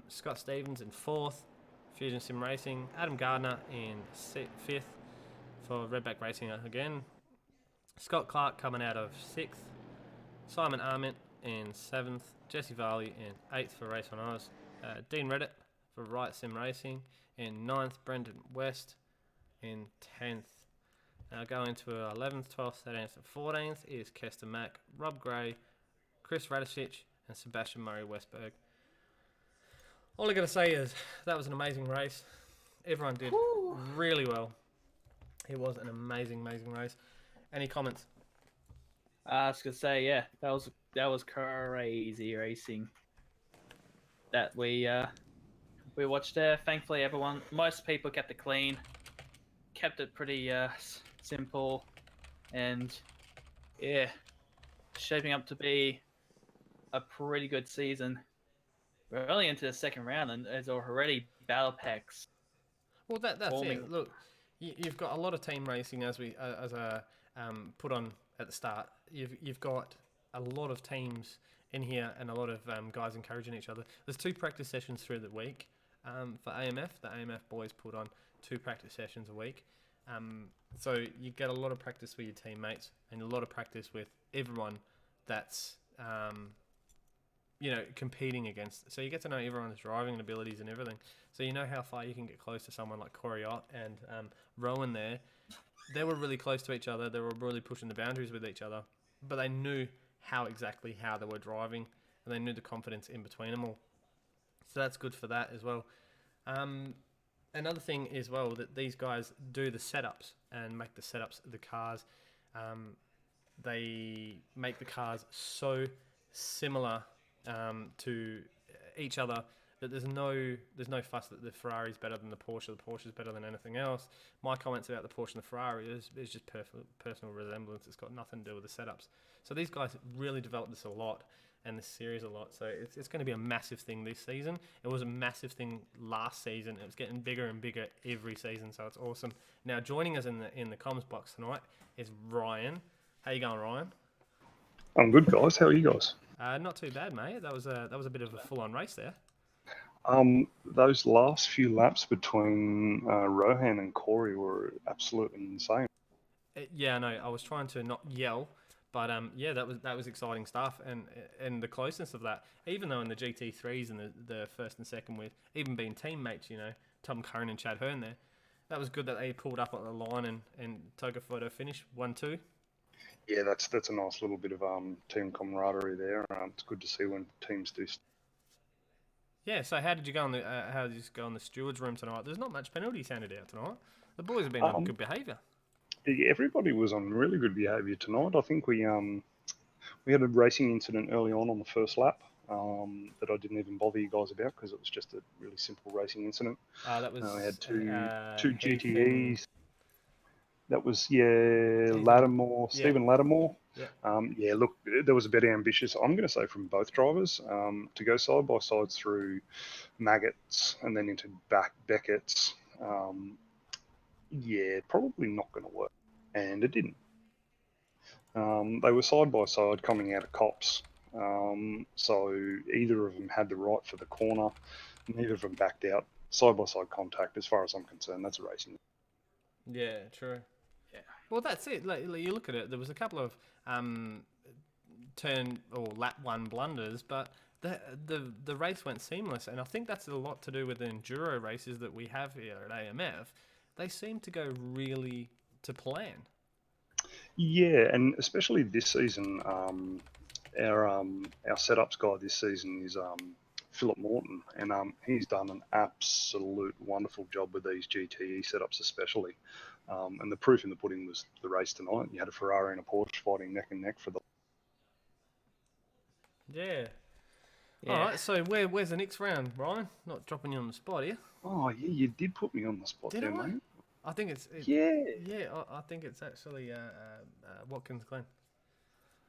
Scott Stevens in 4th, Fusion Sim Racing. Adam Gardner in 5th for Redback Racing again. Scott Clark coming out of 6th. Simon Arment in 7th. Jesse Varley in 8th for Race on Oz. Dean Reddit for Right Sim Racing in 9th. Brendan West in 10th. Now going to 11th, 12th, 13th and 14th is Kester Mack, Rob Gray, Chris Radishich and Sebastian Murray Westberg. All I got to say is that was an amazing race. Everyone did really well. It was an amazing race. Any comments? I was going to say, yeah, that was crazy racing that we watched there. Thankfully, most people kept it clean, kept it pretty simple, and yeah, shaping up to be a pretty good season. We're only into the second round, and there's already battle packs. Well, that's forming. it. Look, you've got a lot of team racing as put on at the start. You've got a lot of teams in here and a lot of guys encouraging each other. There's 2 practice sessions through the week for AMF. The AMF boys put on 2 practice sessions a week. So you get a lot of practice with your teammates and a lot of practice with everyone that's competing against. So you get to know everyone's driving abilities and everything. So you know how far you can get close to someone like Corey Ott and Rowan there. They were really close to each other. They were really pushing the boundaries with each other. But they knew how they were driving, and they knew the confidence in between them all. So that's good for that as well. another thing as well that these guys do the setups and make the setups of the cars. They make the cars so similar to each other that there's no fuss that the Ferrari's better than the Porsche's better than anything else. My comments about the Porsche and the Ferrari is just personal resemblance. It's got nothing to do with the setups. So these guys really developed this a lot and this series a lot. So it's going to be a massive thing this season. It was a massive thing last season. It was getting bigger and bigger every season. So it's awesome. Now joining us in the comms box tonight is Ryan. How you going, Ryan? I'm good, guys. How are you guys? Not too bad, mate. That was a bit of a full-on race there. Those last few laps between Rohan and Corey were absolutely insane. Yeah, I know. I was trying to not yell, but yeah, that was exciting stuff, and the closeness of that. Even though in the GT3s and the first and second with even being teammates, Tom Curran and Chad Hearn there, that was good that they pulled up at the line and took a photo finish 1-2. Yeah, that's a nice little bit of team camaraderie there. It's good to see when teams do. Yeah. So how did you go in the stewards room tonight? There's not much penalties handed out tonight. The boys have been on good behaviour. Everybody was on really good behaviour tonight. I think we had a racing incident early on the first lap that I didn't even bother you guys about because it was just a really simple racing incident. That was We had two Heath GTEs. That was Lattimore, Yeah. Stephen Lattimore. Yeah. Look, there was a bit ambitious. I'm going to say from both drivers to go side by side through Maggots and then into Beckett's. Probably not going to work, and it didn't. They were side by side coming out of Cops, so either of them had the right for the corner. Neither of them backed out. Side by side contact, as far as I'm concerned, that's racing. Yeah, true. Yeah. Well, that's it. Like, you look at it. There was a couple of turn or lap one blunders, but the race went seamless, and I think that's a lot to do with the enduro races that we have here at AMF. They seem to go really to plan. Yeah, and especially this season, our setups guy this season is Philip Morton, and he's done an absolute wonderful job with these GTE setups, especially. And the proof in the pudding was the race tonight. You had a Ferrari and a Porsche fighting neck and neck for the. Yeah. All right. So where's the next round, Brian? Not dropping you on the spot here. Oh yeah, you did put me on the spot there, mate. I think it's yeah. I think it's actually Watkins Glen.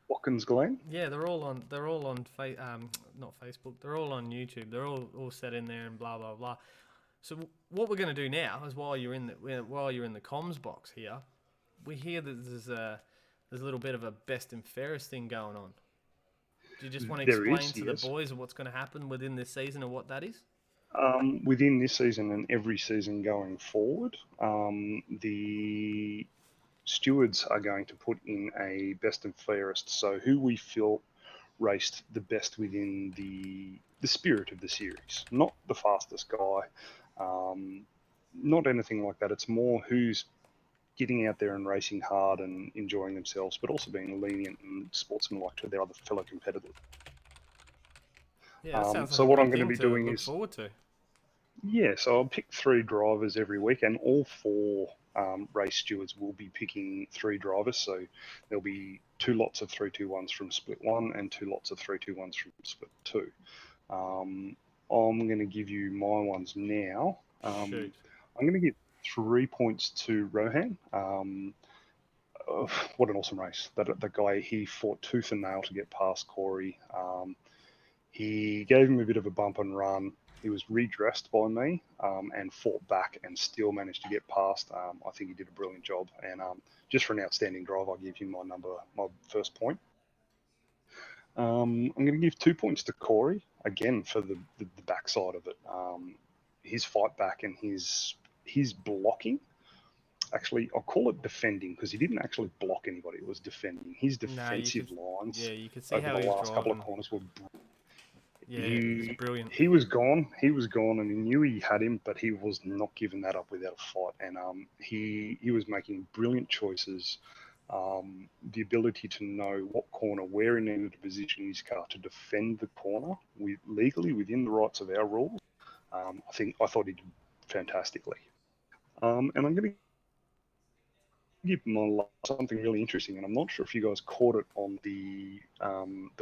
Watkins Glen. Yeah, they're all on not Facebook. They're all on YouTube. They're all set in there and blah blah blah. So what we're going to do now is while you're in the comms box here, we hear that there's a little bit of a best and fairest thing going on. Do you just want to explain to the boys what's going to happen within this season and what that is? Within this season and every season going forward, the stewards are going to put in a best and fairest. So who we feel raced the best within the spirit of the series, not the fastest guy, not anything like that. It's more who's getting out there and racing hard and enjoying themselves, but also being lenient and sportsmanlike to their other fellow competitors. Yeah, that sounds like so a what good I'm going to thing be doing look is forward to. Yeah, so I'll pick 3 drivers every week, and all 4 race stewards will be picking 3 drivers. So there'll be 2 lots of 3-2-1s from split 1 and 2 lots of 3-2-1s from split 2. I'm going to give you my ones now. Shoot. I'm going to give 3 points to Rohan. What an awesome race! That guy, he fought tooth and nail to get past Corey. He gave him a bit of a bump and run. He was redressed by me and fought back and still managed to get past. I think he did a brilliant job. And just for an outstanding drive, I'll give him my first point. I'm going to give 2 points to Corey, again, for the backside of it. His fight back and his blocking. Actually, I'll call it defending because he didn't actually block anybody. It was defending. His defensive lines you could see over how the he was last couple of corners were it's brilliant. He was gone, and he knew he had him, but he was not giving that up without a fight. And he was making brilliant choices. The ability to know what corner, where he needed to position his car to defend the corner legally within the rights of our rules. I thought he did fantastically. And I'm going to give something really interesting, and I'm not sure if you guys caught it on the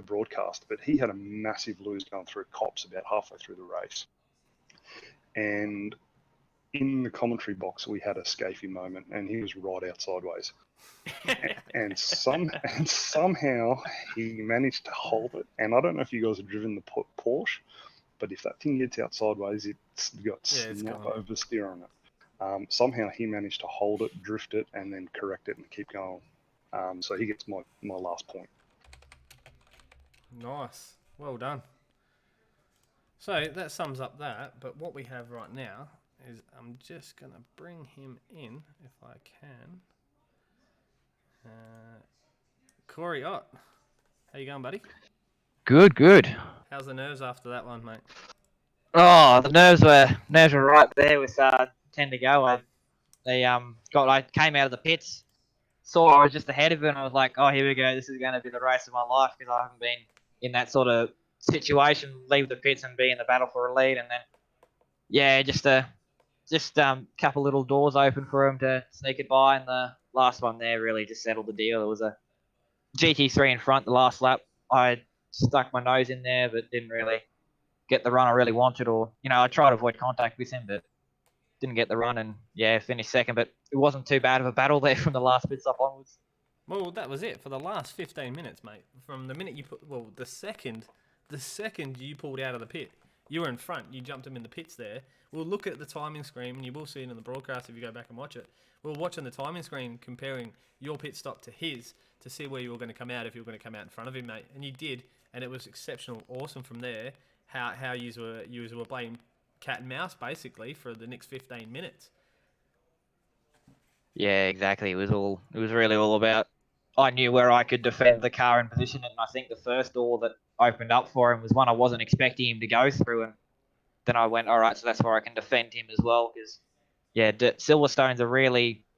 broadcast, but he had a massive lose going through cops about halfway through the race, and in the commentary box we had a Scafey moment, and he was right out sideways, and somehow he managed to hold it. And I don't know if you guys have driven the Porsche, but if that thing gets out sideways, it's got snot oversteer on it. Somehow he managed to hold it, drift it, and then correct it and keep going. So he gets my last point. Nice. Well done. So that sums up that. But what we have right now is I'm just going to bring him in if I can. Corey Ott. How you going, buddy? Good. How's the nerves after that one, mate? Oh, the nerves were right there with 10 to go. I came out of the pits, saw I was just ahead of it, and I was like, oh, here we go. This is going to be the race of my life, because I haven't been in that sort of situation, leave the pits and be in the battle for a lead. And then, yeah, just couple little doors open for him to sneak it by, and the last one there really just settled the deal. It was a GT3 in front the last lap. I stuck my nose in there, but didn't really get the run I really wanted, or I tried to avoid contact with him, but didn't get the run, and finished second. But it wasn't too bad of a battle there from the last pit stop onwards. Well, that was it for the last 15 minutes, mate. From the minute the second you pulled out of the pit, you were in front. You jumped him in the pits there. We'll look at the timing screen, and you will see it in the broadcast if you go back and watch it. We're watching the timing screen, comparing your pit stop to his, to see where you were going to come out, if you were going to come out in front of him, mate. And you did, and it was exceptional, awesome from there. How you were playing cat and mouse basically for the next 15 minutes. Yeah, exactly. It was really all about, I knew where I could defend the car and position it, and I think the first door that opened up for him was one I wasn't expecting him to go through, and then I went, all right, so that's where I can defend him as well, because Silverstone's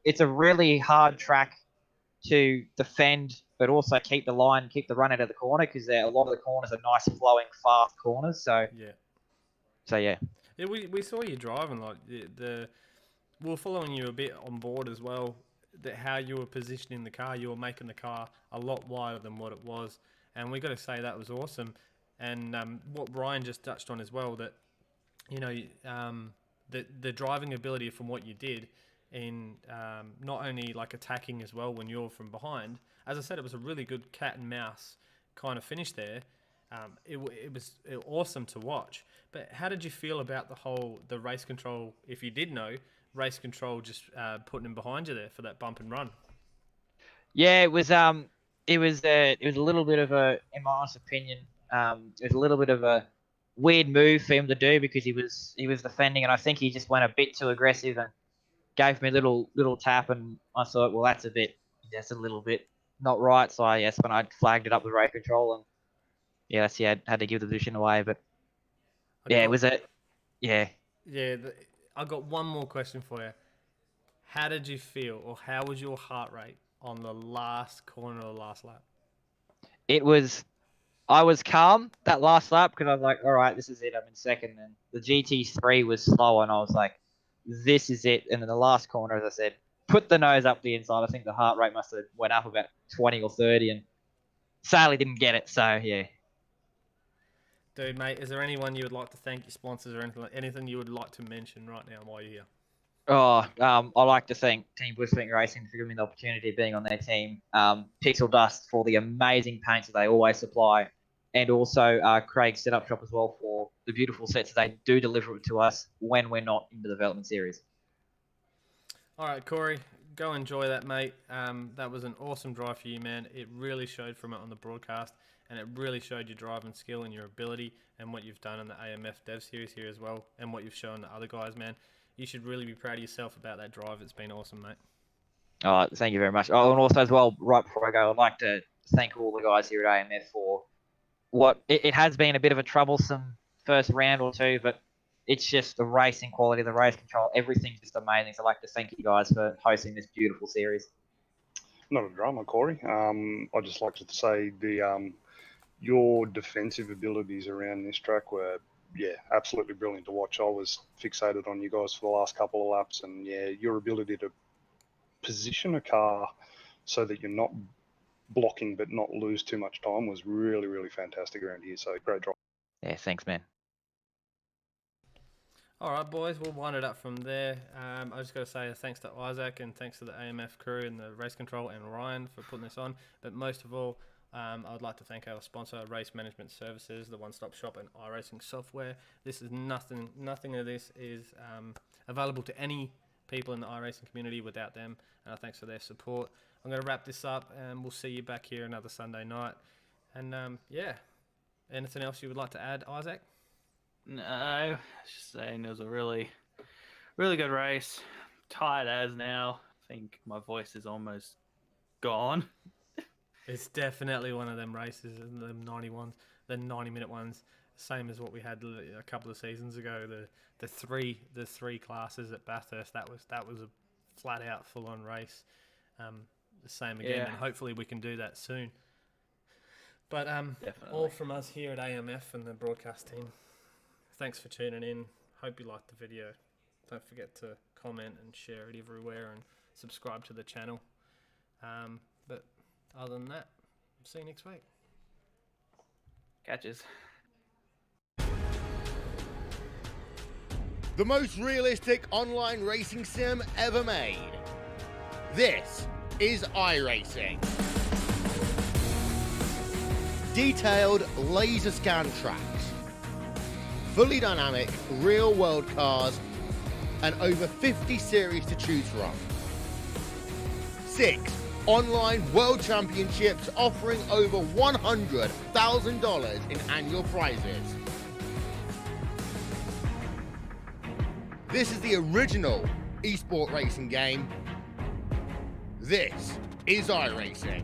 it's a really hard track to defend, but also keep the run out of the corner, because a lot of the corners are nice flowing fast corners. So yeah. Yeah, we saw you driving, like we were following you a bit on board as well. That how you were positioning the car, you were making the car a lot wider than what it was, and we got to say that was awesome. And what Brian just touched on as well, that the driving ability from what you did in not only like attacking as well when you're from behind. As I said, it was a really good cat and mouse kind of finish there. It was awesome to watch. But how did you feel about the race control? If you did know, race control just putting him behind you there for that bump and run. Yeah, it was a little bit of in my honest opinion, it was a little bit of a weird move for him to do, because he was defending, and I think he just went a bit too aggressive and gave me a little tap, and I thought, well, that's a little bit not right. So when I flagged it up with race control, and I had to give the position away. But it was Yeah, I got one more question for you. How did you feel, or how was your heart rate on the last corner of the last lap? I was calm that last lap, because I was like, all right, this is it. I'm in second. And the GT3 was slow, and I was like, this is it. And then the last corner, as I said, put the nose up the inside. I think the heart rate must have went up about 20 or 30, and sadly didn't get it. So, yeah. Dude, mate, is there anyone you would like to thank, your sponsors, or anything you would like to mention right now while you're here? I'd like to thank Team Bushwing Racing for giving me the opportunity of being on their team. Pixel Dust for the amazing paints that they always supply. And also Craig's Setup Shop as well for the beautiful sets that they do deliver to us when we're not in the development series. All right, Corey, go enjoy that, mate. That was an awesome drive for you, man. It really showed from it on the broadcast, and it really showed your driving skill and your ability and what you've done in the AMF Dev Series here as well, and what you've shown the other guys, man. You should really be proud of yourself about that drive. It's been awesome, mate. Thank you very much. Oh, and also as well, right before I go, I'd like to thank all the guys here at AMF for what it has been a bit of a troublesome first round or two, but it's just the racing quality, the race control, everything's just amazing. So I'd like to thank you guys for hosting this beautiful series. Not a drama, Corey. I'd just like to say your defensive abilities around this track were yeah, absolutely brilliant to watch. I was fixated on you guys for the last couple of laps, and yeah, your ability to position a car so that you're not blocking but not lose too much time was really, really fantastic around here. So great drop. Yeah, thanks, man. All right, boys, we'll wind it up from there. I just got to say thanks to Isaac and thanks to the AMF crew and the race control and Ryan for putting this on. But most of all, I would like to thank our sponsor, Race Management Services, the one-stop shop in iRacing software. This is nothing of this is available to any people in the iRacing community without them. Thanks for their support. I'm going to wrap this up and we'll see you back here another Sunday night. And yeah, anything else you would like to add, Isaac? No, just saying it was a really good race. Tired as now. I think my voice is almost gone. It's definitely one of them races, them 90-minute ones, same as what we had a couple of seasons ago. The three classes at Bathurst. That was a flat out full on race. The same again, Yeah. and hopefully we can do that soon. But Definitely. all from us here at AMF and the broadcast team. Thanks for tuning in. Hope you liked the video. Don't forget to comment and share it everywhere and subscribe to the channel. But other than that, see you next week. Catches. The most realistic online racing sim ever made. This is iRacing. Detailed laser scan tracks, fully dynamic real world cars, and over 50 series to choose from. 6 online world championships offering over $100,000 in annual prizes. This is the original esport racing game. This is iRacing.